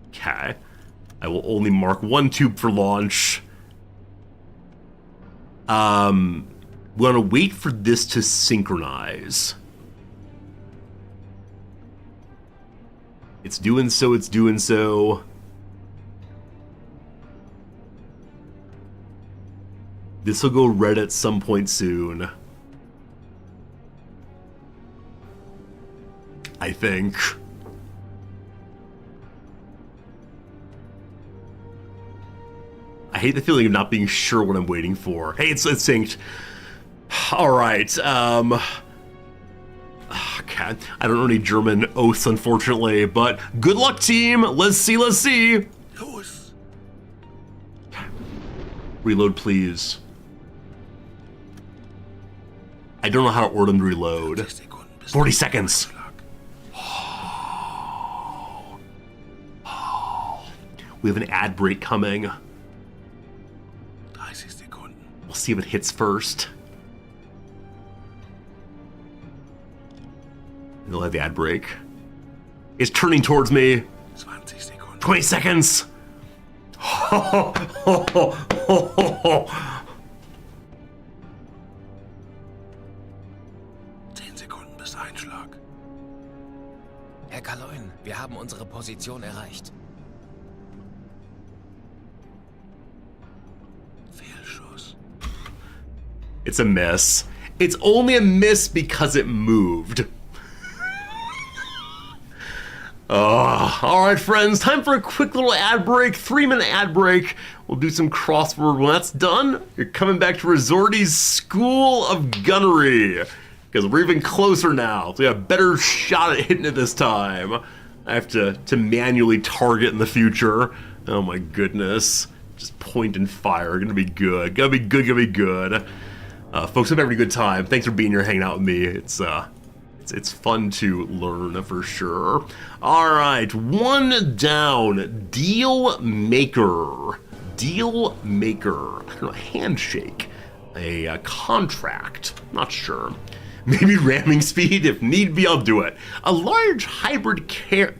Okay. I will only mark 1 tube for launch. We're gonna wait for this to synchronize. It's doing so. This will go red at some point soon. I think. I hate the feeling of not being sure what I'm waiting for. Hey, it's synced. All right. Okay. I don't know any German oaths, unfortunately, but good luck, team. Let's see. Los. Reload, please. I don't know how to order them to reload. 40 seconds. We have an ad break coming. We'll see if it hits first. And they'll have the ad break. It's turning towards me. 20 seconds. 10 Sekunden bis Einschlag. Herr Kaloin, wir haben unsere Position erreicht. Fehlschuss. It's a miss. It's only a miss because it moved. All right, friends, time for a quick little ad break, 3-minute ad break. We'll do some crossword. When that's done, you're coming back to Resorty's School of Gunnery, because we're even closer now, so we have a better shot at hitting it this time. I have to manually target in the future. Oh my goodness. Just point and fire. Gonna be good. Gonna be good. Folks, I'm having a good time. Thanks for being here, hanging out with me. It's fun to learn for sure. All right, one down. Deal maker. Deal maker. I don't know, handshake. A contract. Not sure. Maybe ramming speed. If need be, I'll do it. A large hybrid cat,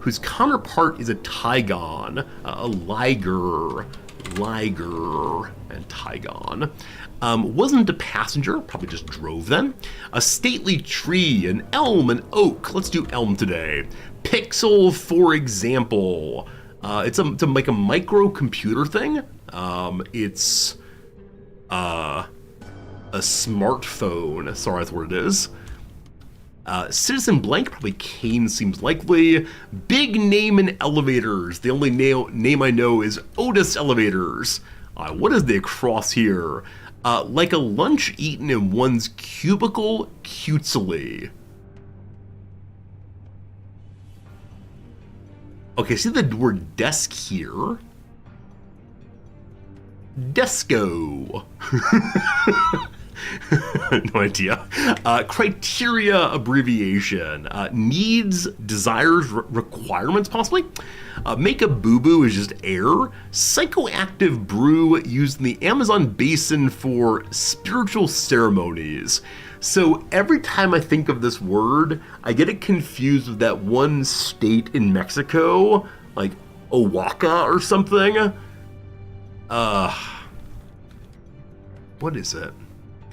whose counterpart is a Tygon. A liger, and Tygon. Wasn't a passenger, probably just drove then. A stately tree, an elm, an oak. Let's do elm today. Pixel, for example. It's like a microcomputer thing. It's a smartphone. Sorry, that's what it is. Citizen Blank, probably Kane seems likely. Big name in elevators. The only name I know is Otis Elevators. What is the across here? Like a lunch eaten in one's cubicle, cutesily. Okay, see the word desk here? Desco. No idea. Criteria abbreviation. Needs, desires, requirements, possibly. Make a boo-boo is just air. Psychoactive brew used in the Amazon basin for spiritual ceremonies. So every time I think of this word, I get it confused with that one state in Mexico, like Oaxaca or something. What is it?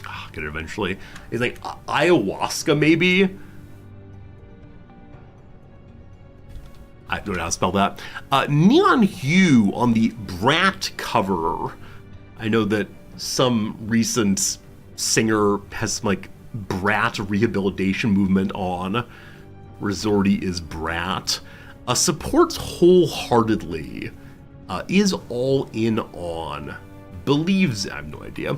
I'll get it eventually. It's like ayahuasca, maybe? I don't know how to spell that. Neon hue on the Brat cover. I know that some recent singer has some like Brat rehabilitation movement on. Resorty is Brat. Supports wholeheartedly. Is all in on. Believes, I have no idea.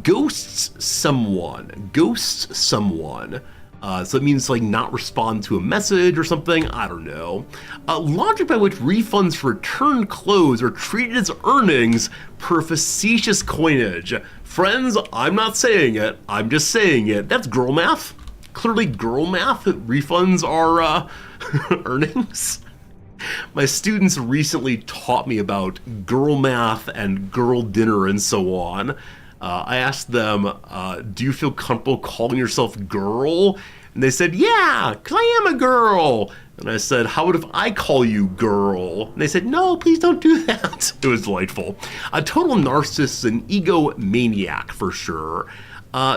Ghosts someone. Ghosts someone. So it means like not respond to a message or something. I don't know. Logic by which refunds for returned clothes are treated as earnings per facetious coinage. Friends, I'm not saying it. I'm just saying it. That's girl math. Clearly girl math. Refunds are earnings. My students recently taught me about girl math and girl dinner and so on. I asked them, do you feel comfortable calling yourself girl? And they said, yeah, because I am a girl. And I said, how about if I call you girl? And they said, no, please don't do that. It was delightful. A total narcissist and egomaniac for sure.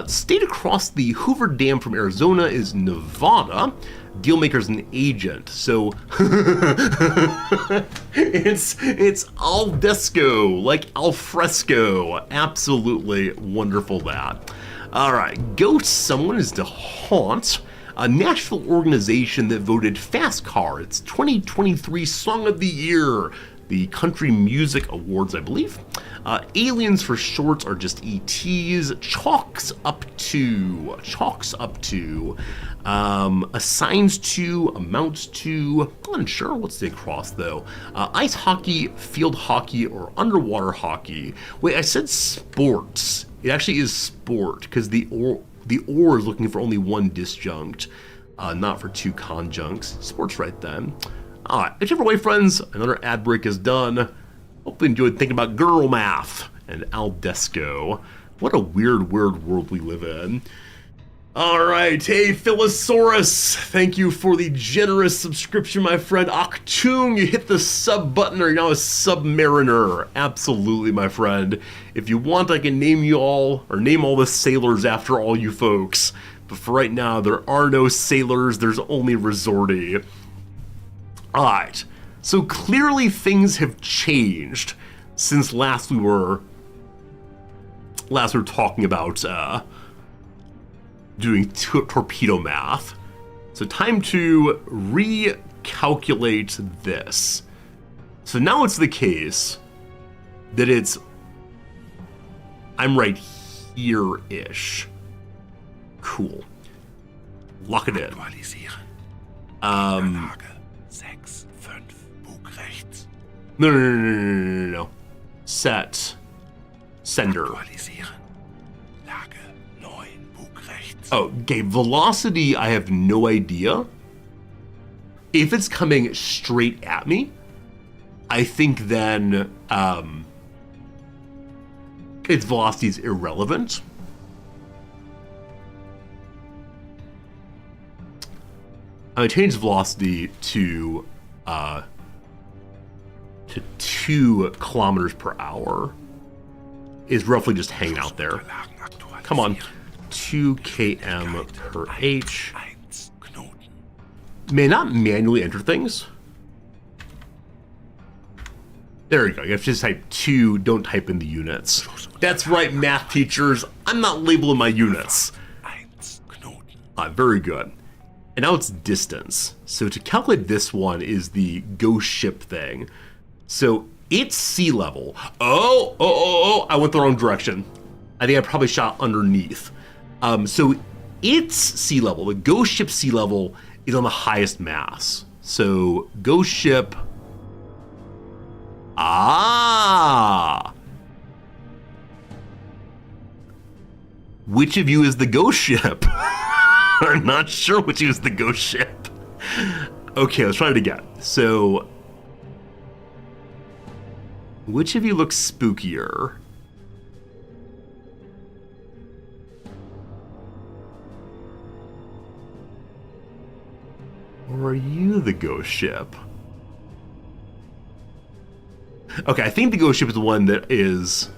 State across the Hoover Dam from Arizona is Nevada. Dealmaker's an agent, so it's al desco, like al fresco. Absolutely wonderful that. All right, Ghost Someone is to haunt. A Nashville organization that voted Fast Car its 2023 Song of the Year, the Country Music Awards, I believe. Aliens for shorts are just ETs. Chalks up to. Assigns to, amounts to. I'm not sure what's the across though. Ice hockey, field hockey, or underwater hockey. Wait, I said sports. It actually is sport because the or is looking for only one disjunct, not for two conjuncts. Sports right then. All right, whichever way, friends, another ad break is done. Hopefully you enjoyed thinking about girl math and al desco. What a weird world we live in. All right, hey, Philosaurus, thank you for the generous subscription, my friend. Achtung, you hit the sub button, or you're now a submariner. Absolutely, my friend. If you want, I can name you all, or name all the sailors after all you folks. But for right now, there are no sailors, there's only Resorty. All right, so clearly things have changed since last we were talking about doing torpedo math. So time to recalculate this. So now it's the case that I'm right here-ish. Cool. Lock it in. No. Set. Sender. Oh, okay, velocity, I have no idea. If it's coming straight at me, I think then its velocity is irrelevant. I change velocity to 2 kilometers per hour. Is roughly just hanging out there. Come on. 2 km per h. May I not manually enter things? There you go. You have to just type 2, don't type in the units. That's right, math teachers. I'm not labeling my units. Very good. And now it's distance. So to calculate this one is the ghost ship thing. So it's sea level. Oh, I went the wrong direction. I think I probably shot underneath. So its sea level, the ghost ship sea level, is on the highest mass. So ghost ship. Which of you is the ghost ship? I'm not sure which is the ghost ship. Okay, let's try it again. So, which of you looks spookier? Or are you the ghost ship? Okay, I think the ghost ship is the one that is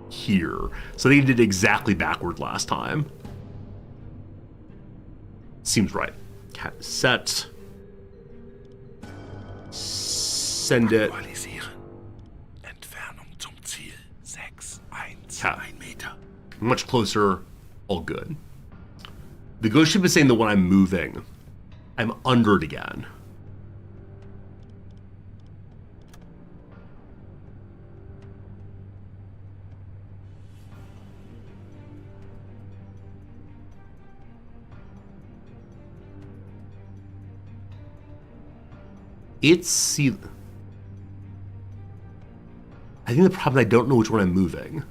here. So they did exactly backward last time. Seems right. Set. Send it. Aktualisieren. Entfernung zum Ziel. 6, 1, Ja. 1 Meter. Much closer. All good. The ghost ship is saying that when I'm moving, I'm under it again. See, I think the problem is I don't know which one I'm moving.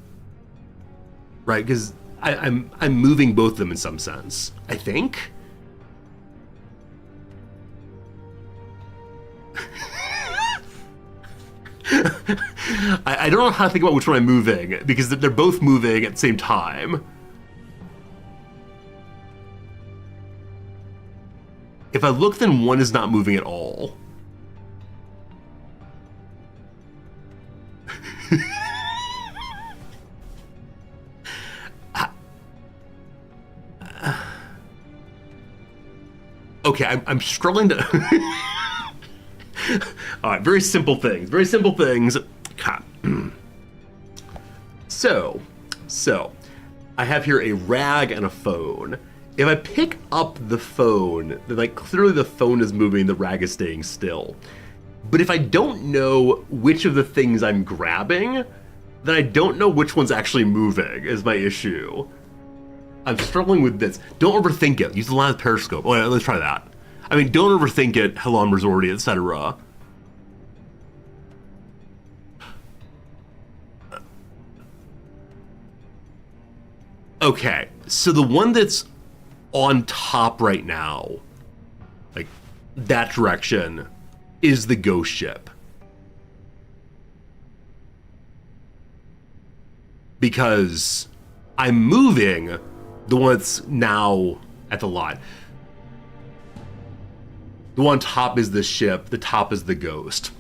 Right, because I'm moving both of them in some sense, I think. I don't know how to think about which one I'm moving, because they're both moving at the same time. If I look, then one is not moving at all. Okay, I'm struggling to... All right, very simple things. Very simple things. So, I have here a rag and a phone. If I pick up the phone, then like clearly the phone is moving, the rag is staying still. But if I don't know which of the things I'm grabbing, then I don't know which one's actually moving, is my issue. I'm struggling with this. Don't overthink it. Use the line of periscope. Oh, yeah, let's try that. I mean, don't overthink it. Hello, I'm Resorty, etc. Okay, so the one that's on top right now, like that direction, is the ghost ship. Because I'm moving the one that's now at the line. The one on top is the ship, the top is the ghost.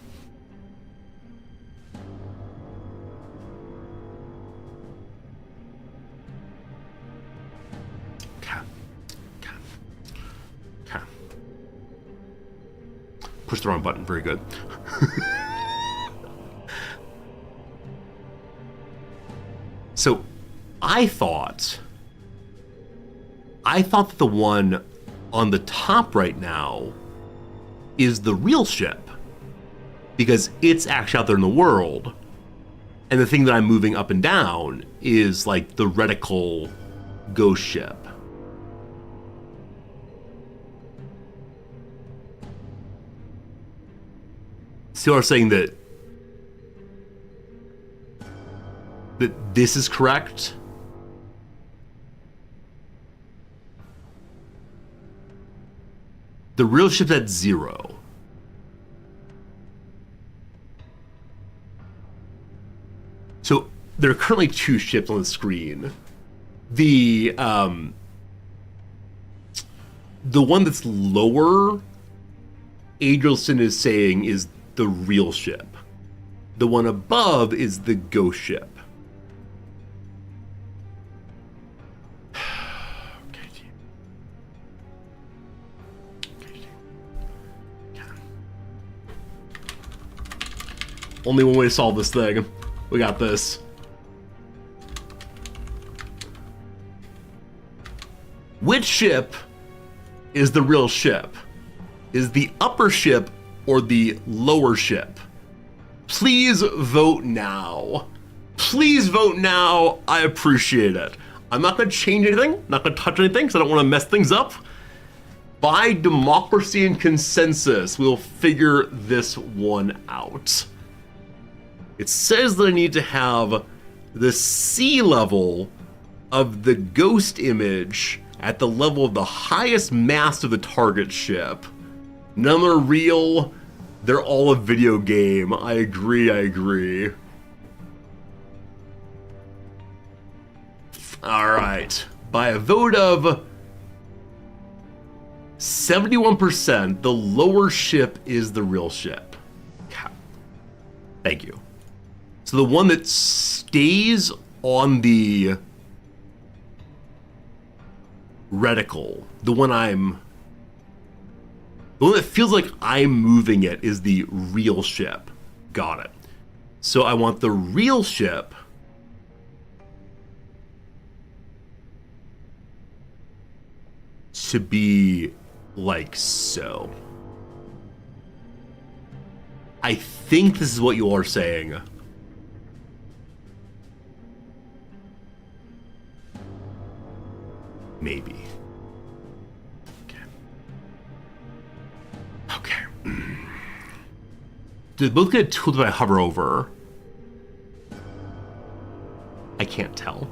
Okay. Push the wrong button, very good. So, I thought that the one on the top right now is the real ship, because it's actually out there in the world, and the thing that I'm moving up and down is like the reticle ghost ship. So I'm saying that this is correct. The real ship's at 0. So there are currently 2 ships on the screen. The one that's lower, Adelson is saying is the real ship. The one above is the ghost ship. Only one way to solve this thing. We got this. Which ship is the real ship? Is the upper ship or the lower ship? Please vote now. Please vote now. I appreciate it. I'm not going to change anything. Not going to touch anything because I don't want to mess things up. By democracy and consensus, we'll figure this one out. It says that I need to have the sea level of the ghost image at the level of the highest mast of the target ship. None of them are real. They're all a video game. I agree. All right. By a vote of 71%, the lower ship is the real ship. Thank you. So the one that stays on the reticle, the one that feels like I'm moving it, is the real ship. Got it. So I want the real ship to be like so. I think this is what you are saying. Maybe. Okay. Do they both get tilted if I hover over? I can't tell.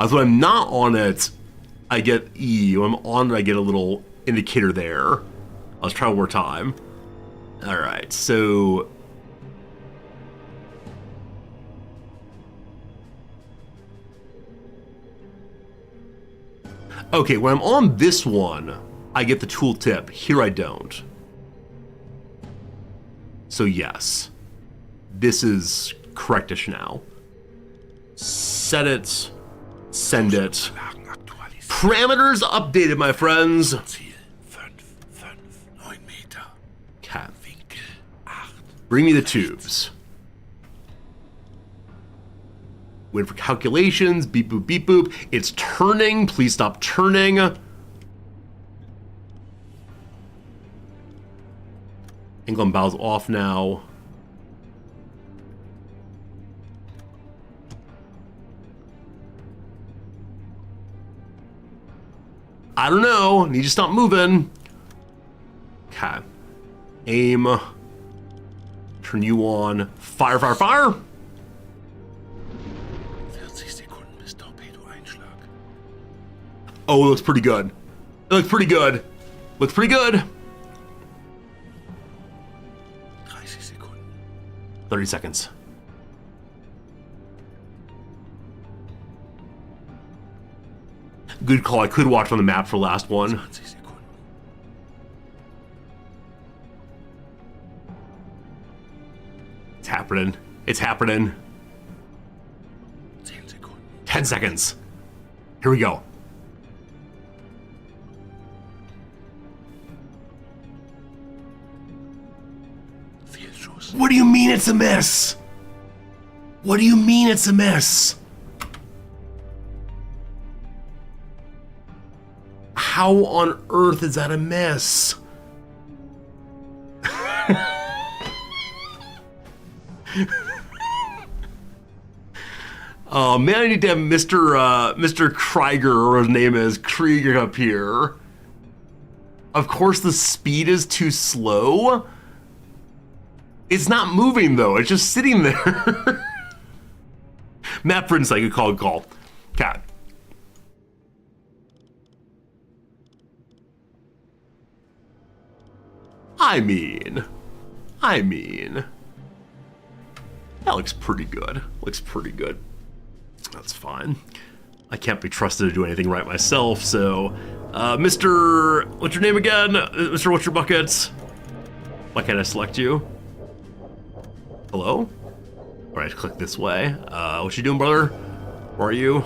So when I'm not on it, I get E. When I'm on it, I get a little indicator there. Let's try one more time. All right, so... Okay, when I'm on this one, I get the tooltip. Here I don't. So yes, this is correctish now. Set it, send it. Parameters updated, my friends. Ziel 5, 5, 9 Meter. Okay. Winkel 8. Bring me the tubes. Wait for calculations. Beep boop, beep boop. It's turning. Please stop turning. England bows off now. I don't know. Need to stop moving. Okay. Aim. Turn you on. Fire, fire, fire. 40 Sekunden bis Torpedoeinschlag. Oh, it looks pretty good. It looks pretty good. Looks pretty good. 30 Sekunden. 30 seconds. Good call. I could watch on the map for the last one. 20 Sekunden. It's happening. It's happening. 10 Sekunden. 10 seconds. Here we go. Fehlschuss. What do you mean it's a miss? What do you mean it's a miss? How on earth is that a miss? Oh man, I need to have Mr. Krieger, or his name is, Krieger up here. Of course the speed is too slow. It's not moving though, it's just sitting there. Matt Prince, I could call. Cat. I mean, that looks pretty good. Looks pretty good. That's fine. I can't be trusted to do anything right myself, so, Mr. What's your name again? Mr. What's your buckets? Why can't I select you? Hello? All right, click this way. What you doing, brother? Where are you?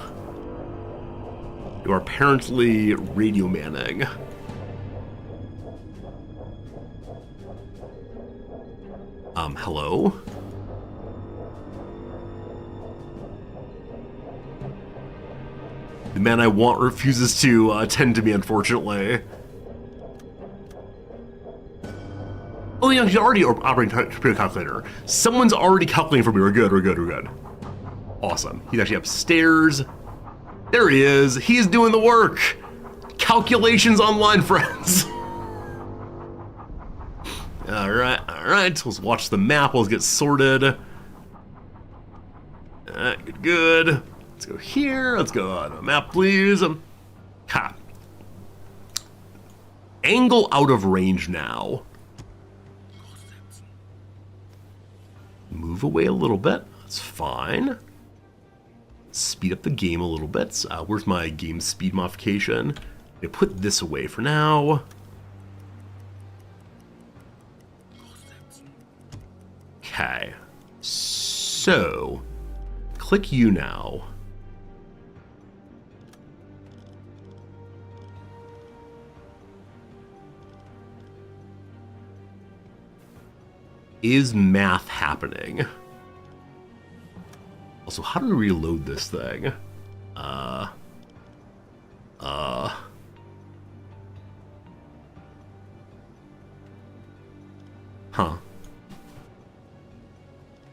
You are apparently radio manning. Hello? The man I want refuses to attend to me, unfortunately. Oh, yeah, he's already operating torpedo calculator. Someone's already calculating for me. We're good. Awesome. He's actually upstairs. There he is. He's doing the work. Calculations online, friends. Alright, alright. Let's watch the map. Let's get sorted. Alright, good, good. Let's go here. Let's go on the map, please. Ha. Angle out of range now. Move away a little bit. That's fine. Speed up the game a little bit. Where's my game speed modification? I put this away for now. Okay. So, click you now. Is math happening? Also, how do we reload this thing? Huh.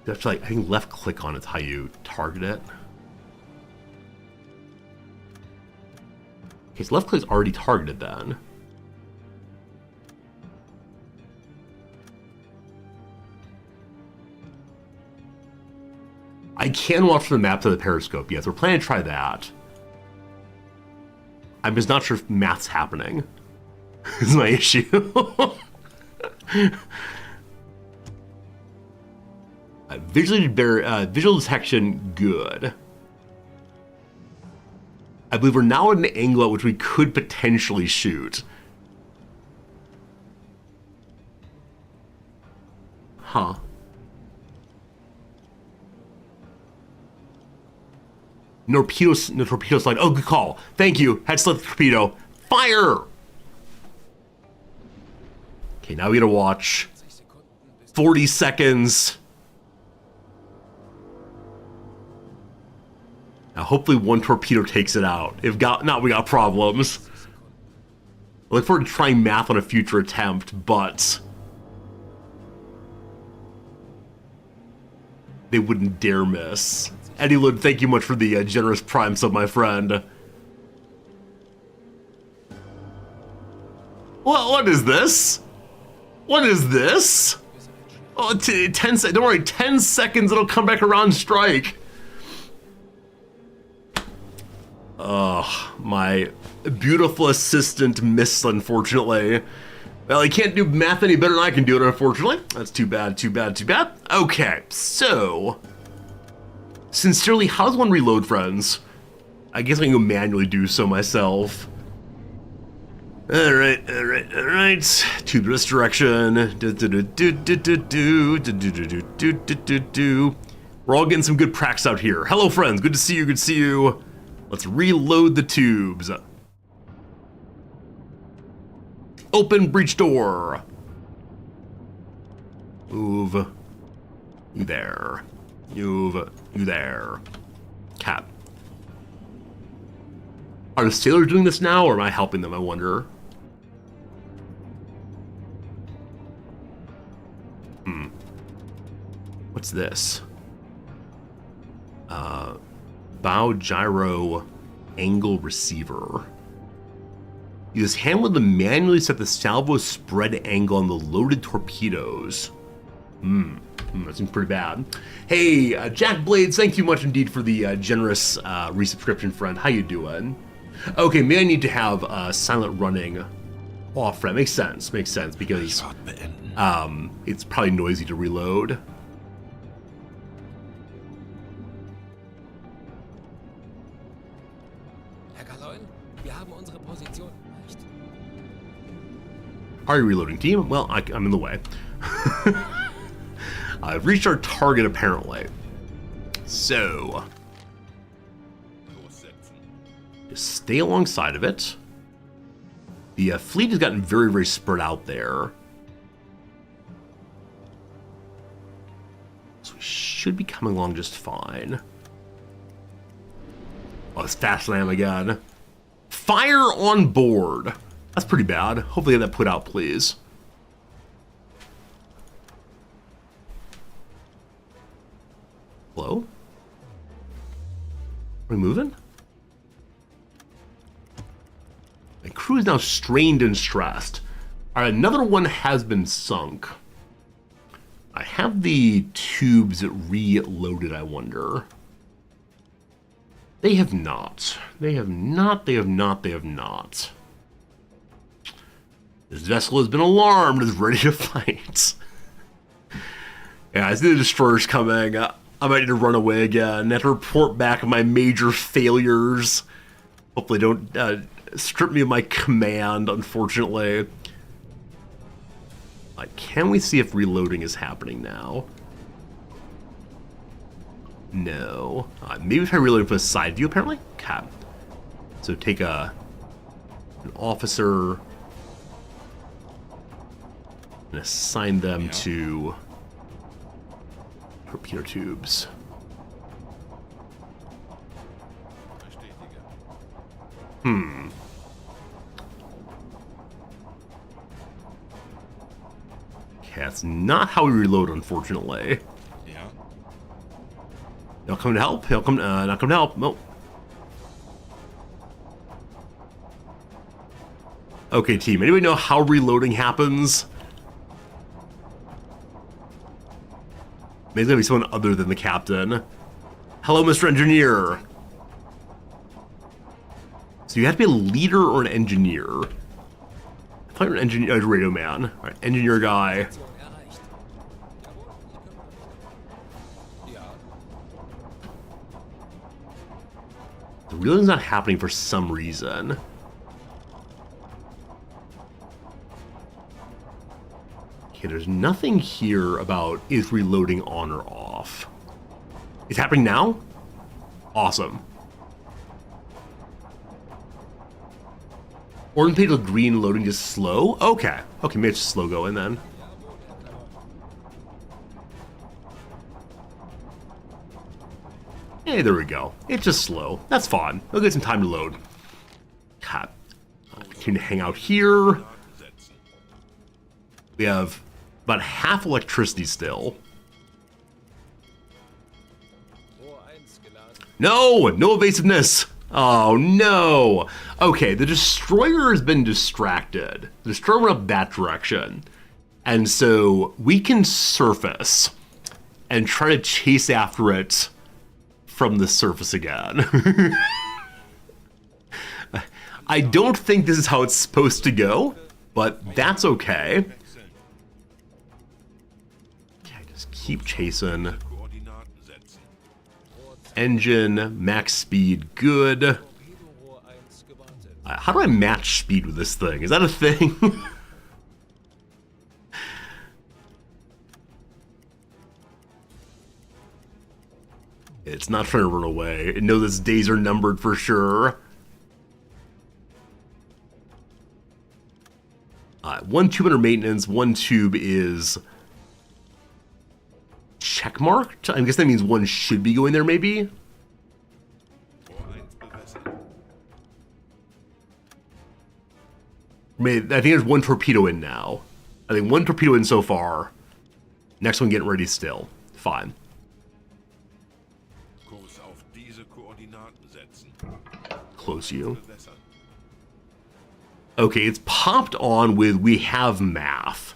That's like, I think left click on it's how you target it. Okay, so left click's already targeted then. I can watch the map to the periscope, yes. We're planning to try that. I'm just not sure if math's happening. Is my issue. Visual detection, good. I believe we're now at an angle at which we could potentially shoot. Huh. No torpedo slide. Oh, good call. Thank you. Had to slip the torpedo. Fire! Okay, now we gotta watch. 40 seconds. Now, hopefully one torpedo takes it out. If not, we got problems. I look forward to trying math on a future attempt, but they wouldn't dare miss. Eddie Lund, thank you much for the generous prime sub, my friend. What is this? What is this? Oh, 10 seconds. Don't worry, 10 seconds, it'll come back around and strike. My beautiful assistant missed, unfortunately. Well, he can't do math any better than I can do it, unfortunately. That's too bad, too bad, too bad. Okay, so sincerely, how does one reload, friends? I guess I can go manually do so myself. Alright. To this direction. We're all getting some good practice out here. Hello, friends. Good to see you, good to see you. Let's reload the tubes. Open breach door. Move. You there. Move. You there. Cap. Are the sailors doing this now, or am I helping them, I wonder? What's this? Bow gyro angle receiver. Use handle to manually set the salvo spread angle on the loaded torpedoes. That seems pretty bad. Hey, Jack Blades, thank you much indeed for the generous resubscription, friend. How you doing? Okay, may I need to have silent running off frame. Makes sense, because it's probably noisy to reload. Are you reloading, team? Well, I'm in the way. I've reached our target, apparently. So just stay alongside of it. The fleet has gotten very, very spread out there. So we should be coming along just fine. Oh, it's fast lamb again. Fire on board. That's pretty bad. Hopefully get that put out, please. Hello? Are we moving? My crew is now strained and stressed. Alright, another one has been sunk. have the tubes reloaded, I wonder? They have not. They have not, they have not, they have not. This vessel has been alarmed and is ready to fight. Yeah, I see the destroyers coming. I might need to run away again. I have to report back on my major failures. Hopefully don't strip me of my command, unfortunately. Can we see if reloading is happening now? No. Maybe try reloading from a side view, apparently? Okay. So take an officer and assign them to torpedo tubes. Hmm. Okay, that's not how we reload, unfortunately. Ja. He'll come to help. He'll come. Not come to help. Nope. Okay, team. Anybody know how reloading happens? Maybe it's gonna be someone other than the captain. Hello, Mr. Engineer. So you have to be a leader or an engineer. I thought you were an engineer, radio man. All right, engineer guy. The reloading's not happening for some reason. Okay, there's nothing here about is reloading on or off. It's happening now? Awesome. Orange page with green loading just slow? Okay. Okay, maybe it's just slow going then. Hey, there we go. It's just slow. That's fine. We'll get some time to load. God. Continue to hang out here. We have about half electricity still. No! No evasiveness! Oh, no! Okay, the destroyer has been distracted. The destroyer went up that direction. And so we can surface and try to chase after it from the surface again. I don't think this is how it's supposed to go, but that's okay. Okay, just keep chasing. Engine, max speed, good. How do I match speed with this thing? Is that a thing? It's not trying to run away. It knows its days are numbered for sure. One tube under maintenance, one tube is checkmarked. I guess that means one should be going there, maybe. I think there's one torpedo in now. I think one torpedo in so far. Next one getting ready still. Fine. Close you. Okay, it's popped on with we have math.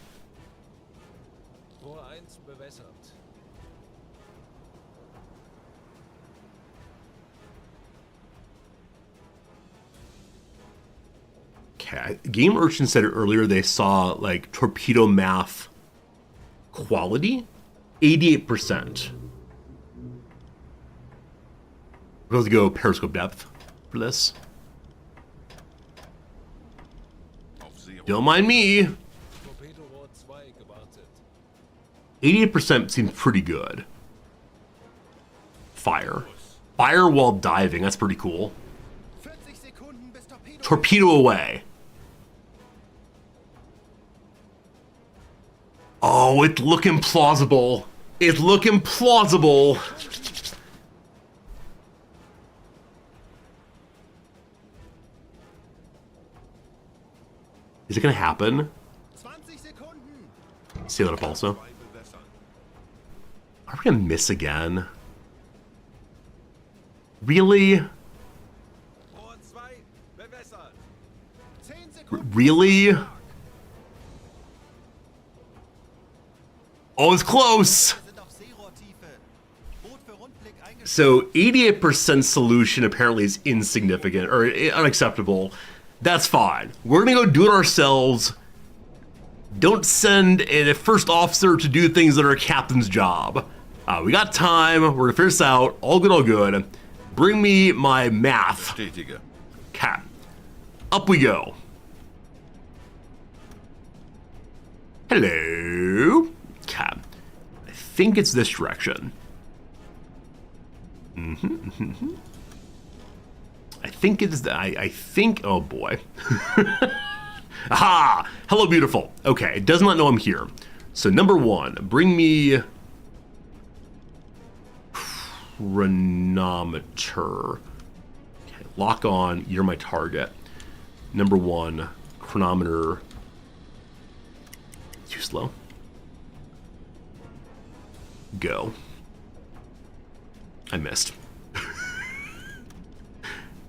Okay, Game Urchin said it earlier, they saw like torpedo math quality, 88%. We're going to go periscope depth for this. Don't mind me. 88% seems pretty good. Fire. Fire while diving, that's pretty cool. Torpedo away. Oh, it's looking plausible. It's looking plausible. Is it gonna happen? Seal it up also. Are we gonna miss again? Really? Really? Oh, it's close. Wir sind auf Seerohrtiefe. Boot für Rundblick eingestellt. So 88% solution apparently is insignificant or unacceptable. That's fine. We're gonna go do it ourselves. Don't send a first officer to do things that are a captain's job. We got time. We're gonna figure this out. All good, all good. Bring me my math. Bestätige. Okay. Up we go. Hello. Okay. I think it's this direction. I think it's I think, oh boy. Aha! Hello, beautiful. Okay, it does not know I'm here. So number one, bring me chronometer. Okay, lock on, you're my target. Number one, chronometer. Too slow. Go. I missed.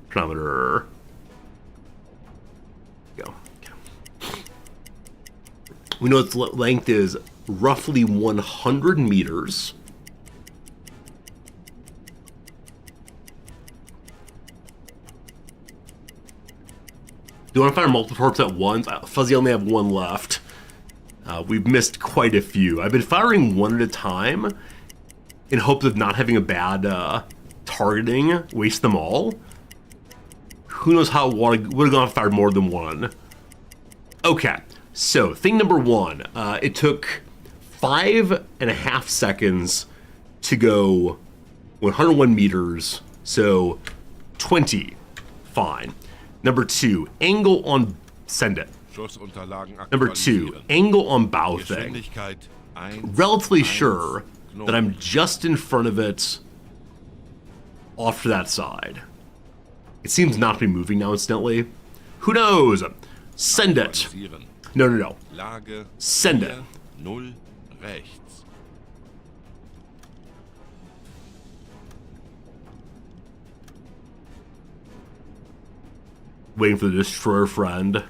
Chronometer. Go. Okay. We know its length is roughly 100 meters. Do you want to fire multiple torps at once? Fuzzy only have one left. We've missed quite a few. I've been firing one at a time in hopes of not having a bad targeting waste them all. Who knows how would have gone fired more than one. Okay, so thing number one, it took 5.5 seconds to go 101 meters, so 20, fine. Number two, angle on, send it. Schussunterlagen Number two, aktualisieren. angle on bow thing. Geschwindigkeit 1, Relatively 1, sure that I'm just in front of it off to that side. It seems not to be moving now instantly. Who knows? Send it. Aktualisieren. No. Lage Send it. 0 rechts. Waiting for the destroyer friend.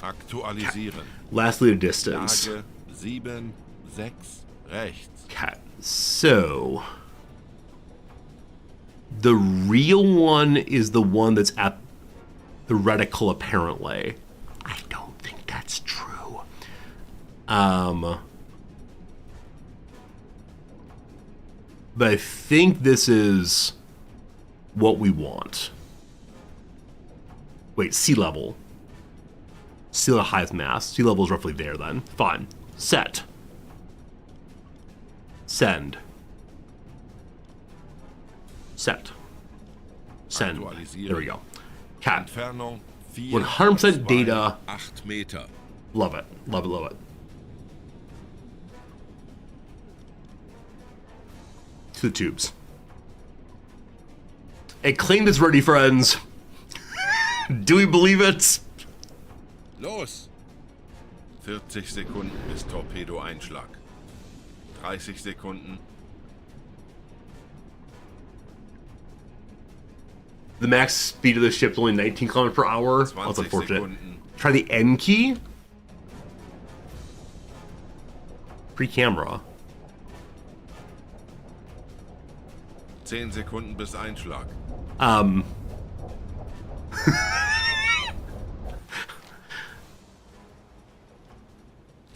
Aktualisieren. Lastly, the distance. Lage 7, 6 rechts. Okay, so the real one is the one that's at the reticle, apparently. I don't think that's true. But I think this is what we want. Wait, sea level. Sea level highest mass. Sea level is roughly there then. Fine. Set. Send. Set. Send. There we go. Cat. Entfernung 100% data. 8 Meter. Love it. Love it, love it. To the tubes. Acclaimed is ready, friends. Do we believe it? Los! 40 Sekunden bis Torpedoeinschlag. 30 Sekunden. The max speed of the ship is only 19 km per hour. That's 20 unfortunate. Sekunden. Try the N key. Pre-camera. 10 Sekunden bis Einschlag.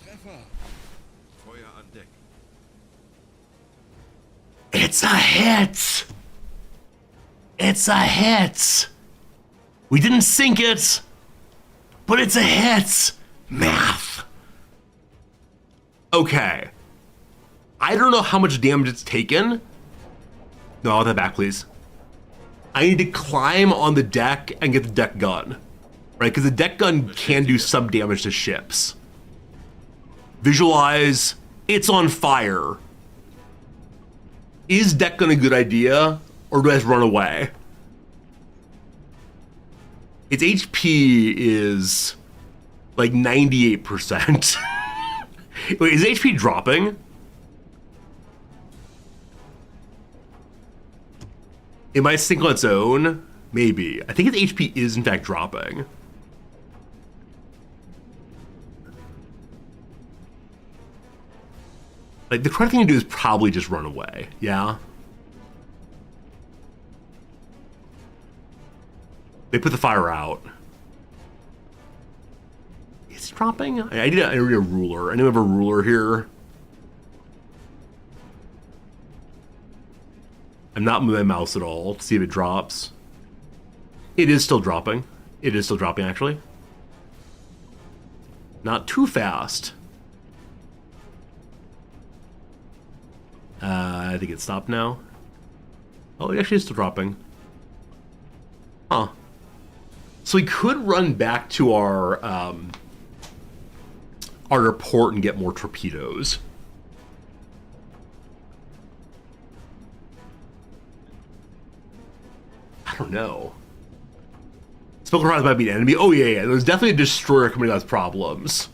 Treffer. Feuer an Deck. It's a hit! It's a hit! We didn't sink it, but it's a hit! Math. Okay. I don't know how much damage it's taken. No, I'll have that back, please. I need to climb on the deck and get the deck gun. Right, because the deck gun can do some damage to ships. Visualize, it's on fire. Is deck gun a good idea, or do I just run away? Its HP is like 98%. Wait, is HP dropping? It might sink on its own. Maybe. I think its HP is in fact dropping. Like, the correct thing to do is probably just run away, yeah? They put the fire out. Is it dropping? I need a ruler. I need to have a ruler here. I'm not moving my mouse at all to see if it drops. It is still dropping. It is still dropping, actually. Not too fast. I think it stopped now. Oh, it actually is still dropping. Huh. So we could run back to our port and get more torpedoes. I don't know. Smoke Horizon might be an enemy. Oh yeah. There's definitely a destroyer coming that has problems.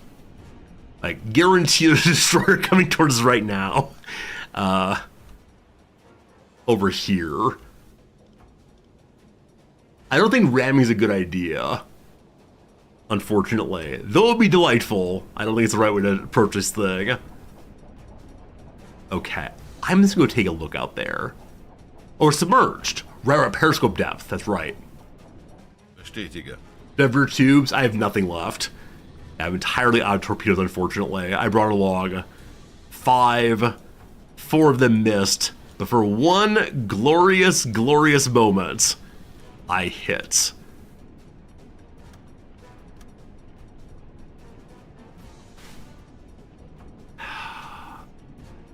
Like, guarantee there's a destroyer coming towards us right now. Over here. I don't think ramming is a good idea. Unfortunately. Though it would be delightful, I don't think it's the right way to approach this thing. Okay. I'm just going to take a look out there. Or submerged. Right, periscope depth. That's right. Bestätige. Bever tubes. I have nothing left. I'm entirely out of torpedoes, unfortunately. I brought along 5. 4 of them missed. But for one glorious, glorious moment, I hit.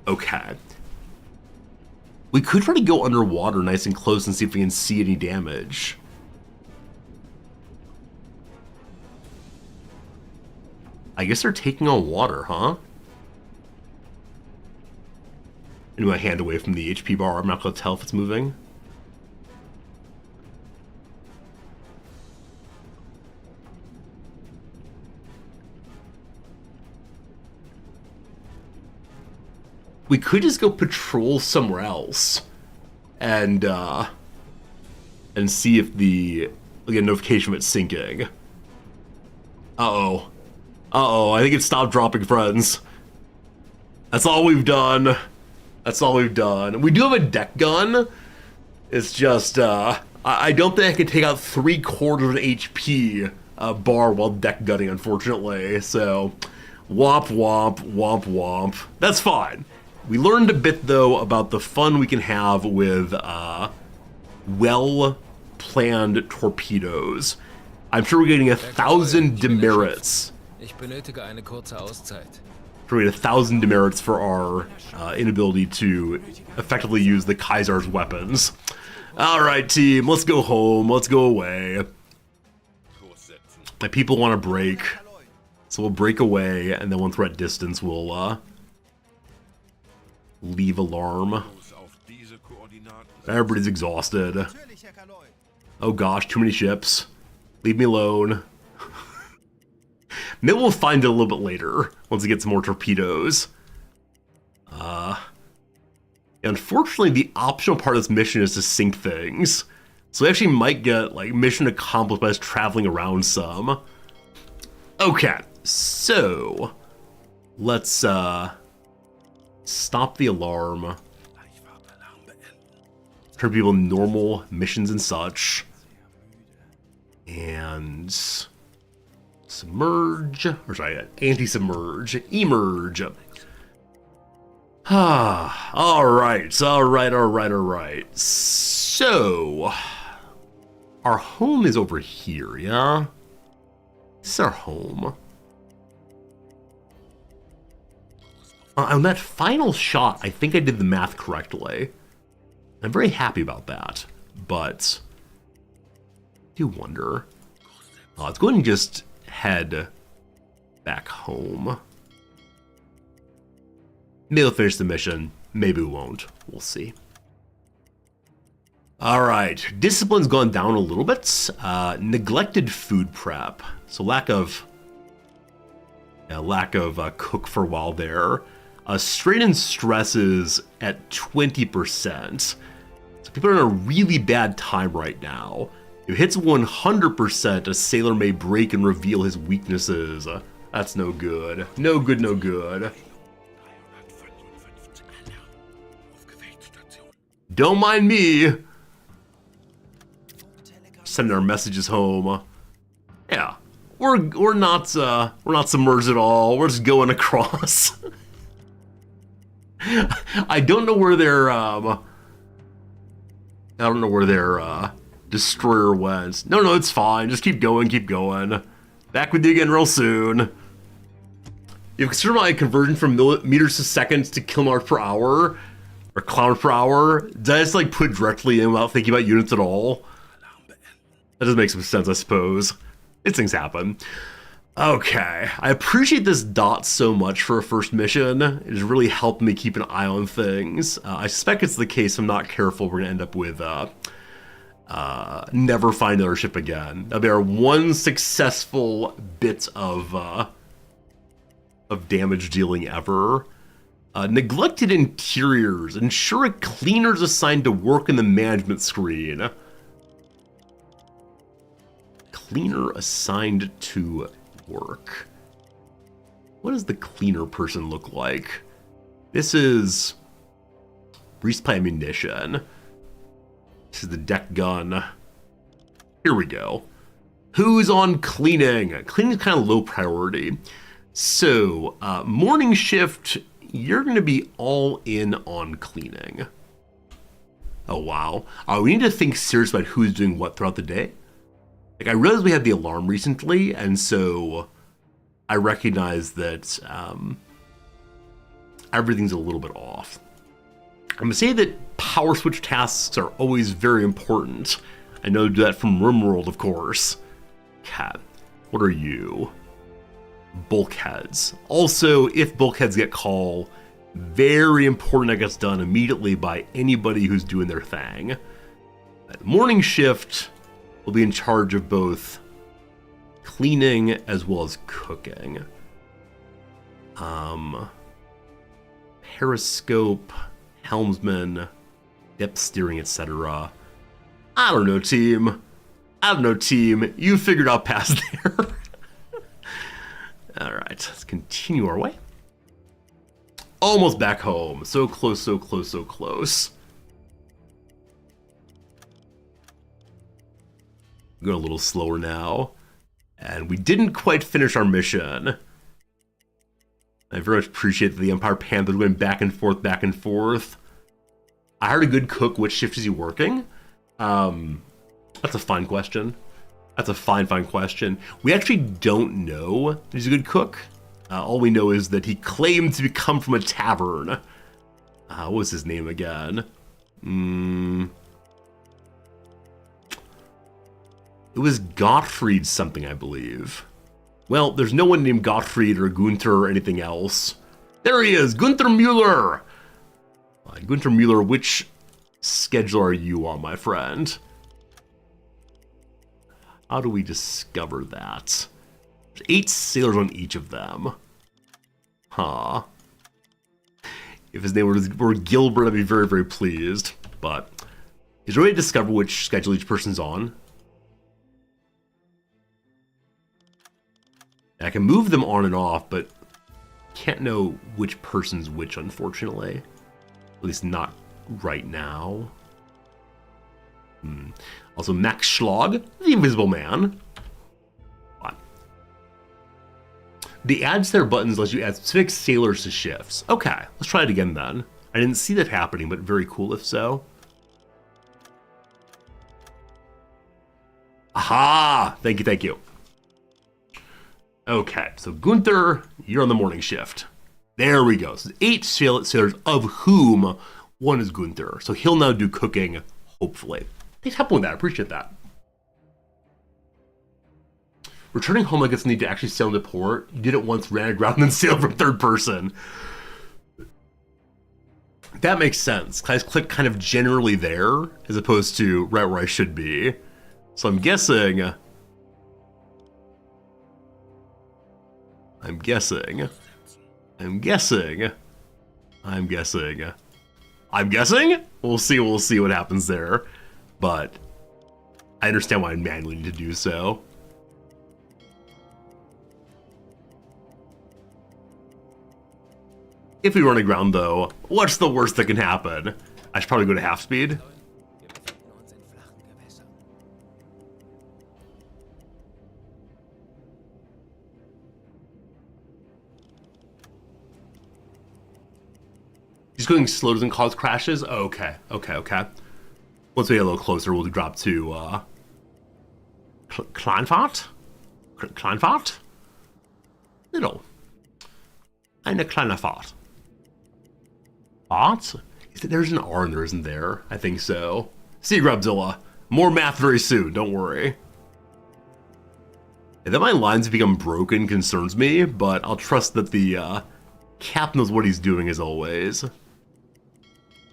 Okay. We could try to go underwater nice and close and see if we can see any damage. I guess they're taking on water, huh? And my hand away from the HP bar. I'm not going to tell if it's moving. We could just go patrol somewhere else and see if we get a notification of it sinking. Uh-oh. Uh-oh, I think it stopped dropping, friends. That's all we've done. That's all we've done. We do have a deck gun. It's just, I don't think I can take out 3/4 of an HP bar while deck gunning, unfortunately. So, womp womp, womp womp. That's fine. We learned a bit, though, about the fun we can have with well-planned torpedoes. I'm sure we're getting 1,000 demerits. Ich benötige eine kurze Auszeit. Create 1,000 demerits for our inability to effectively use the Kaiser's weapons. Alright, team, let's go home. Let's go away. My people want to break. So we'll break away, and then once we're at distance, we'll leave alarm. Everybody's exhausted. Oh gosh, too many ships. Leave me alone. Maybe we'll find it a little bit later, once we get some more torpedoes. Unfortunately, the optional part of this mission is to sink things. So we actually might get, like, mission accomplished by us traveling around some. Okay, so... let's, stop the alarm. Turn people normal missions and such. And... submerge, or sorry, anti-submerge, emerge. Alright. So, our home is over here, yeah? This is our home. On that final shot, I think I did the math correctly. I'm very happy about that, but I do wonder. Let's go ahead and just head back home. Maybe we'll finish the mission. Maybe we won't. We'll see. Alright. Discipline's gone down a little bit. Neglected food prep. So lack of cook for a while there. Strain and stress is at 20%. So people are in a really bad time right now. If it hits 100%, a sailor may break and reveal his weaknesses. That's no good. No good, no good. Don't mind me. Sending our messages home. Yeah, we're not submerged at all. We're just going across. I don't know where their destroyer went. No, it's fine. Just keep going, keep going. Back with you again real soon. You consider my conversion from meters to seconds to kilometers per hour, or kilometers per hour. Did I just like put directly in without thinking about units at all? That does make some sense, I suppose. These things happen. Okay, I appreciate this dot so much for a first mission. It has really helped me keep an eye on things. I suspect it's the case if I'm not careful, we're gonna end up with never find another ship again. That'll be our one successful bit of damage dealing ever. Neglected interiors. Ensure a cleaner is assigned to work in the management screen. Cleaner assigned to work. What does the cleaner person look like? This is resupply ammunition. This is the deck gun. Here we go. Who's on cleaning? Cleaning is kind of low priority. So, morning shift, you're going to be all in on cleaning. Oh, wow. We need to think seriously about who's doing what throughout the day. Like, I realized we had the alarm recently, and so I recognize that everything's a little bit off. I'm going to say that power switch tasks are always very important. I know that from RimWorld, of course. Cat, what are you? Bulkheads. Also, if bulkheads get call, very important that gets done immediately by anybody who's doing their thing. Morning shift will be in charge of both cleaning as well as cooking. Periscope, helmsman, depth steering, etc. I don't know, team. You figured out past there. All right, let's continue our way. Almost back home. So close, so close, so close. We're going a little slower now. And we didn't quite finish our mission. I very much appreciate that the Empire Panthers went back and forth, back and forth. I heard a good cook. Which shift is he working? That's a fine question. That's a fine question. We actually don't know that he's a good cook. All we know is that he claimed to come from a tavern. What was his name again? It was Gottfried something, I believe. Well, there's no one named Gottfried or Gunther or anything else. There he is, Gunther Mueller. Gunther Mueller, which schedule are you on, my friend? How do we discover that? There's 8 sailors on each of them. Huh. If his name were Gilbert, I'd be very, very pleased. But is there a way to discover which schedule each person's on? I can move them on and off, but can't know which person's which, unfortunately. At least not right now. Also, Max Schlag, the Invisible Man. What? The adds their buttons lets you add specific sailors to shifts. Okay, let's try it again then. I didn't see that happening, but very cool if so. Aha! Thank you. Okay, so Gunther, you're on the morning shift. There we go. So 8 sailors, of whom 1 is Gunther. So he'll now do cooking, hopefully. Thanks for helping with that. I appreciate that. Returning home, I guess, need to actually sail into port. You did it once, ran aground, and then sailed from third person. That makes sense. I just clicked kind of generally there, as opposed to right where I should be. So I'm guessing... We'll see what happens there. But I understand why I manually need to do so. If we run aground, though, what's the worst that can happen? I should probably go to half speed. Wir befinden uns in flachen Gewässern. Just going slow doesn't cause crashes? Oh, okay. Once we get a little closer, we'll drop to, Kleinfahrt? Kleinfahrt? Little. Eine kleine Fahrt. Fahrt? There's an R in there, isn't there? I think so. See you, Grubzilla. More math very soon, don't worry. And that my lines have become broken concerns me, but I'll trust that the, Cap knows what he's doing as always.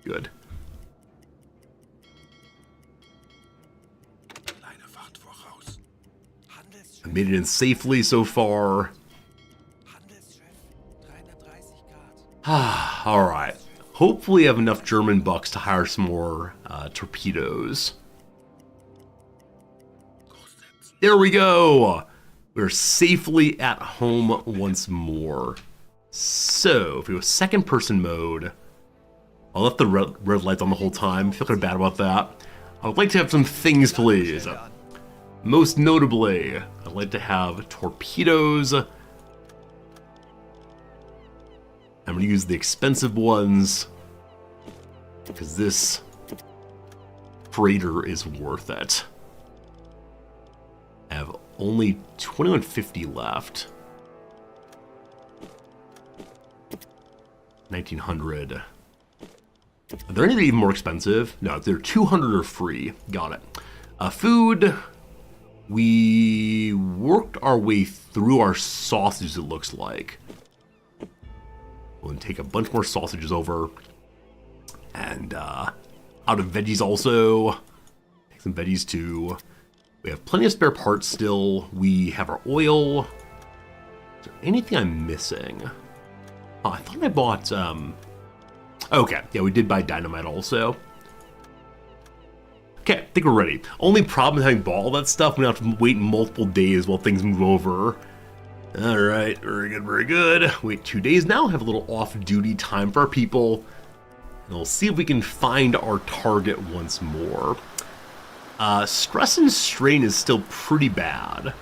Good. Kleine Fahrt voraus. I made it in safely so far. Handelsschiff, 330 Grad. Alright. Hopefully I have enough German bucks to hire some more torpedoes. There we go! We're safely at home once more. So, if we go second person mode, I'll left the red lights on the whole time. Feel kind of bad about that. I would like to have some things, please. Most notably, I'd like to have torpedoes. I'm going to use the expensive ones because this freighter is worth it. I have only 2150 left. 1900. Are there any that are even more expensive? No, they're 200 or free. Got it. Food. We worked our way through our sausages, it looks like. We'll take a bunch more sausages over. And out of veggies also. Take some veggies too. We have plenty of spare parts still. We have our oil. Is there anything I'm missing? Oh, I thought I bought, okay, yeah, we did buy dynamite also. Okay, I think we're ready. Only problem with having bought all that stuff, we have to wait multiple days while things move over. Alright, very good. Wait 2 days now, have a little off-duty time for our people. And we'll see if we can find our target once more. Stress and strain is still pretty bad.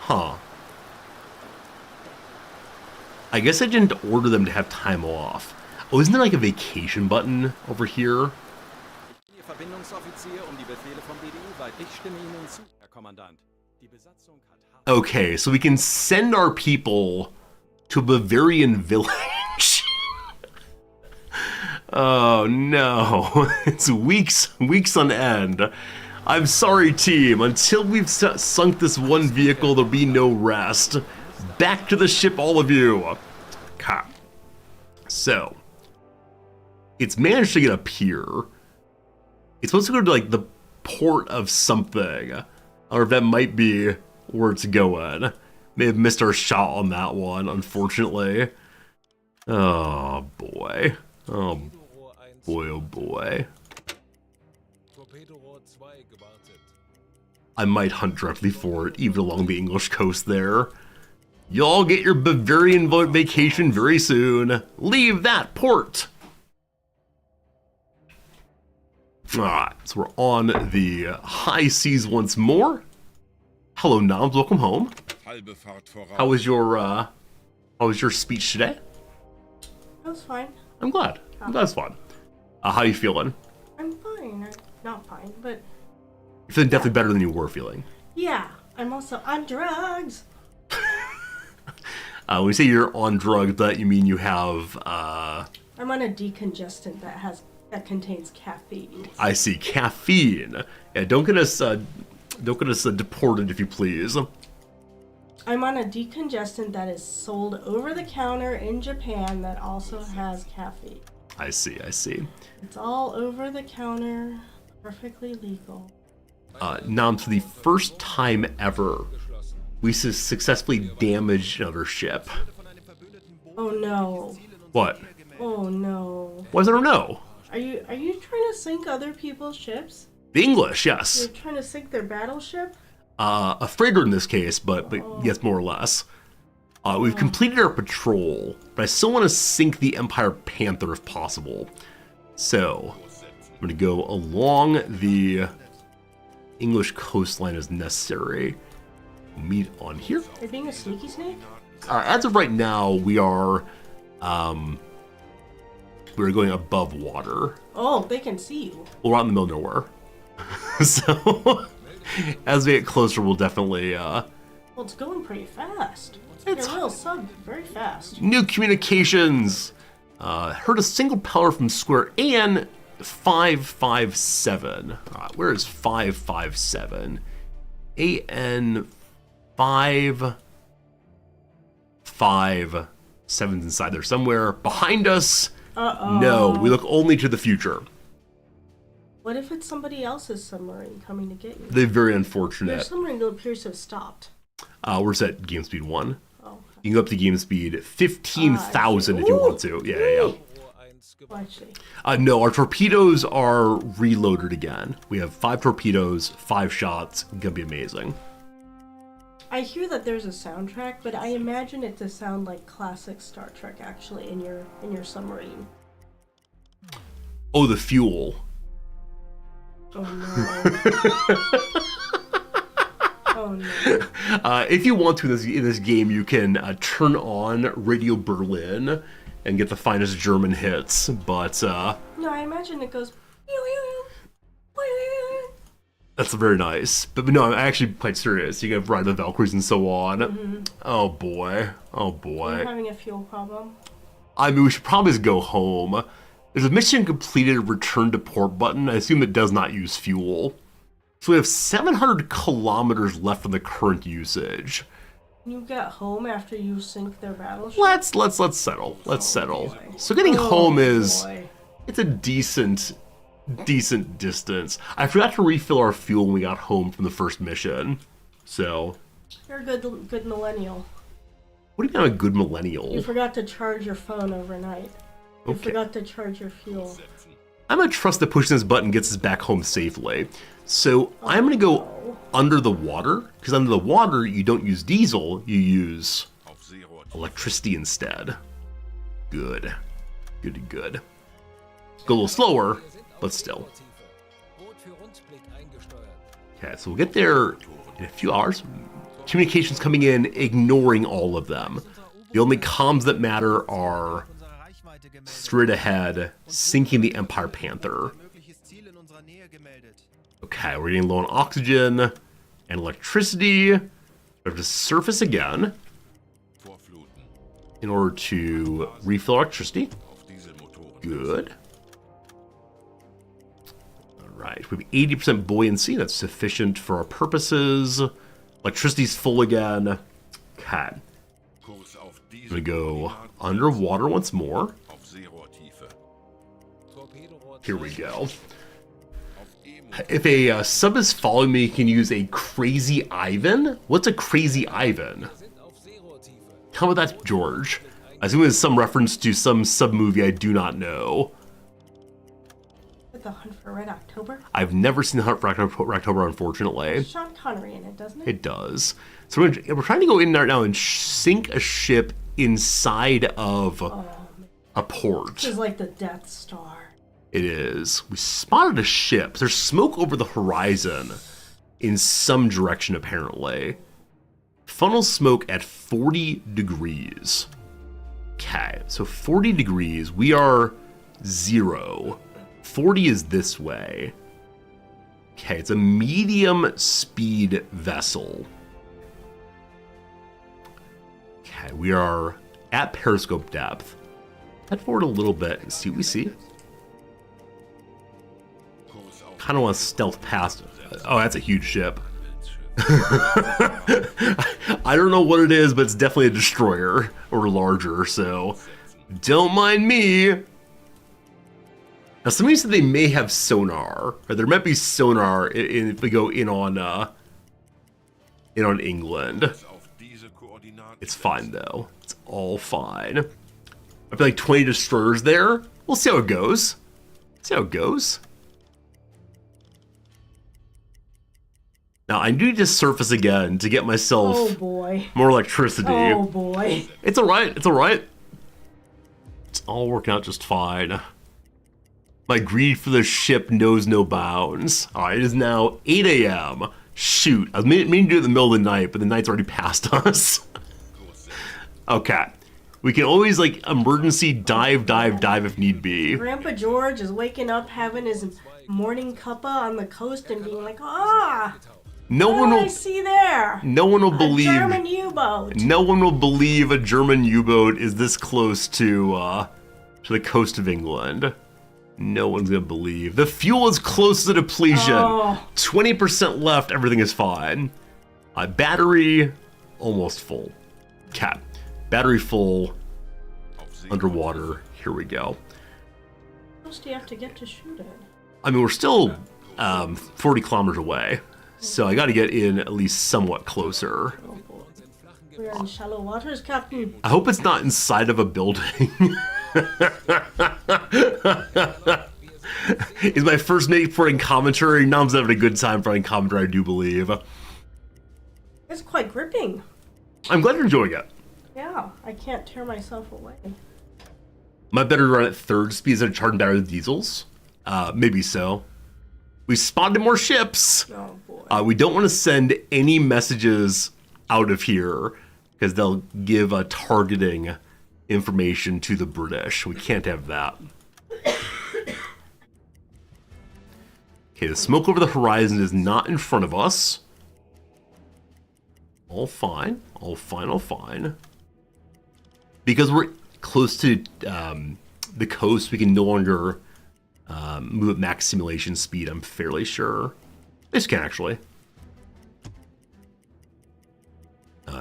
Huh. I guess I didn't order them to have time off. Oh, isn't there like a vacation button over here? Ihr Verbindungsoffizier die Befehle vom BDU weit. Ich stimme Ihnen zu, Herr Kommandant. Die Besatzung hat hart. Okay, so we can send our people to Bavarian village. Oh no, it's weeks on end. I'm sorry, team. Until we've sunk this one vehicle, there'll be no rest. Back to the ship, all of you. Okay. So, it's managed to get up here. It's supposed to go to like the port of something. Or if that might be where it's going. May have missed our shot on that one, unfortunately. Oh boy. Oh boy, oh boy. Torpedorohr 2 gewartet. I might hunt directly for it, even along the English coast there. Y'all get your Bavarian vacation very soon. Leave that port. Alright, so we're on the high seas once more. Hello, Noms, welcome home. Halbe Fahrt voraus. How was your speech today? That was fine. I'm glad. That's fun. How you feeling? I'm fine. I'm not fine, but You're feeling definitely better than you were feeling. yeah, I'm also on drugs. When you say you're on drugs, that you mean you have, I'm on a decongestant that contains caffeine. I see, caffeine. Yeah, don't get us deported if you please. I'm on a decongestant that is sold over the counter in Japan that also has caffeine. I see. It's all over the counter, perfectly legal. Noms, for the first time ever, we successfully damaged another ship. Oh no. What? Oh no. Why is there a no? Are you trying to sink other people's ships? The English, yes. You're trying to sink their battleship? A freighter in this case, but yes, more or less. We've completed our patrol, but I still want to sink the Empire Panther if possible. So, I'm going to go along the English coastline as necessary. We'll meet on here. Are you being a sneaky snake? As of right now, we're going above water. Oh, they can see you. Well, we're out in the middle of nowhere. So, as we get closer, we'll definitely... Well, it's going pretty fast. It's a real sub, very fast. New communications! Heard a single peller from Square and 557. Where is 557? AN 557's inside there somewhere. Behind us? Uh-oh. No, we look only to the future. What if it's somebody else's submarine coming to get you? They're very Their unfortunate. submarine appears to have stopped. We're set game speed 1. Oh. You can go up to game speed 15,000 if you want to. Yeah. Oh, actually. No, our torpedoes are reloaded again. We have 5 torpedoes, 5 shots. Gonna be amazing. I hear that there's a soundtrack, but I imagine it to sound like classic Star Trek actually in your submarine. Oh, the fuel. Oh no. Oh no. If you want to in this game, you can turn on Radio Berlin and get the finest German hits, but No, I imagine it goes. that's very nice. But no, I'm actually quite serious. You can ride the Valkyries and so on. Mm-hmm. Oh boy. Oh You're boy. having a fuel problem. I mean, we should probably just go home. There's a mission completed return to port button. I assume it does not use fuel. So we have 700 kilometers left on the current usage. You get home after you sink their battleship. Let's settle. Let's settle. So getting home is Boy. it's a decent distance. I forgot to refill our fuel when we got home from the first mission. So You're a good millennial. what do you mean I'm a good millennial? You forgot to charge your phone overnight. You Okay. forgot to charge your fuel. I'm gonna trust that pushing this button gets us back home safely. So I'm gonna go under the water, because under the water you don't use diesel, you use Auf Seerohr. electricity instead. Good. Good. Go a little slower, but still. Boot für Rundblick eingesteuert. Okay, so we'll get there in a few hours. Communications coming in, ignoring all of them. The only comms that matter are Unsere Reichweite gemeldet. straight ahead, sinking the Empire Panther. Mögliches Ziel in unserer Nähe gemeldet. Okay, we're getting low on oxygen and electricity. We have to surface again Vorfluten. in order to refill electricity. Auf Dieselmotoren. Good. All right, we have 80% buoyancy. That's sufficient for our purposes. Electricity's full again. Okay, Kurs auf I'm gonna go Dieselkoordinaten. underwater once more. Auf Seerohrtiefe. Torpedorohr Here we go. Auf E-Motor. If a sub is following me, you can use a Crazy Ivan. What's a Crazy Ivan? sind auf Seerohrtiefe. How about that, George? I assume it's some reference to some sub movie I do not know. With the Hunt for Red October. I've never seen The Hunt for October, unfortunately. Sean Connery in it, doesn't it? It does. So we're trying to go in there now and sink a ship inside of a port. This is like the Death Star. It is. We spotted a ship. There's smoke over the horizon in some direction, apparently. Funnel smoke at 40 degrees. Okay, so 40 degrees. We are 0. 40 is this way. Okay, it's a medium speed vessel. Okay, we are at periscope depth. Head forward a little bit and see what we see. Kurs auf Kind of want to stealth past. Oh, that's a huge ship. Bildschirm. I don't know what it is, but it's definitely a destroyer or larger, so don't mind me. Now, somebody said they may have sonar, or there might be sonar if we go in on England. Auf diese Koordinaten. It's fine though. It's all fine. I feel like 20 destroyers there. We'll see how it goes. See how it goes. Now I need to surface again to get myself Oh boy. more electricity. Oh boy. It's alright. It's alright. It's all working out just fine. My greed for the ship knows no bounds. All right, it is now 8 a.m. Shoot, I was meaning to do it in the middle of the night, but the night's already past us. Okay. We can always, like, emergency dive if need be. Grandpa George is waking up, having his morning cuppa on the coast and being like, ah! No What one do I will. see there? No one will A believe. German U-boat. No one will believe a German U-boat is this close to the coast of England. No one's gonna believe. The fuel is close to depletion. 20% left. Everything is fine. Battery almost full. Cat. Battery full. Underwater. Here we go. How close do you have to get to shoot it? I mean, we're still 40 kilometers away, so I got to get in at least somewhat closer. Oh boy. We're in shallow waters, Captain. I hope it's not inside of a building. It's my first night for writing commentary. Nom's having a good time for writing commentary, I do believe. It's quite gripping. I'm glad you're enjoying it. Yeah, I can't tear myself away. Might better run at third speed instead of charging battery with diesels? Maybe so. We spotted more ships! Oh boy. We don't want to send any messages out of here because they'll give targeting information to the British. We can't have that. Okay, the smoke over the horizon is not in front of us. All fine. All fine, all fine. Because we're close to the coast, we can no longer move at max simulation speed, I'm fairly sure. This can actually.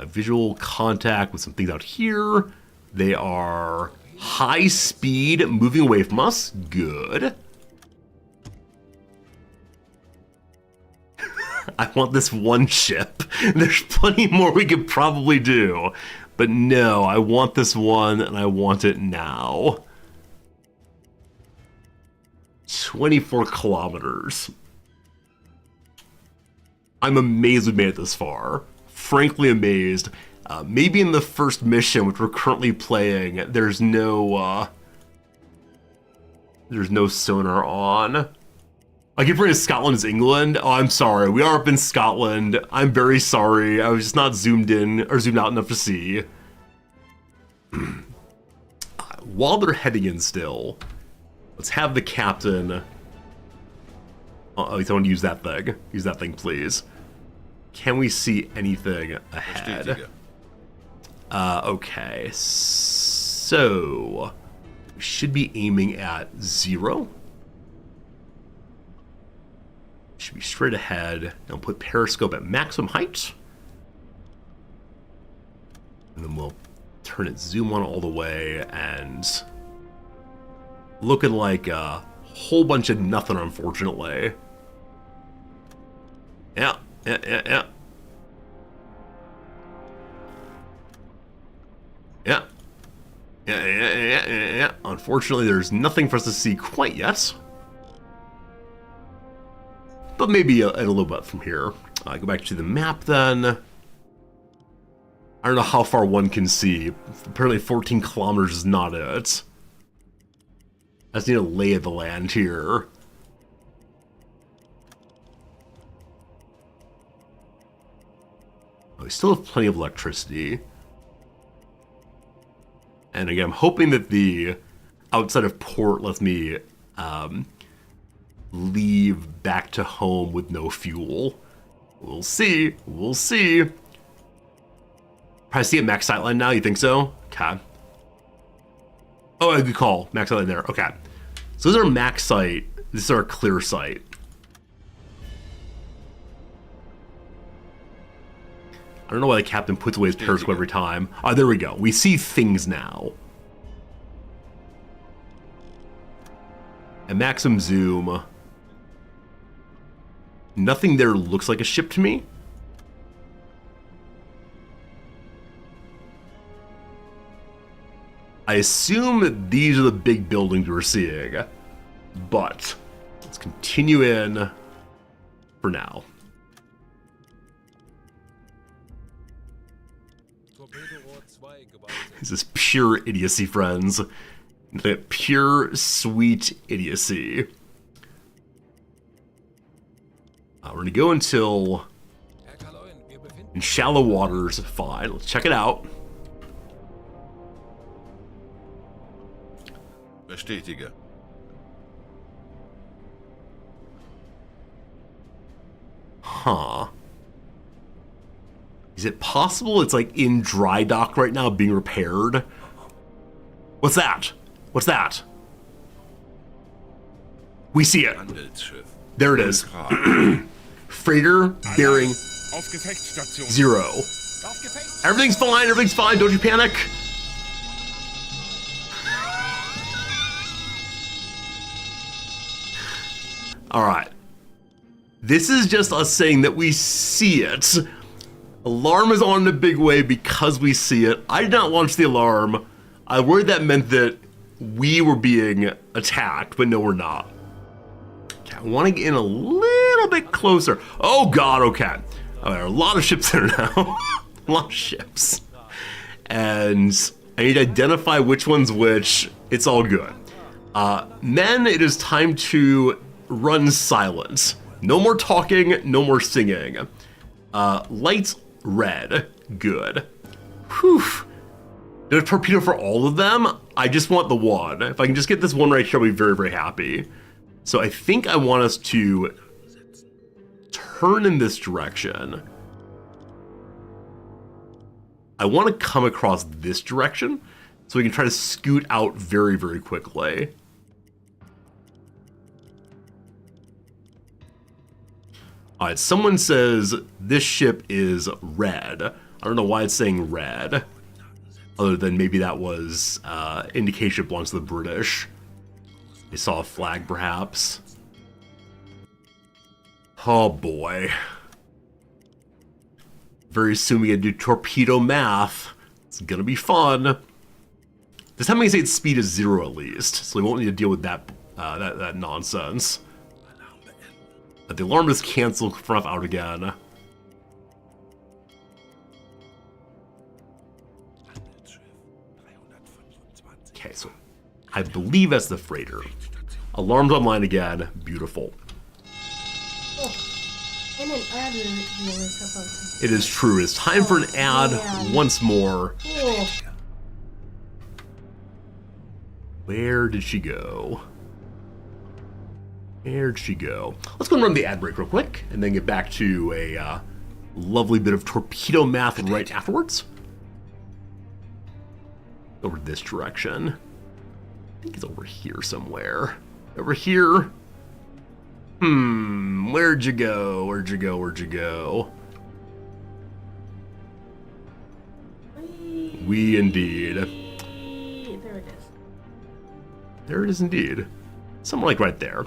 Visual contact with some things out here. They are high speed, moving away from us. Good. I want this one ship. There's plenty more we could probably do. But no, I want this one, and I want it now. 24 kilometers. I'm amazed we made it this far. Frankly amazed. Maybe in the first mission, which we're currently playing, there's no sonar on. I keep referring to Scotland as England. Oh, I'm sorry. We are up in Scotland. I'm very sorry. I was just not zoomed in or zoomed out enough to see. While they're heading in still, let's have the captain... Oh, someone use that thing. Use that thing, please. Can we see anything ahead? Okay. So... we should be aiming at 0. Should be straight ahead. I'll put periscope at maximum height. And then we'll turn it zoom on all the way and looking like a whole bunch of nothing, unfortunately. Yeah. Unfortunately, there's nothing for us to see quite yet. But maybe a little bit from here. Go back to the map then. I don't know how far one can see. Apparently 14 kilometers is not it. I just need a lay of the land here. Oh, we still have plenty of electricity. And again, I'm hoping that the outside of port lets me leave back to home with no fuel. We'll see. We'll see. Probably see a max sightline now, you think so? Okay. Oh, a good call. Max sightline there. Okay. So this is our max sight. This is our clear sight. I don't know why the captain puts away his periscope every time. Oh, there we go. We see things now. At maximum zoom. Nothing there looks like a ship to me. I assume these are the big buildings we're seeing. But let's continue in for now. This is pure idiocy, friends. The pure sweet idiocy. We're gonna go until Herr Kaloin, wir befinden in shallow waters. Fine, let's check it out. Bestätige. Huh. Is it possible it's like in dry dock right now being repaired? What's that? What's that? We see it. Handelsschiff. There it is. Ultra. Freighter bearing Auf Gefechtsstation. 0. Auf Gefecht! Everything's fine, don't you panic. Alright. This is just us saying that we see it. Alarm is on in a big way because we see it. I did not launch the alarm. I worried that meant that we were being attacked, but no, we're not. Okay, I want to get in a little bit closer. Oh god, okay. Oh, there are a lot of ships there now. A lot of ships. And I need to identify which one's which. It's all good. Men, it is time to run silent. No more talking, no more singing. Lights red. Good. Whew. Did a torpedo for all of them? I just want the one. If I can just get this one right here, I'll be very, very happy. So I think I want us to turn in this direction. I want to come across this direction so we can try to scoot out very, very quickly. All right, someone says this ship is red. I don't know why it's saying red, other than maybe that was indication it belongs to the British. They saw a flag, perhaps. Oh boy. Very soon we gotta do torpedo math. It's gonna be fun. This time I can say its speed is 0 at least, so we won't need to deal with that that nonsense. The alarm is canceled, front off out again. Okay, so I believe that's the freighter. Alarm's online again. Beautiful. Oh, and an ad is about It is true. It's time for an ad man. once more. Oh, Where did she go? Where'd she go? Let's go and run the ad break real quick, and then get back to a lovely bit of torpedo math right afterwards. Over this direction. I think it's over here somewhere. Over here. Where'd you go? Where'd you go? Where'd you go? We indeed. there it is. There it is indeed. Somewhere like right there.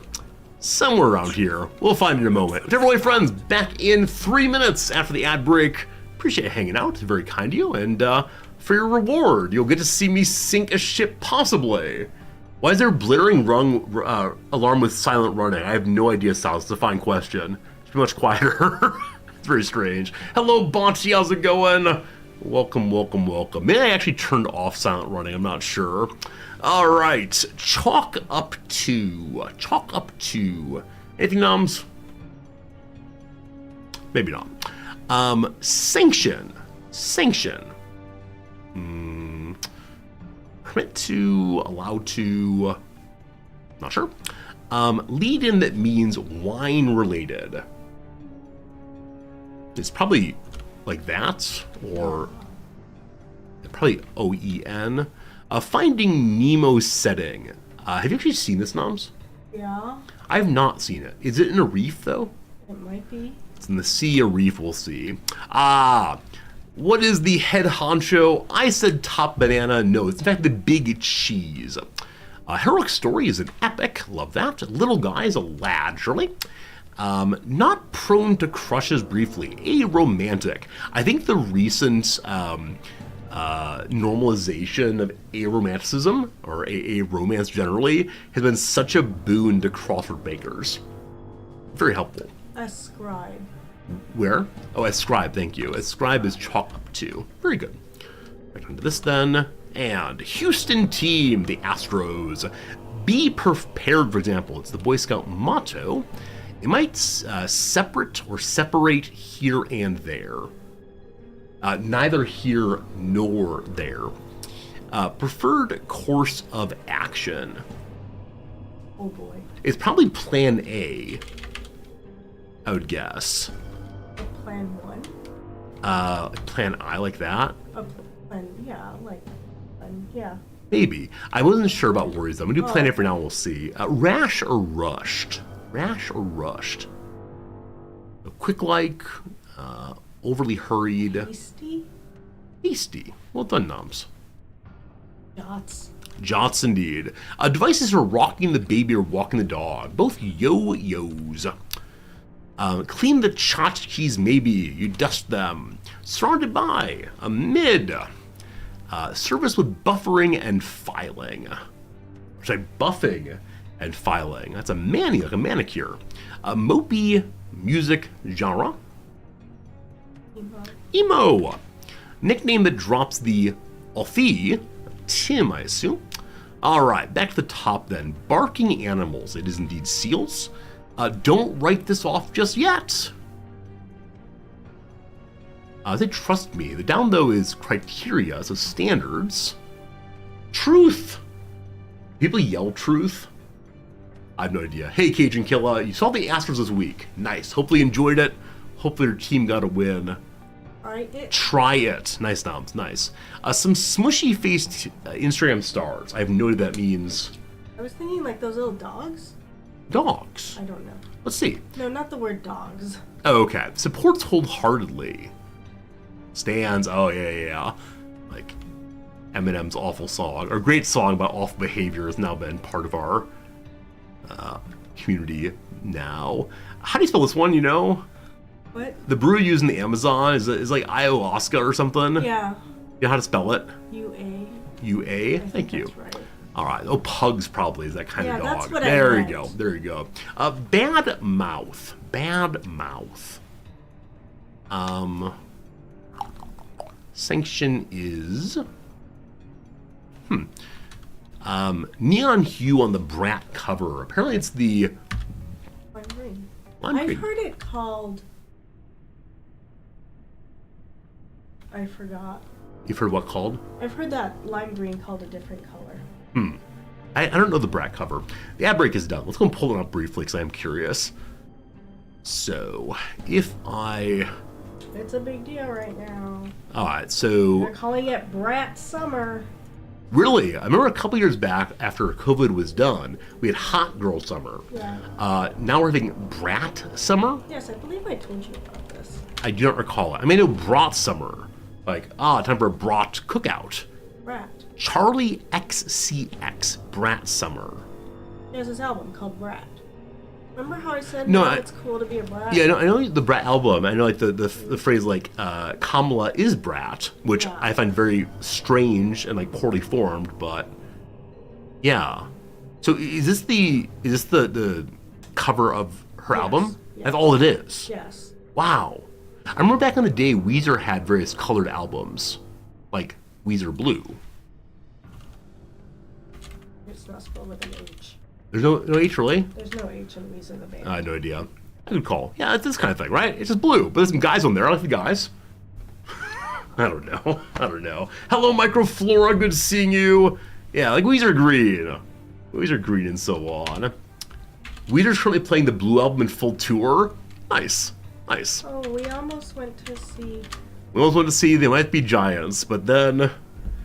Somewhere around here. We'll find it in a moment. Whichever way, friends, back in 3 minutes after the ad break. Appreciate you hanging out. It's very kind of you. And for your reward, you'll get to see me sink a ship, possibly. Why is there a blaring alarm with silent running? I have no idea, Sal. It's a fine question. It should be much quieter. It's very strange. Hello, Bonchi. How's it going? Welcome, welcome, welcome. Maybe I actually turned off silent running. I'm not sure. All right. Chalk up to. Chalk up to. Anything, noms? Maybe not. Sanction. Sanction. Permit to, allow to, not sure. Lead in that means wine related. It's probably like that, or probably OEN. Finding Nemo setting. Have you actually seen this, noms? Yeah, I have not seen it. Is it in a reef, though? it might be. It's in the sea, a reef, we'll see. What is the head honcho? I said top banana. No, it's in fact the big cheese. Heroic story is an epic. Love that. Little guy is a lad, surely. Not prone to crushes briefly. A romantic. I think the recent normalization of aromanticism, or a romance generally, has been such a boon to Crawford bakers. Very helpful. Ascribe. Where? Oh, ascribe, thank you. Ascribe is chalk up to. Very good. Right onto this then. And Houston team, the Astros. Be prepared, for example, it's the Boy Scout motto. It might separate or separate here and there. Neither here nor there. Preferred course of action. Oh boy. It's probably plan A, I would guess. Plan 1? Plan I, like that? Plan, yeah, like, yeah. Maybe. I wasn't sure about worries though. I'm gonna do plan A for now, we'll see. Rash or rushed? Rash or rushed? Quick like, overly hurried. Hasty? Hasty. Well done, Noms. Dots. Jots indeed. Devices for rocking the baby or walking the dog. Both yo-yos. Clean the tchotchkes maybe. You dust them. Surrounded by. Amid. Service with buffering and filing. Sorry, buffing and filing. That's a mani, like a manicure. Mopey music genre. Emo. Nickname that drops the Alfie. Tim, I assume. All right, back to the top then. Barking animals. It is indeed seals. Don't write this off just yet. They trust me. The down though is criteria, so standards. Truth. People yell truth. I have no idea. Hey, Cajun Killa, you saw the Astros this week. Nice. Hopefully you enjoyed it. Hopefully your team got a win. Try it. Nice, Noms. Nice. Some smushy-faced Instagram stars. I have no idea what that means. I was thinking like those little dogs. Dogs? I don't know. Let's see. No, not the word dogs. Oh, okay. Supports wholeheartedly. Stands. Oh, yeah. Like Eminem's awful song, or great song about awful behavior, has now been part of our community now. How do you spell this one, you know? What? The brew used in the Amazon is like ayahuasca or something. Yeah. You know how to spell it? U-A. U-A? Thank you. That's right. All right. Oh, Pugs probably is that kind of dog. That's what there I you meant. go. There you go. Bad mouth. Bad mouth. Sanction is... neon hue on the brat cover. Apparently it's the... Lime green. Lime green. I've heard it called... I forgot. You've heard what called? I've heard that lime green called a different color. I don't know the brat cover. The ad break is done. Let's go and pull it up briefly because I'm curious. So, if I... It's a big deal right now. Alright, so... They're calling it Brat Summer. Really? I remember a couple years back after COVID was done, we had Hot Girl Summer. Yeah. Now we're having Brat Summer? Yes, I believe I told you about this. I do not recall it. I know Brat Summer. Like, time for a brat cookout. Brat. Charlie XCX, Brat Summer. There's this album called Brat. Remember how I said No, it's cool to be a brat? Yeah, I know the Brat album. I know like the phrase like Kamala is Brat, which Yeah. I find very strange and like poorly formed, but yeah. So is this the cover of her album? Yes. That's all it is. Yes. Wow. I remember back in the day Weezer had various colored albums, like Weezer Blue. It's not spelled with an H. There's no H really? There's no H in Weezer the band. I had no idea. Good call. Yeah, it's this kind of thing, right? It's just blue, but there's some guys on there. I like the guys. I don't know. Hello, Microflora. Good seeing you. Yeah, like Weezer Green. Weezer Green and so on. Weezer's currently playing the Blue album in full tour. Nice. Oh, we almost went to see... We almost went to see They Might Be Giants, but then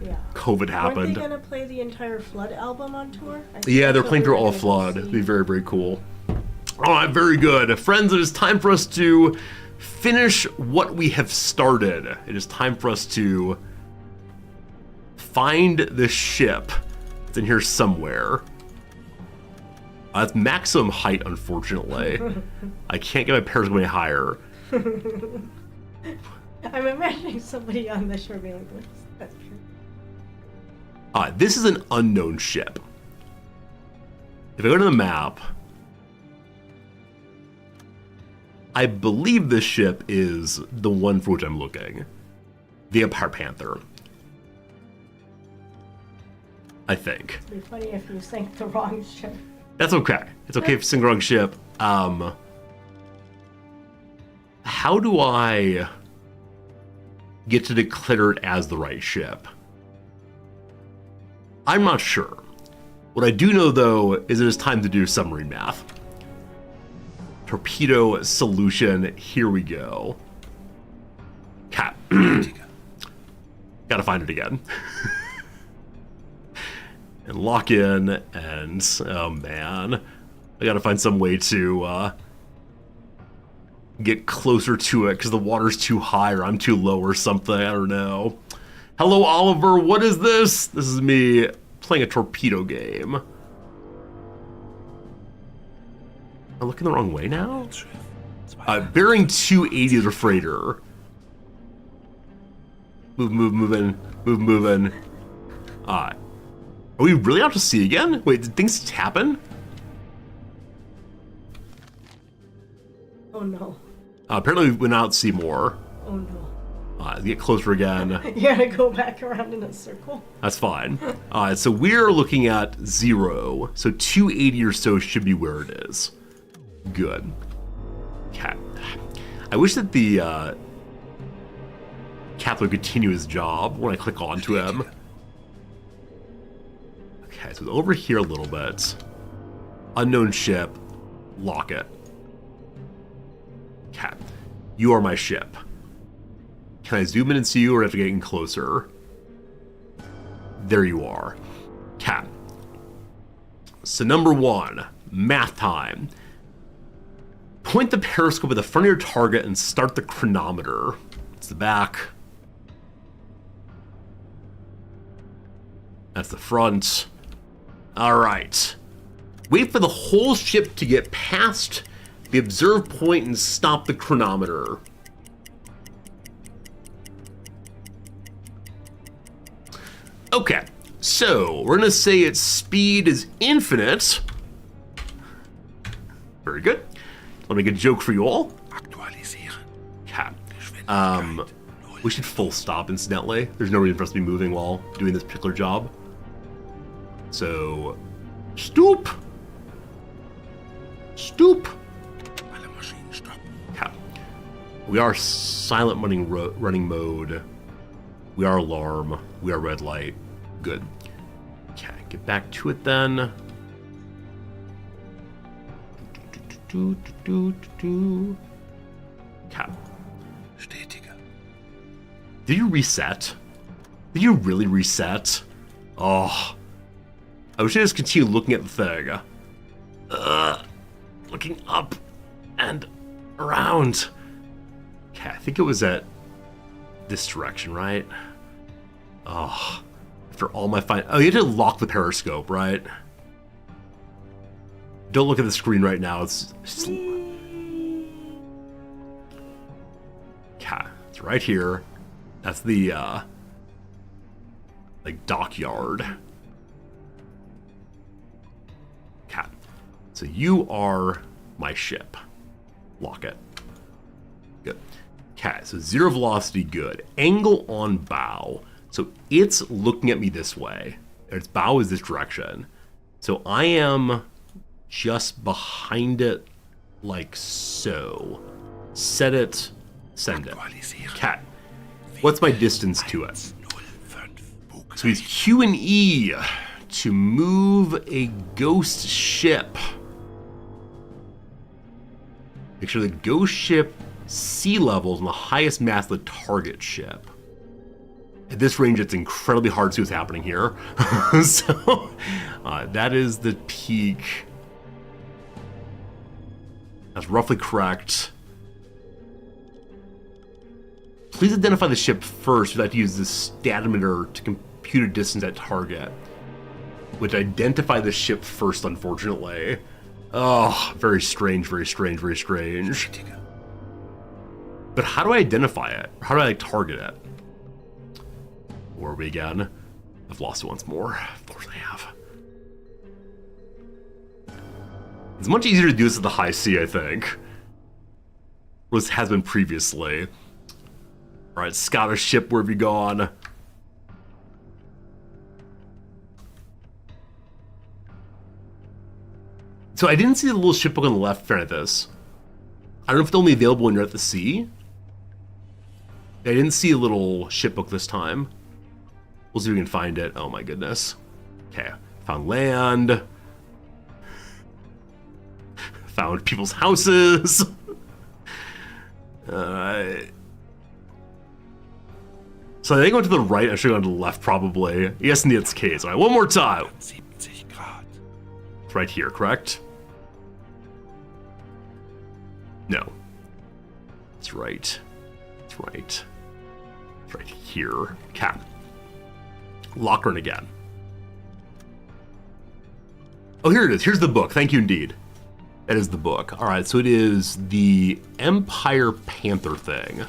Yeah. COVID happened. Weren't they going to play the entire Flood album on tour? Yeah, they're playing through all Flood. It'd be very, very cool. All right, very good. Friends, it is time for us to finish what we have started. It is time for us to find the ship. It's in here somewhere. That's maximum height, unfortunately. I can't get my pairs going higher. I'm imagining somebody on the shore being like, that's true. This is an unknown ship. If I go to the map, I believe this ship is the one for which I'm looking. The Empire Panther. I think. It'd be funny if you sank the wrong ship. That's okay. It's okay if it's the wrong ship. How do I get to declare it as the right ship? I'm not sure. What I do know, though, is it is time to do submarine math. Torpedo solution, here we go. Cat. Gotta find it again. And lock in, and oh man. I gotta find some way to get closer to it because the water's too high or I'm too low or something, I don't know. Hello, Oliver, what is this? This is me playing a torpedo game. Am I looking the wrong way now? Bearing 280 the freighter. Moving. Are we really out to sea again? Wait, did things happen? Oh no. Apparently we went out to sea more. Oh no. Get closer again. You gotta go back around in a circle. That's fine. So we're looking at 0. So 280 or so should be where it is. Good. Okay. I wish that the Cap would continue his job when I click onto him. Okay, so over here a little bit. Unknown ship. Lock it. Okay. You are my ship. Can I zoom in and see you, or have to get in closer? There you are. Cap. So number 1, math time. Point the periscope at the front of your target and start the chronometer. It's the back. That's the front. All right. Wait for the whole ship to get past the observe point and stop the chronometer. Okay, so we're gonna say its speed is infinite. Very good. Let me get a joke for you all. Okay. We should full stop, incidentally. There's no reason for us to be moving while doing this particular job. So, stoop. Stoop. Okay. We are silent running mode. We are alarm. We are red light. Good. Okay, get back to it then. Okay. Did you reset? Did you really reset? Oh. I wish I just continued looking at the thing. Looking up and around. Okay, I think it was at this direction, right? Oh. After all my fine... Oh, you had to lock the periscope, right? Don't look at the screen right now. It's okay, it's right here. That's the like dockyard. Okay. So you are my ship. Lock it. Good. Okay, so 0 velocity, good. Angle on bow. So it's looking at me this way. Its bow is this direction. So I am just behind it like so. Set it, send it. Cat. What's my distance to it? So use Q and E to move a ghost ship. Make sure the ghost ship sea level is on the highest mast of the target ship. At this range, it's incredibly hard to see what's happening here. So that is the peak. That's roughly correct. Please identify the ship first. We'd like to use the statometer to compute a distance at target. Which identify the ship first, unfortunately. Oh, very strange, very strange, very strange. But how do I identify it? How do I target it? Where are we again? I've lost it once more. Of course I have. It's much easier to do this at the high sea, I think. This has been previously. Alright, Scottish ship, where have you gone? So I didn't see the little shipbook on the left front of this. I don't know if it's only available when you're at the sea. I didn't see a little shipbook this time. We'll see if we can find it. Oh my goodness. Okay, found land. Found people's houses. So I think I went to the right, I should have gone to the left probably. Yes, in its case. All right, one more time. 70 Grad. It's right here, correct? No. It's right. It's right. It's right here. Cap. Lockern again. Oh, here it is. Here's the book. Thank you indeed. That is the book. All right, so it is the Empire Panther thing.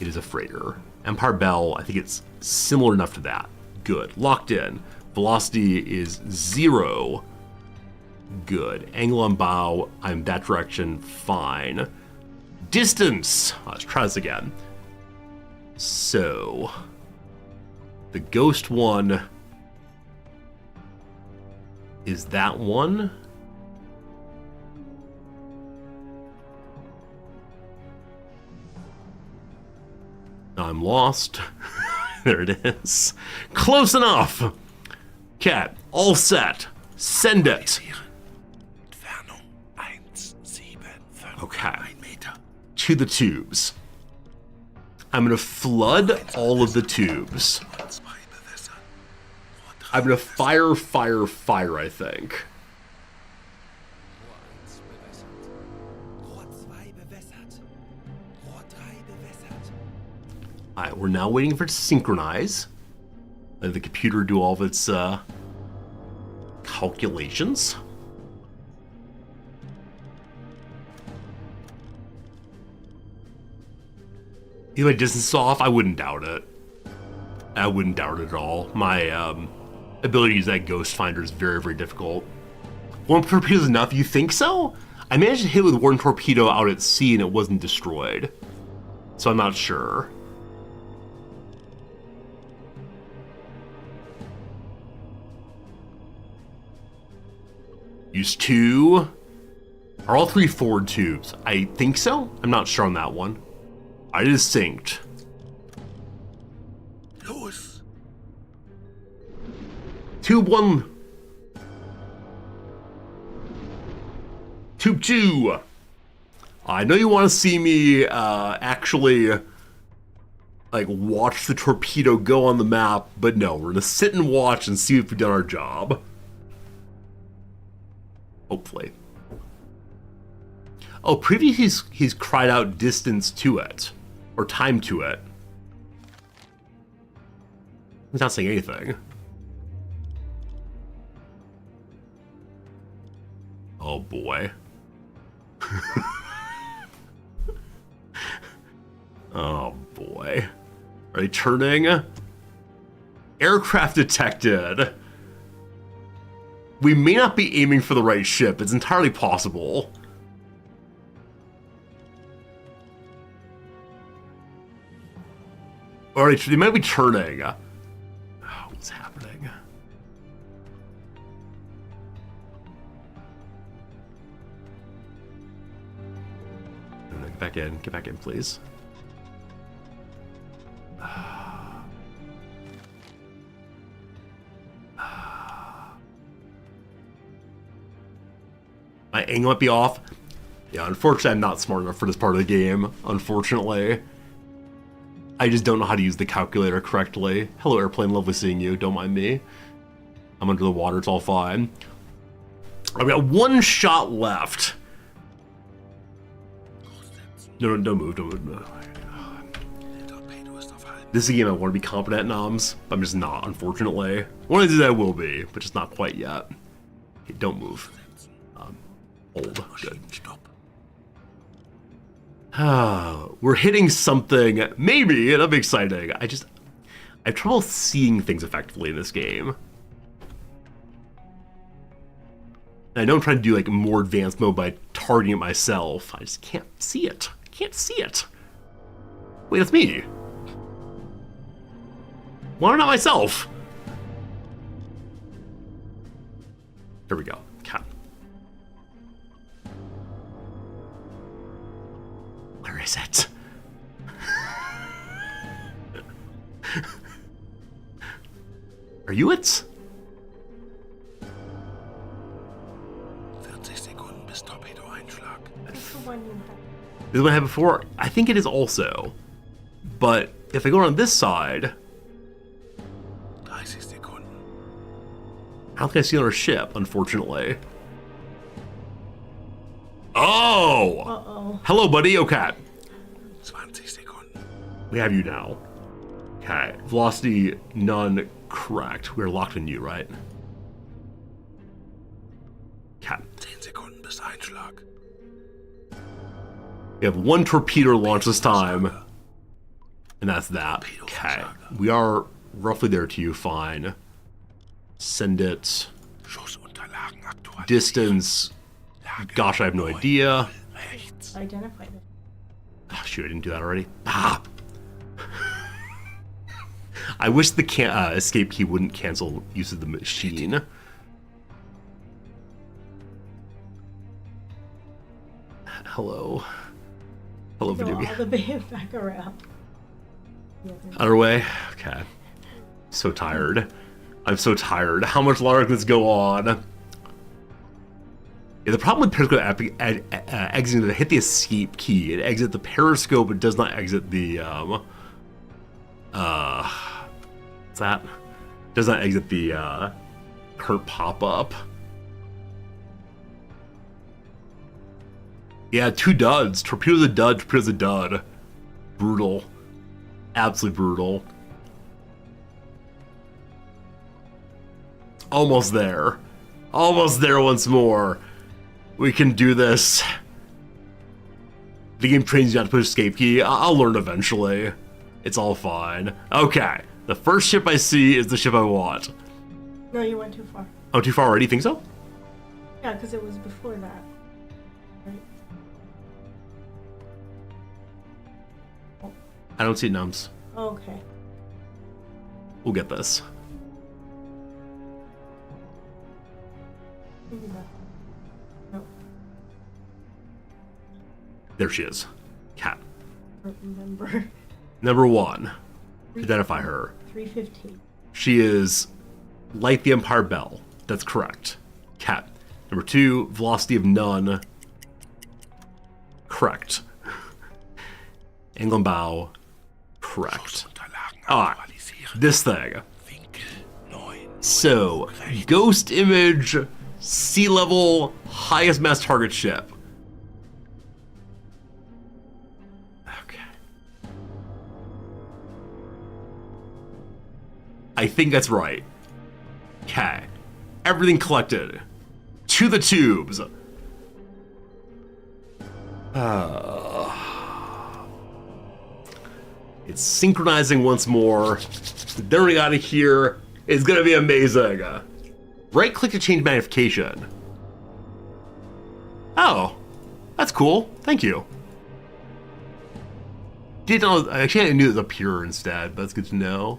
It is a freighter. Empire Bell, I think it's similar enough to that. Good. Locked in. Velocity is 0. Good. Angle on bow, I'm that direction. Fine. Distance. Let's try this again. So, the ghost one is that one. I'm lost. There it is. Close enough. Cat, all set. Send it. Entfernung 175 Okay. Meter. To the tubes. I'm gonna flood all of the tubes. Zwei bewässert. I'm gonna fire, I think. Rohr 2 bewässert. Rohr 3 bewässert. Alright, we're now waiting for it to synchronize. Let the computer do all of its calculations. If my distance is off, I wouldn't doubt it. I wouldn't doubt it at all. My ability to use that ghost finder is very, very difficult. One torpedo is enough? You think so? I managed to hit with one torpedo out at sea and it wasn't destroyed. So I'm not sure. Use 2. Are all 3 forward tubes? I think so. I'm not sure on that one. I just synced. Los. Tube 1. Tube 2. I know you want to see me actually like watch the torpedo go on the map, but no, we're gonna sit and watch and see if we've done our job. Hopefully. Oh, previously he's cried out distance to it. Or time to it. He's not saying anything. Oh boy. Oh boy. Are they turning? Aircraft detected. We may not be aiming for the right ship. It's entirely possible. Alright, they might be turning. Oh, what's happening? No, get back in. Get back in, please. My angle might be off. Yeah, unfortunately, I'm not smart enough for this part of the game. Unfortunately. I just don't know how to use the calculator correctly. Hello, airplane. Lovely seeing you. Don't mind me. I'm under the water. It's all fine. I've got 1 shot left. No, don't move. Don't move. This is a game I want to be competent at, Noms, but I'm just not, unfortunately. One of these I will be, but just not quite yet. Okay, don't move. Hold. Good. We're hitting something, maybe, that'll be exciting. I have trouble seeing things effectively in this game. And I know I'm trying to do like more advanced mode by targeting it myself. I just can't see it. I can't see it. Wait, that's me. Why not myself? There we go. Cat. Where is it? Are you it? 40 Sekunden bis Torpedoeinschlag. That's the one you had. This is what I had before. I think it is also. But if I go around this side, 30 Sekunden. I don't think I see another ship, unfortunately. Oh! Uh-oh. Hello, buddy. Okay. 20 Sekunden. We have you now. Okay. Velocity, none. Correct. We're locked in you, right? Okay. 10 Sekunden bis Einschlag. We have one torpedo launch this time. And that's that. Okay. We are roughly there to you. Fine. Send it. Schussunterlagen aktualisieren. Distance. Gosh, I have no idea. Rechts. Identified it. Oh, shoot, I didn't do that already. Ah! I wish the escape key wouldn't cancel use of the machine. Hello. Hello, Go video all game. the way back around. Yeah, Other way? Okay. So tired. I'm so tired. How much longer can this go on? Yeah, the problem with Periscope exiting, it hit the escape key. It exits the periscope, it does not exit the, what's that? Does not exit the, current pop-up. Yeah, 2 duds. Torpedo's a dud, torpedo's a dud. Brutal. Absolutely brutal. Almost there. Almost there once more. We can do this. The game trains you not to push escape key. I'll learn eventually. It's all fine. Okay. The first ship I see is the ship I want. No, you went too far. Oh, too far already? Think so? Yeah, because it was before that. Right? I don't see it, Nums. Oh, okay. We'll get this. Maybe not. No, There she is. Cat. I don't remember. Number 1. Identify her. 315. She is Light the Empire Bell. That's correct. Cat. Number 2, velocity of none. Correct. Angle and bow. Correct. Schussunterlagen Alright. aktualisieren. This thing. Winkel 9. So, ghost image, sea level, highest mass target ship. Okay. I think that's right. Okay. Everything collected. To the tubes. It's synchronizing once more. Then we out of here. It's gonna be amazing. Right click to change magnification. Oh, that's cool. Thank you. Didn't know, actually I knew it was up here instead, but that's good to know.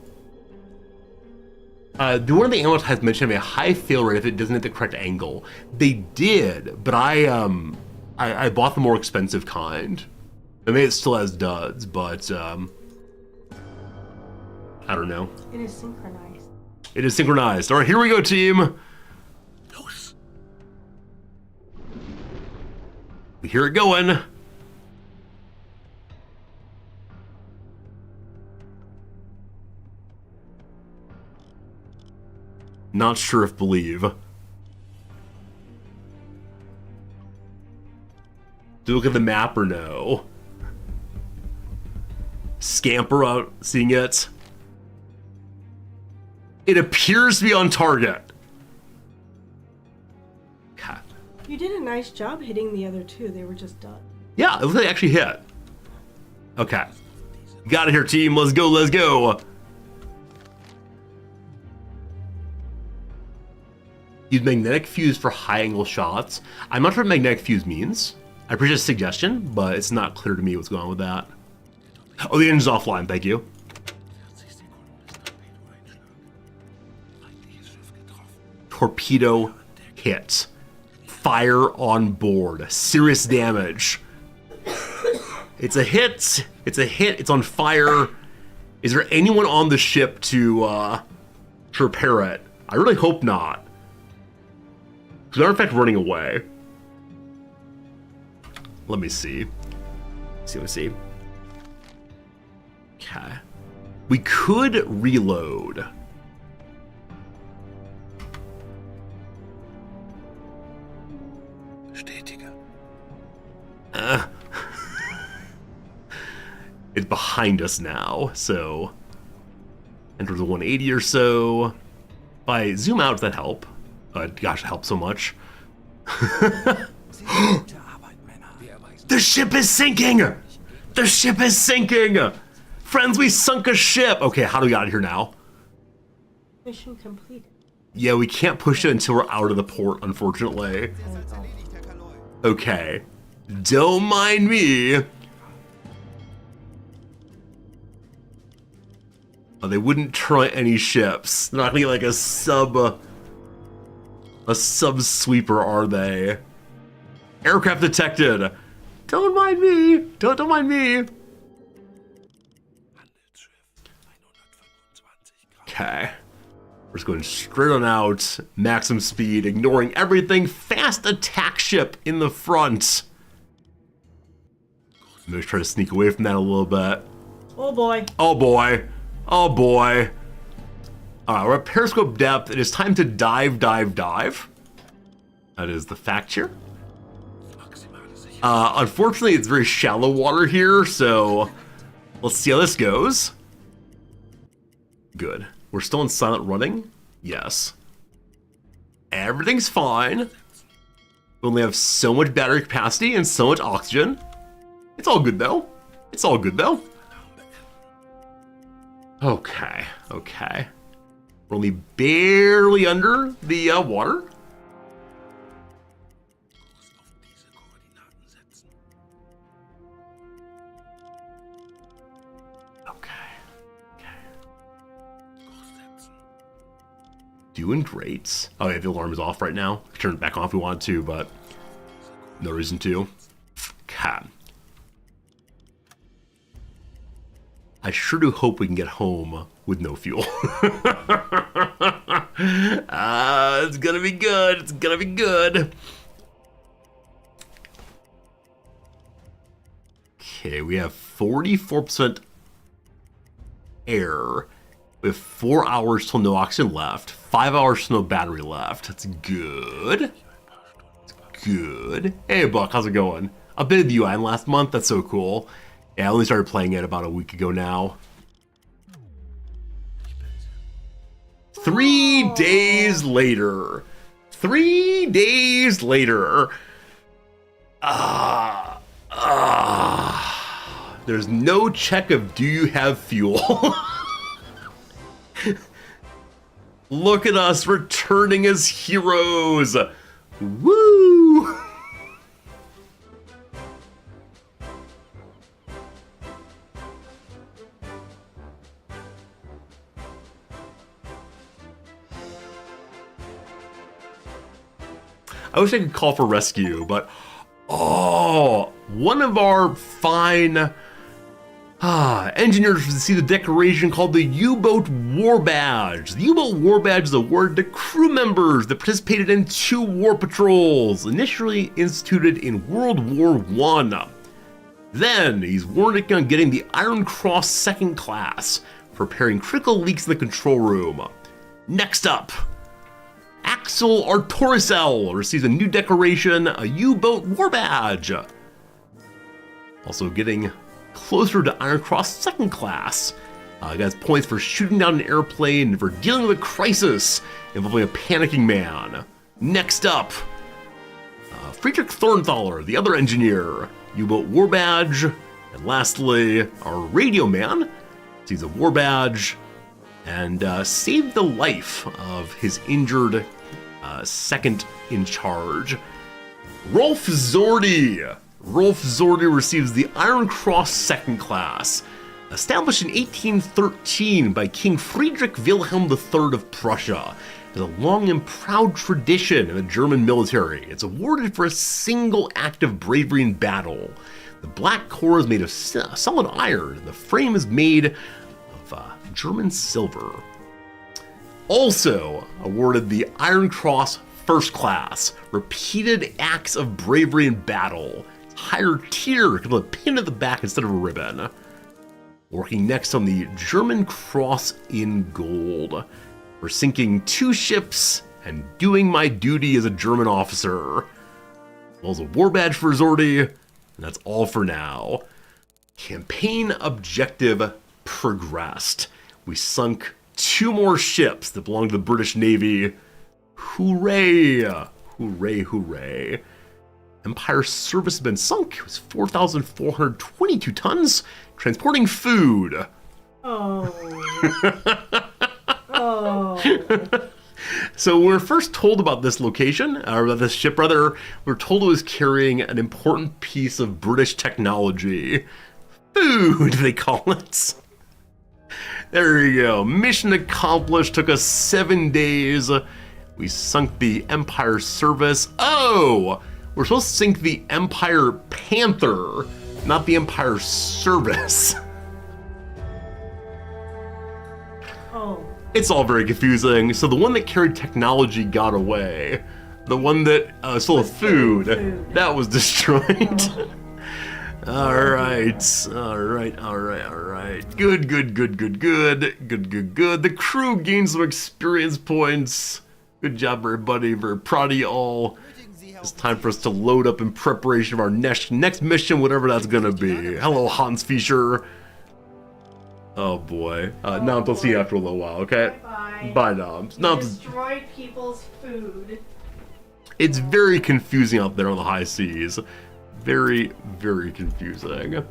One of the analysts has mentioned having a high fail rate if it doesn't hit the correct angle. They did, but I bought the more expensive kind. I mean, it still has duds, but I don't know. It is synchronized. It is synchronized. All right, here we go, team. Los. We hear it going. Not sure if believe. Do you look at the map or no? Scamper out, seeing it. It appears to be on target. God. You did a nice job hitting the other two. They were just done. Yeah, it looks like it actually hit. Okay. Got it here, team. Let's go, let's go. Use magnetic fuse for high angle shots. I'm not sure what magnetic fuse means. I appreciate the suggestion, but it's not clear to me what's going on with that. Oh, the engine's offline, thank you. 40 Sekunden bis Torpedo hit. Fire on board. Serious damage. It's a hit. It's a hit. It's on fire. Is there anyone on the ship to repair it? I really hope not. Because they're in fact running away. Let me see. Let me see. Okay. We could reload. Bestätige. It's behind us now, so enter the 180 or so. If I zoom out, does that help? Gosh, it helps so much. The ship is sinking! The ship is sinking! Friends, we sunk a ship! Okay, how do we get out of here now? Mission completed. Yeah, we can't push it until we're out of the port, unfortunately. Okay. Don't mind me. Oh, they wouldn't try any ships. They're not gonna get like a sub sweeper, are they? Aircraft detected. Don't mind me. Don't mind me. Okay. We're just going straight on out, maximum speed, ignoring everything. Fast attack ship in the front. Maybe try to sneak away from that a little bit. Oh boy. Oh boy. Oh boy. Alright, we're at periscope depth. It is time to dive. That is the fact here. Unfortunately, it's very shallow water here, so let's see how this goes. Good. We're still in silent running? Yes. Everything's fine. We only have so much battery capacity and so much oxygen. It's all good though. It's all good though. Okay. We're only barely under the water. Doing great. Oh yeah, the alarm is off right now. Turn it back on if we want to, but no reason to. Okay. I sure do hope we can get home with no fuel. It's gonna be good. It's gonna be good. Okay, we have 44% air. We have 4 hours till no oxygen left. 5 hours till no battery left. That's good. That's good. Hey, Buck, how's it going? I been at the UN last month. That's so cool. Yeah, I only started playing it about a week ago now. 3 days later. 3 days later. There's no check of do you have fuel. Look at us returning as heroes. Woo! I wish I could call for rescue, but one of our fine engineers see the decoration called the U-Boat War Badge. The U-Boat War Badge is awarded to crew members that participated in 2 war patrols, initially instituted in World War I. Then he's awarded on getting the Iron Cross Second Class for repairing critical leaks in the control room. Next up, Axel Artoricel receives a new decoration, a U-Boat War Badge. Also getting closer to Iron Cross Second Class. Gets points for shooting down an airplane and for dealing with a crisis involving a panicking man. Next up, Friedrich Thornthaler, the other engineer, U-Boat War Badge. And lastly, our radio man sees a war badge and saved the life of his injured second in charge, Rolf Zordi. Rolf Zordi receives the Iron Cross Second Class, established in 1813 by King Friedrich Wilhelm III of Prussia, is a long and proud tradition in the German military. It's awarded for a single act of bravery in battle. The black core is made of solid iron, and the frame is made of German silver. Also awarded the Iron Cross First Class, repeated acts of bravery in battle. Higher tier, with a pin at the back instead of a ribbon. Working next on the German Cross in Gold. For sinking 2 ships and doing my duty as a German officer. As well as a war badge for Zordy, and that's all for now. Campaign objective progressed. We sunk 2 more ships that belong to the British Navy. Hooray! Hooray, hooray. Empire service has been sunk. It was 4,422 tons, transporting food. Oh. Oh. So when we were first told about this location, or about this ship rather, we were told it was carrying an important piece of British technology. Food, they call it. There you go. Mission accomplished. Took us 7 days. We sunk the Empire service. Oh! We're supposed to sink the Empire Panther, not the Empire service. Oh. It's all very confusing. So the one that carried technology got away. The one that stole the food, that was destroyed. Oh. Alright. Good. The crew gained some experience points. Good job, everybody. Very proud of you all. It's time for us to load up in preparation of our next mission, whatever that's gonna be. Hello, Hans Fischer. Oh boy. Now I'll see you after a little while, okay? Bye. Bye, Noms. You destroyed people's food. It's very confusing out there on the high seas. Very, very confusing.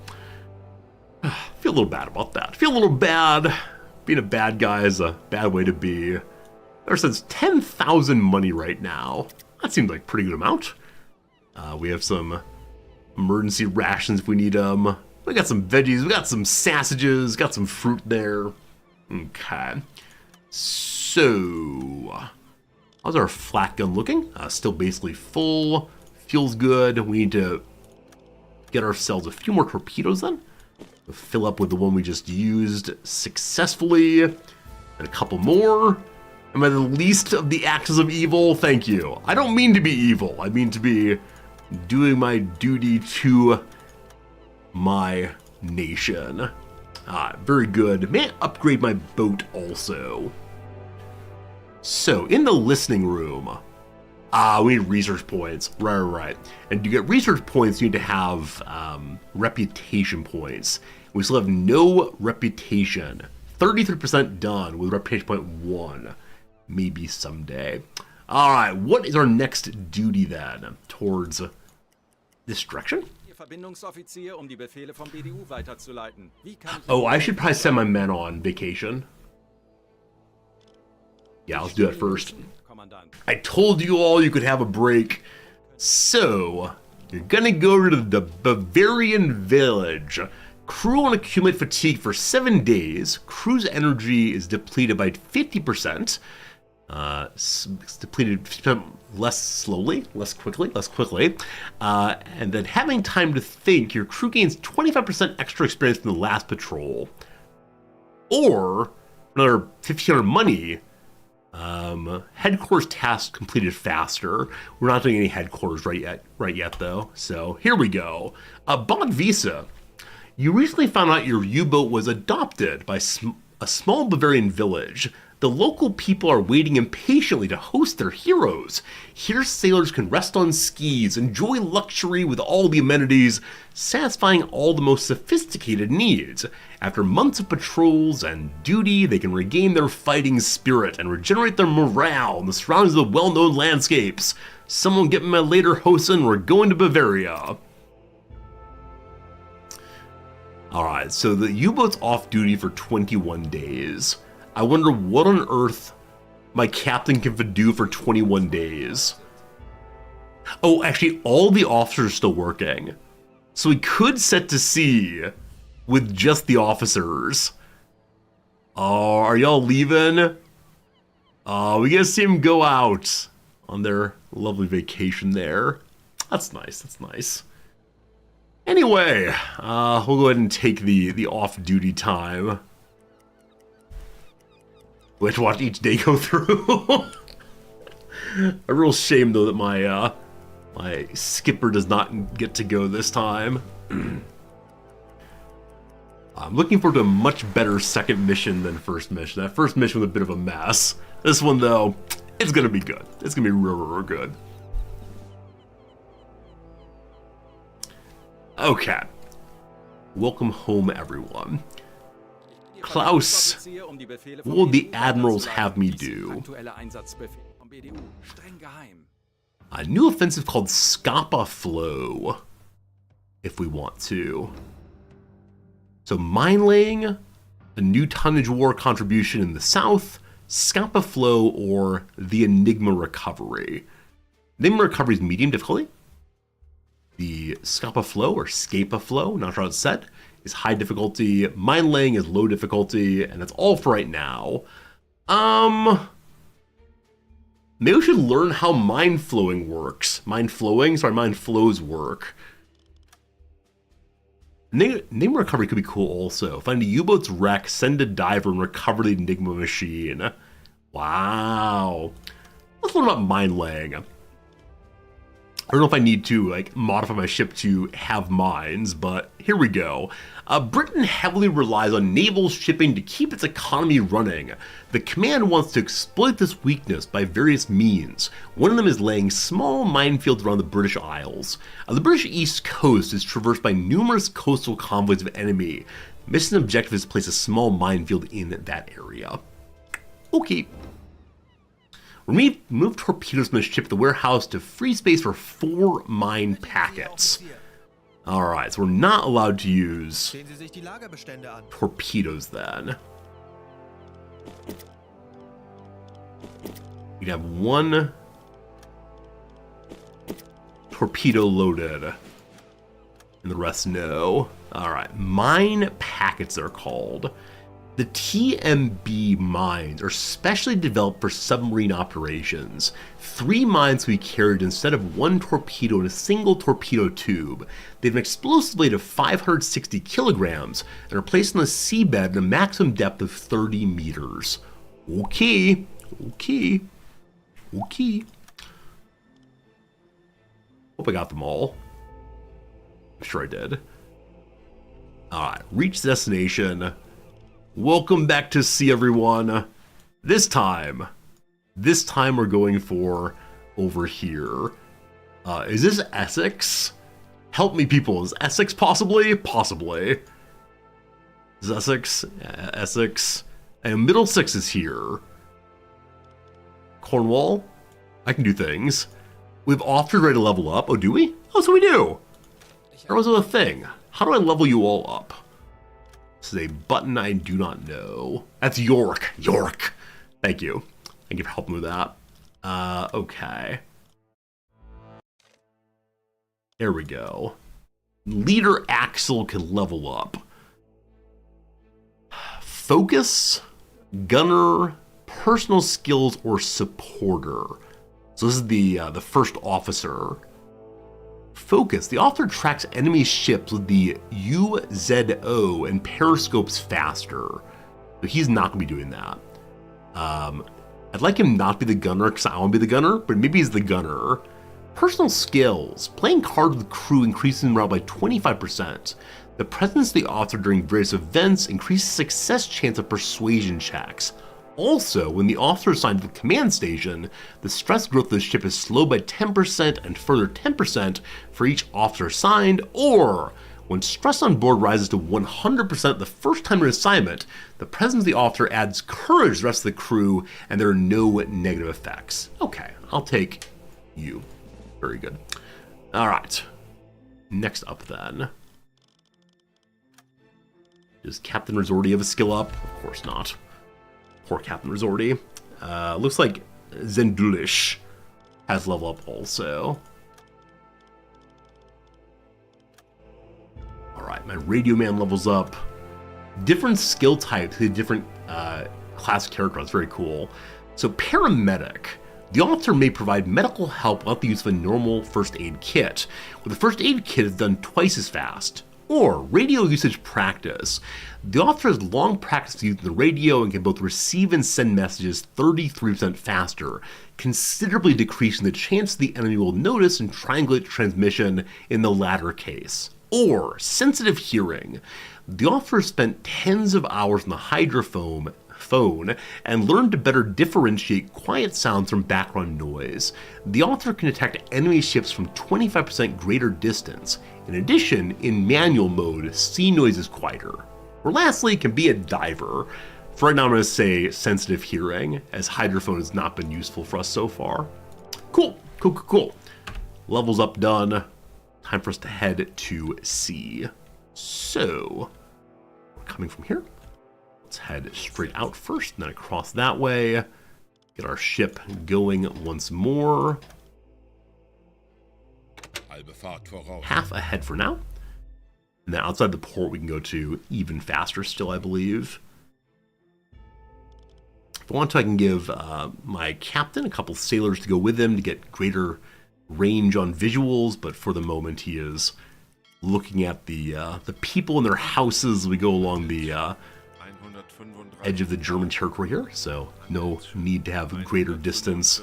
Feel a little bad about that. Feel a little bad. Being a bad guy is a bad way to be. There says 10,000 money right now. That seems like a pretty good amount. We have some emergency rations if we need them. We got some veggies, we got some sausages, got some fruit there. Okay. So, how's our flat gun looking? Still basically full. Feels good. We need to get ourselves a few more torpedoes then. We'll fill up with the one we just used successfully. And a couple more. Am I the least of the axes of evil? Thank you. I don't mean to be evil. I mean to be doing my duty to my nation. Very good. May I upgrade my boat also? So, in the listening room, we need research points. Right. And to get research points, you need to have reputation points. We still have no reputation. 33% done with reputation point 1. Maybe someday. Alright, what is our next duty then? Towards this direction? Oh, I should probably send my men on vacation. Yeah, let's do that first. I told you all you could have a break. So, you're gonna go to the Bavarian village. Crew will accumulate fatigue for 7 days. Crew's energy is depleted by 50%. It's depleted less quickly. And then having time to think, your crew gains 25% extra experience from the last patrol. Or, another 1,500 money. Headquarters tasks completed faster. We're not doing any headquarters right yet though. So here we go. Bond visa. You recently found out your U-boat was adopted by a small Bavarian village. The local people are waiting impatiently to host their heroes. Here sailors can rest on skis, enjoy luxury with all the amenities, satisfying all the most sophisticated needs. After months of patrols and duty, they can regain their fighting spirit and regenerate their morale in the surroundings of the well-known landscapes. Someone get me my later hosen, we're going to Bavaria. Alright, so the U-boat's off duty for 21 days. I wonder what on earth my captain can do for 21 days. Oh, actually, all the officers are still working. So we could set to sea with just the officers. Oh, are y'all leaving? We get to see them go out on their lovely vacation there. That's nice, that's nice. Anyway, we'll go ahead and take the off-duty time. We have to watch each day go through. A real shame, though, that my my skipper does not get to go this time. I'm looking forward to a much better second mission than first mission. That first mission was a bit of a mess. This one, though, it's gonna be good. It's gonna be real good. Okay. Welcome home, everyone. Klaus, what will the admirals have me do? A new offensive called Scapa Flow, if we want to. So mine laying, a new tonnage war contribution in the south, Scapa Flow, or the Enigma Recovery. Enigma Recovery is medium difficulty. The Scapa Flow, or Scapa Flow, not sure how it's set, is high difficulty. Mine laying is low difficulty, and that's all for right now. Maybe we should learn how mine flowing works. Mine flows work. Enigma Recovery could be cool also. Find a U-boat's wreck, send a diver, and recover the Enigma machine. Wow. Let's learn about mine laying. I don't know if I need to like modify my ship to have mines, but here we go. Britain heavily relies on naval shipping to keep its economy running. The command wants to exploit this weakness by various means. One of them is laying small minefields around the British Isles. The British East Coast is traversed by numerous coastal convoys of enemy. The mission objective is to place a small minefield in that area. Okay. Remove torpedoes from the ship to the warehouse to free space for 4 mine packets. Alright, so we're not allowed to use torpedoes then. We'd have 1 torpedo loaded, and the rest no. Alright, mine packets they're called. The TMB mines are specially developed for submarine operations. 3 mines will be carried instead of 1 torpedo in a single torpedo tube. They have an explosive weight of 560 kilograms and are placed on the seabed at a maximum depth of 30 meters. Okay. Hope I got them all. I'm sure I did. Alright, reach destination. Welcome back to sea, everyone. This time we're going for over here. Is this Essex? Help me, people. Is Essex possibly? Possibly. Is Essex? Essex. And Middlesex is here. Cornwall? I can do things. We have officers ready to level up. Oh, do we? Oh, so we do. There was a thing. How do I level you all up? This is a button I do not know. That's York. York. Thank you. Thank you for helping with that. Okay. There we go. Leader Axel can level up. Focus, gunner, personal skills, or supporter. So this is the first officer. Focus. The officer tracks enemy ships with the UZO and periscopes faster. So he's not going to be doing that. I'd like him not to be the gunner because I want to be the gunner, but maybe he's the gunner. Personal skills. Playing cards with crew increases morale by 25%. The presence of the officer during various events increases success chance of persuasion checks. Also, when the officer is assigned to the command station, the stress growth of the ship is slowed by 10% and further 10% for each officer assigned, or when stress on board rises to 100% the first time in assignment, the presence of the officer adds courage to the rest of the crew and there are no negative effects. Okay, I'll take you. Very good. All right, next up then. Does Captain Resorti have a skill up? Of course not. Poor Captain Resorti. Looks like Zendulish has level up also. Alright, my Radio Man levels up. Different skill types, different class character. That's very cool. So paramedic. The author may provide medical help without the use of a normal first aid kit, where the first aid kit is done twice as fast. Or radio usage practice. The author has long practiced using the radio and can both receive and send messages 33% faster, considerably decreasing the chance the enemy will notice and triangulate transmission in the latter case. Or sensitive hearing. The author spent tens of hours on the hydrophone and learned to better differentiate quiet sounds from background noise. The author can detect enemy ships from 25% greater distance. In addition, in manual mode, sea noise is quieter. Or lastly, can be a diver. For right now, I'm going to say sensitive hearing, as hydrophone has not been useful for us so far. Cool. Levels up done. Time for us to head to sea. So, we're coming from here. Let's head straight out first, and then across that way. Get our ship going once more. Half ahead for now. And then outside the port, we can go to even faster still, I believe. If I want to, I can give my captain a couple sailors to go with him to get greater range on visuals, but for the moment he is looking at the people in their houses as we go along the edge of the German territory here, so no need to have greater distance.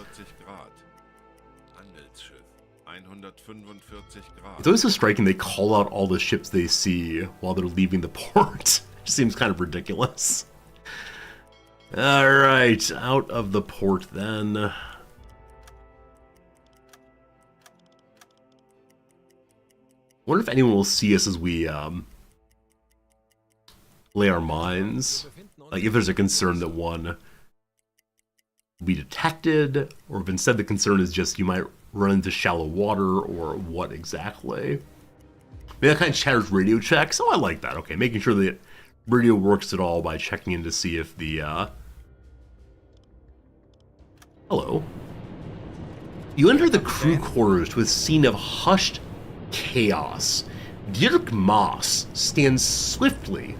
It's always so striking they call out all the ships they see while they're leaving the port. It seems kind of ridiculous. Alright, out of the port then. Wonder if anyone will see us as we lay our mines. Like if there's a concern that one will be detected, or if instead the concern is just you might run into shallow water, or what exactly. Maybe that kind of chatters radio checks. Oh, I like that. Okay, making sure that radio works at all by checking in to see if the hello. You enter the crew quarters to a scene of hushed chaos. Dirk Moss stands stiffly,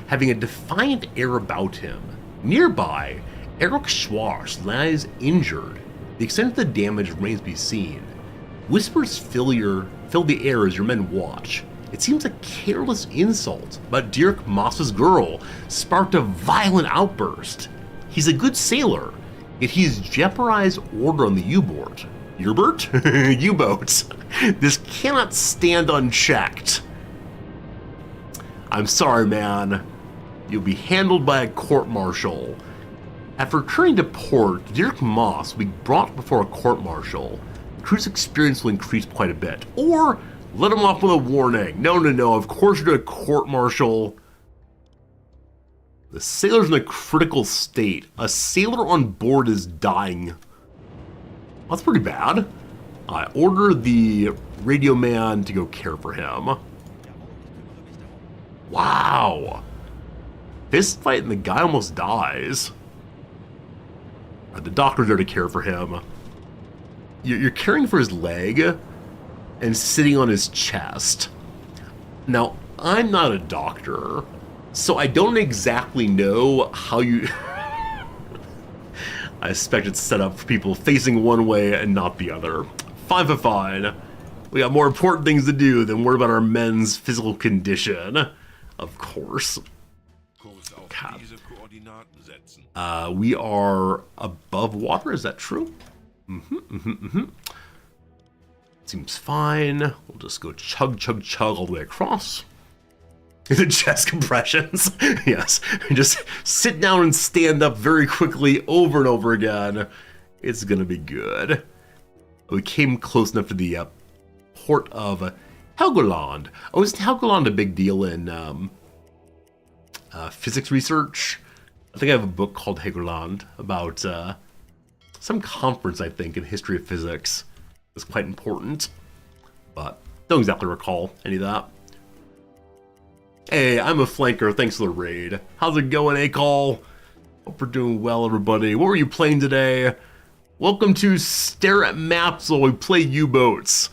having a defiant air about him. Nearby, Eric Schwartz lies injured. The extent of the damage remains to be seen. Whispers fill the air as your men watch. It seems a careless insult, but Dirk Moss's girl sparked a violent outburst. He's a good sailor, yet he's jeopardized order on the U-boat. U-boat. This cannot stand unchecked. I'm sorry, man. You'll be handled by a court-martial. After returning to port, Dirk Moss will be brought before a court-martial. The crew's experience will increase quite a bit. Or let him off with a warning. No. Of course you're going to court-martial. The sailor's in a critical state. A sailor on board is dying. That's pretty bad. I order the radio man to go care for him. Wow. Fist fight and the guy almost dies. The doctor's there to care for him. You're caring for his leg and sitting on his chest. Now, I'm not a doctor, so I don't exactly know how you... I expect it's set up for people facing one way and not the other. Fine for fine. We got more important things to do than worry about our men's physical condition. Of course. We are above water, is that true? Seems fine. We'll just go chug all the way across. The chest compressions. Yes. Just sit down and stand up very quickly over and over again. It's gonna be good. We came close enough to the port of Helgoland. Oh, isn't Helgoland a big deal in physics research? I think I have a book called Helgoland about some conference, I think, in history of physics. It's quite important, but don't exactly recall any of that. Hey, I'm a flanker. Thanks for the raid. How's it going, A-Call? Hope we're doing well, everybody. What were you playing today? Welcome to Stare at Maps while we play U-boats.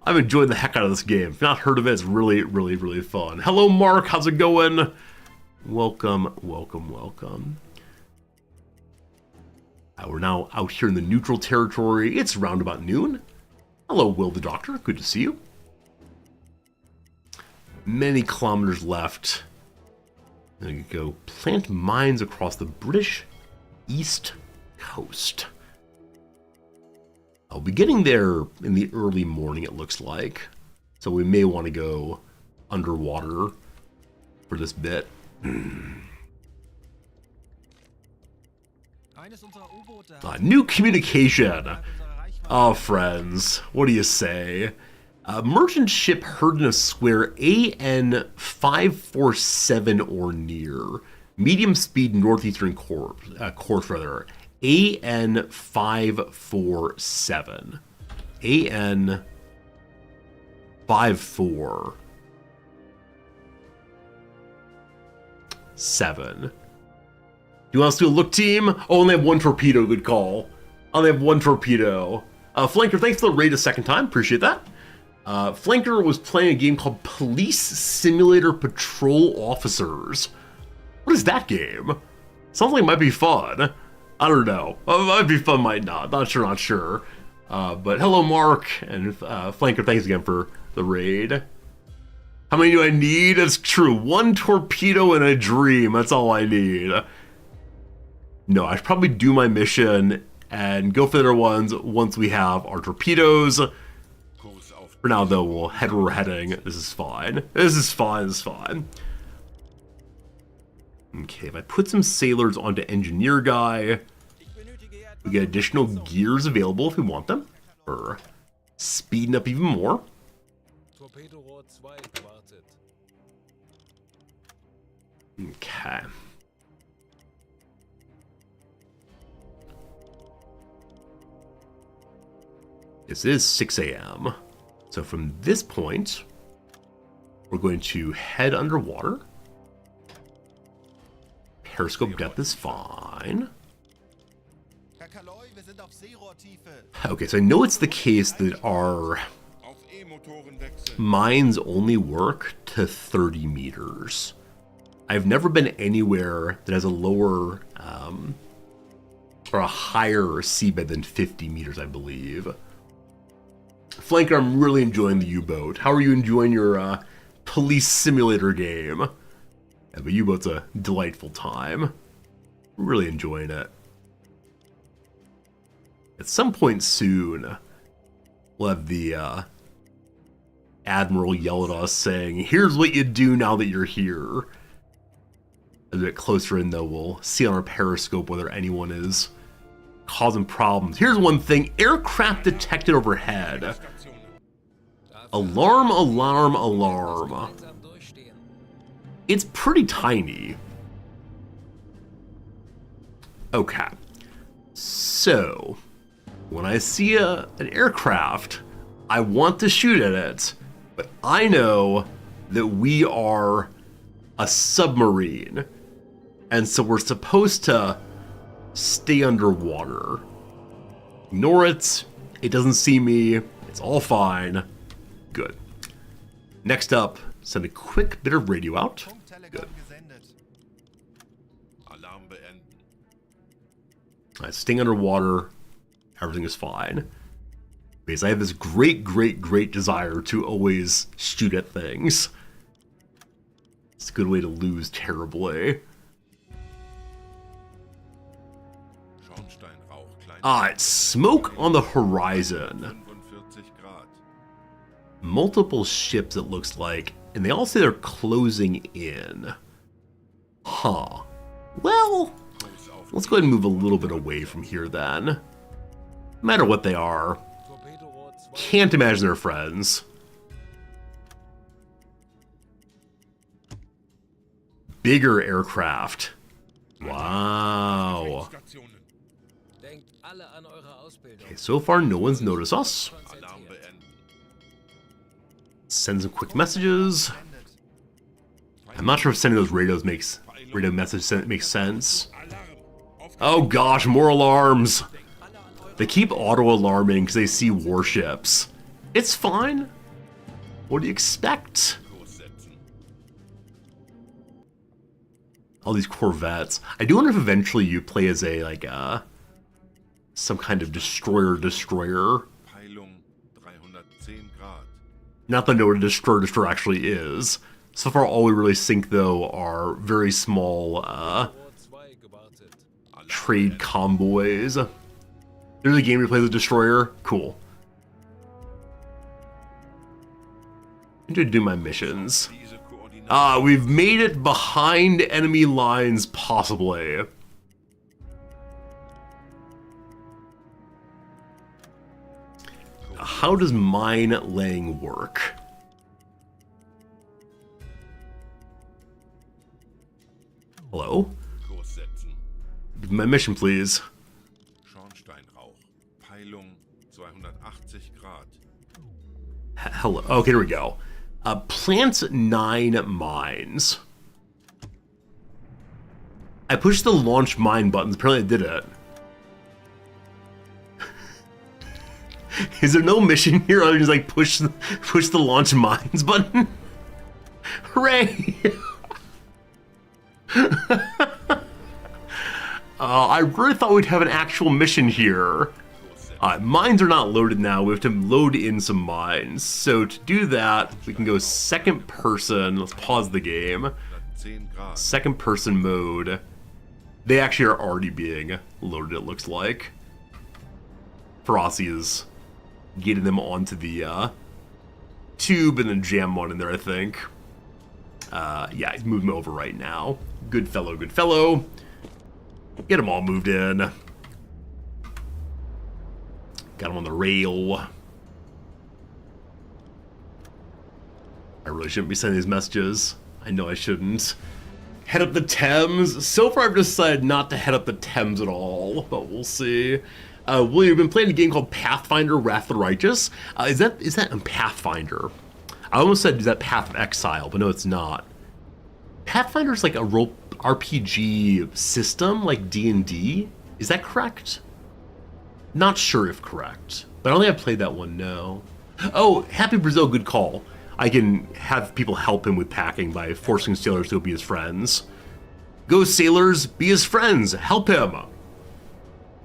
I've enjoyed the heck out of this game. If you've not heard of it, it's really fun. Hello, Mark. How's it going? Welcome. We're now out here in the neutral territory. It's around about noon. Hello, Will the Doctor. Good to see you. Many kilometers left. There you go. Plant mines across the British East Coast. I'll be getting there in the early morning, it looks like. So we may want to go underwater for this bit. Eines unserer U-Boote New communication. Oh, friends, what do you say? Merchant ship heard in a square AN 547 or near. Medium speed northeastern course rather. AN 547. AN 547. Do you want us to do a look, team? Oh, only have one torpedo. Good call. I only have one torpedo. Flanker, thanks for the raid a second time. Appreciate that. Flanker was playing a game called Police Simulator Patrol Officers. What is that game? Sounds like it might be fun. I don't know. It might be fun, might not. Not sure. But hello, Mark. And Flanker, thanks again for the raid. How many do I need? It's true. One torpedo and a dream. That's all I need. No, I should probably do my mission and go for the other ones once we have our torpedoes. For now, though, we'll head where we're heading. This is fine. This is fine. Okay, if I put some sailors onto engineer guy, we get additional gears available if we want them. For speeding up even more. Torpedorohr 2 gewartet. Okay. This is 6 a.m. So from this point, we're going to head underwater. Periscope depth is fine. Herr Kaloi, wir sind auf Seerohrtiefe. Okay, so I know it's the case that our mines only work to 30 meters. I've never been anywhere that has a lower or a higher seabed than 50 meters, I believe. Flanker, I'm really enjoying the U-boat. How are you enjoying your police simulator game? Yeah, but U-boat's a delightful time. Really enjoying it. At some point soon, we'll have the Admiral yell at us saying, here's what you do now that you're here. A bit closer in, though, we'll see on our periscope whether anyone is causing problems. Here's one thing. Aircraft detected overhead. Alarm, alarm, alarm. Langsam durchstehen. It's pretty tiny. Okay. So, when I see an aircraft, I want to shoot at it, but I know that we are a submarine, and so we're supposed to stay underwater. Ignore it. It doesn't see me. It's all fine. Good. Next up, send a quick bit of radio out. Good. Funktelegramm gesendet. Alarm beenden. Alright, staying underwater. Everything is fine. Because I have this great desire to always shoot at things. It's a good way to lose terribly. Schornsteinrauch, klein. Alright, smoke on the horizon. 45 Grad. Multiple ships, it looks like, and they all say they're closing in. Huh. Well, let's go ahead and move a little bit away from here then. No matter what they are, Torpedorohr 2 can't imagine they're friends. Bigger aircraft. Wow. Stationen. denkt alle an eure Ausbildung. Okay, so far no one's noticed us. Alarm beenden. Send some quick messages. I'm not sure if sending those radio messages makes sense. Alarm. Auf Oh gosh, more alarms. They keep auto-alarming because they see warships. It's fine. What do you expect? Kurs setzen. All these Corvettes. I do wonder if eventually you play as a some kind of destroyer. Peilung 310 Grad. Not that I know what a destroyer actually is. So far, all we really sink, though, are very small Rohr 2 gewartet. trade convoys. There's a game where you play the destroyer? Cool. I need to do my missions. Diese Koordinaten. Ah, we've made it behind enemy lines, possibly. How does mine laying work? Hello? Kurs setzen. My mission, please. Schornsteinrauch. Peilung 280 Grad. Hello. Okay, here we go. Plant 9 mines. I pushed the launch mine buttons. Apparently I did it. Is there no mission here other than just like push the launch mines button? Hooray! I really thought we'd have an actual mission here. Mines are not loaded now. We have to load in some mines. So to do that, we can go second person. Let's pause the game. 110 Grad. Second person mode. They actually are already being loaded, it looks like. Ferocity is getting them onto the tube and then jam one in there, I think. Yeah, he's moving over right now. Good fellow, good fellow. Get them all moved in. Got him on the rail. I really shouldn't be sending these messages. I know I shouldn't. Head up the Thames. So far I've decided not to head up the Thames at all, but we'll see. William, you've been playing a game called Pathfinder Wrath of the Righteous. Is that Pathfinder? I almost said, is that Path of Exile, but no, it's not. Pathfinder's like a role RPG system, like D&D. Is that correct? Not sure if correct, but I don't think I've played that one, no. Oh, Happy Brazil, good call. I can have people help him with packing by forcing sailors to go be his friends. Go sailors, be his friends, help him.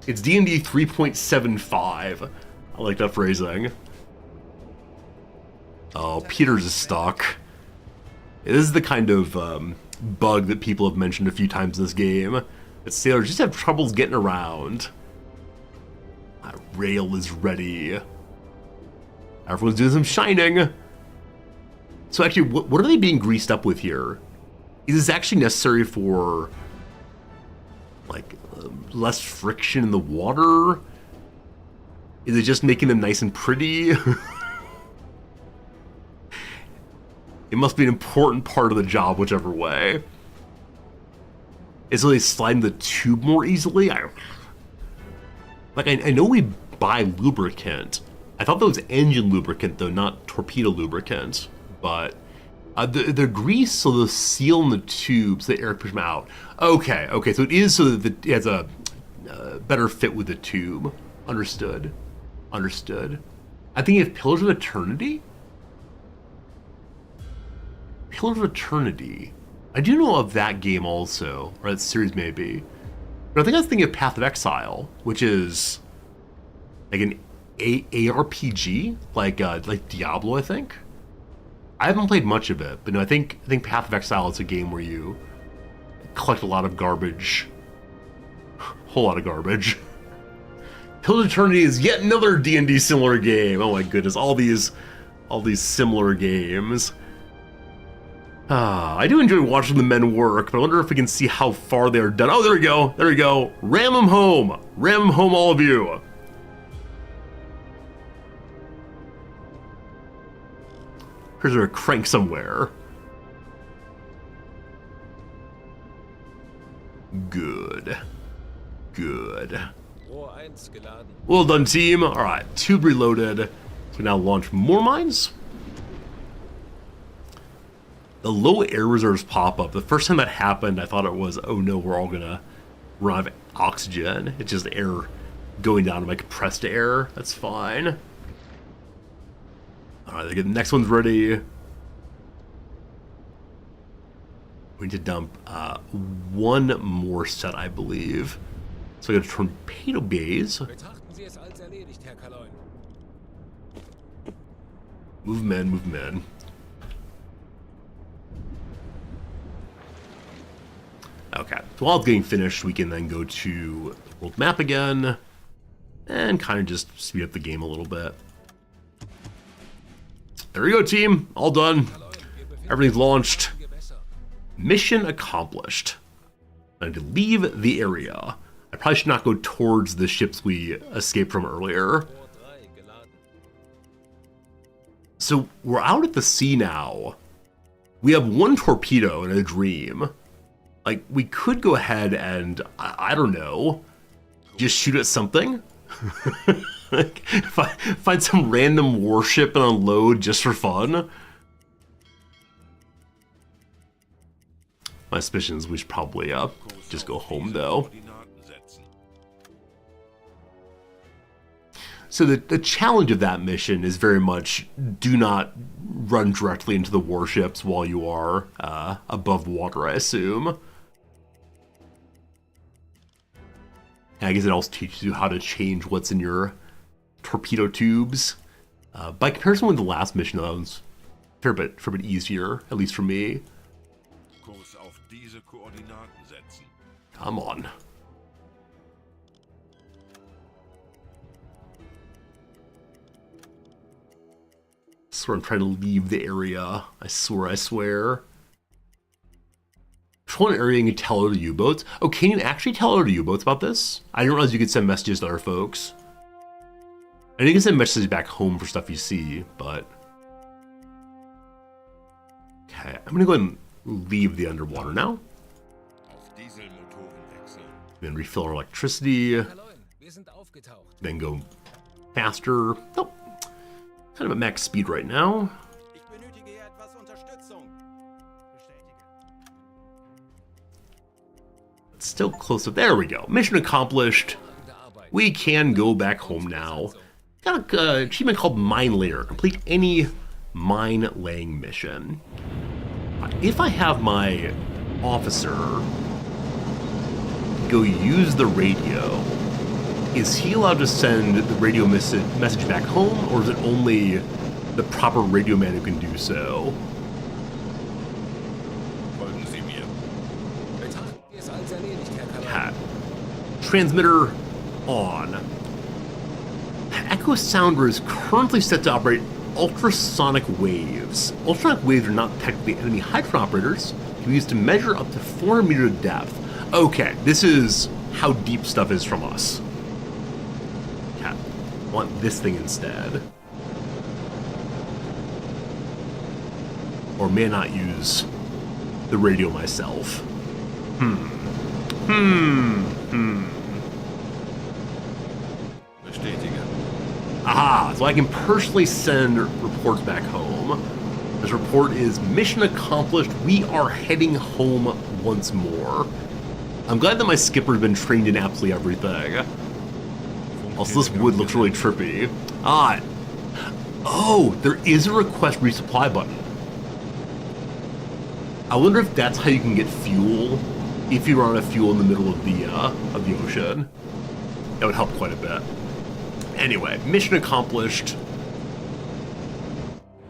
It's D&D 3.75. I like that phrasing. Oh, Peter's is stuck. This is the kind of bug that people have mentioned a few times in this game. That sailors just have troubles getting around. My rail is ready. Everyone's doing some shining. So actually, what are they being greased up with here? Is this actually necessary for, like, less friction in the water? Is it just making them nice and pretty? It must be an important part of the job, whichever way. Is it they slide in the tube more easily? I know we buy lubricant. I thought that was engine lubricant, though, not torpedo lubricant. But they're greased so they'll seal in the tubes, the air push them out. Okay, so it is so that it has a better fit with the tube. Understood. I think you have Pillars of Eternity? Pillars of Eternity. I do know of that game also, or that series maybe. But I think I was thinking of Path of Exile, which is like an ARPG, like Diablo, I think. I haven't played much of it, but no, I think Path of Exile is a game where you collect a lot of garbage. Whole lot of garbage. Pillars of Eternity is yet another D&D similar game. Oh my goodness, all these similar games. I do enjoy watching the men work, but I wonder if we can see how far they're done. Oh, there we go. Ram them home, all of you. Here's a crank somewhere. Good. Rohr 1 geladen. Well done, team. All right, tube reloaded. So we now launch more mines. The low air reserves pop up. The first time that happened, I thought it was, oh no, we're all gonna run out of oxygen. It's just air going down to my compressed air. That's fine. All right, the next one's ready. We need to dump one more set, I believe. So I got a torpedo bays. Betrachten Sie es als erledigt, Herr Kaloin. Move them in, move them in. Okay, so while it's getting finished, we can then go to the world map again and kind of just speed up the game a little bit. There we go, team. All done. Everything's launched. Mission accomplished. I need to leave the area. I probably should not go towards the ships we escaped from earlier. So we're out at the sea now. We have one torpedo in a dream. Like, we could go ahead and, I don't know, just shoot at something. Like, find some random warship and unload just for fun. My suspicion is we should probably just go home, though. So the challenge of that mission is very much do not run directly into the warships while you are above water, I assume. And I guess it also teaches you how to change what's in your torpedo tubes. By comparison with the last mission, that was a fair bit easier, at least for me. Kurs auf diese Koordinaten setzen. Come on. So I'm trying to leave the area. I swear. There's one area you can tell other U-boats. Oh, can you actually tell other U-boats about this? I didn't realize you could send messages to other folks. I think you can send messages back home for stuff you see, but... Okay, I'm gonna go ahead and leave the underwater now. Auf Dieselmotoren wechseln. Then refill our electricity. Kaloin, wir sind aufgetaucht. Then go faster. Nope. Kind of at max speed right now. Ich benötige hier etwas Unterstützung. It's still close up. There we go. Mission accomplished. We can go back home now. Got an achievement called Mine Layer. Complete any mine laying mission. If I have my officer go use the radio, is he allowed to send the radio message back home, or is it only the proper radio man who can do so? Folgen Sie mir. Betrachten Sie es als erledigt, Herr Kaloin. Hat. Transmitter on. Echo Sounder is currently set to operate ultrasonic waves. Ultrasonic waves are not technically enemy hydrogen operators. Can be used to measure up to 400 meters of depth. Okay, this is how deep stuff is from us. Cat, I want this thing instead. Or may I not use the radio myself? Bestätige. Aha, so I can personally send reports back home. This report is mission accomplished. We are heading home once more. I'm glad that my skipper's been trained in absolutely everything. Also, this wood looks really trippy. Oh, there is a request resupply button. I wonder if that's how you can get fuel if you run out of fuel in the middle of the ocean. That would help quite a bit. Anyway, mission accomplished.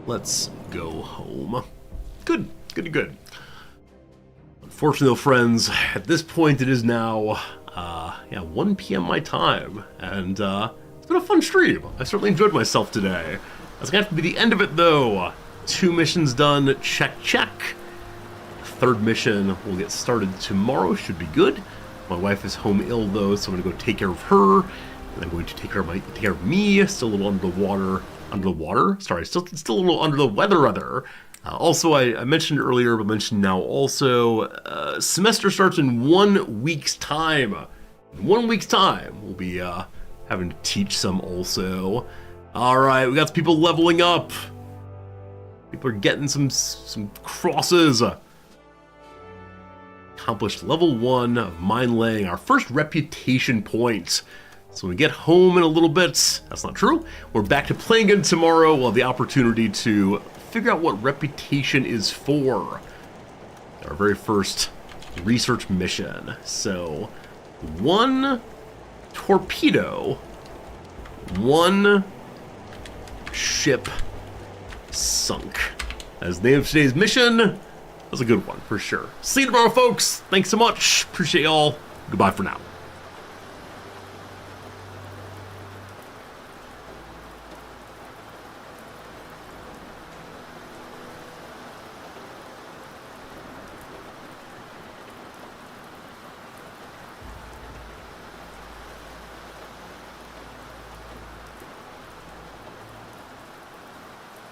Let's go home. Good. Unfortunately, though, friends, at this point it is now 1 p.m. my time, and it's been a fun stream. I certainly enjoyed myself today. That's gonna have to be the end of it, though. 2 missions done. Check. Third mission will get started tomorrow. Should be good. My wife is home ill, though, so I'm gonna go take care of her. And I'm going to take care of me. Still a little under the water. Sorry, still a little under the weather, rather. Also, I mentioned earlier, but mentioned now also, semester starts in 1 week's time. In 1 week's time, we'll be having to teach some also. All right, we got some people leveling up. People are getting some crosses. Accomplished level 1 of mine laying, our first reputation point. So when we get home in a little bit, that's not true, we're back to playing again tomorrow. We'll have the opportunity to figure out what reputation is for. Our very first research mission. So 1 torpedo. 1 ship sunk. As the name of today's mission, that was a good one for sure. See you tomorrow, folks. Thanks so much. Appreciate y'all. Goodbye for now.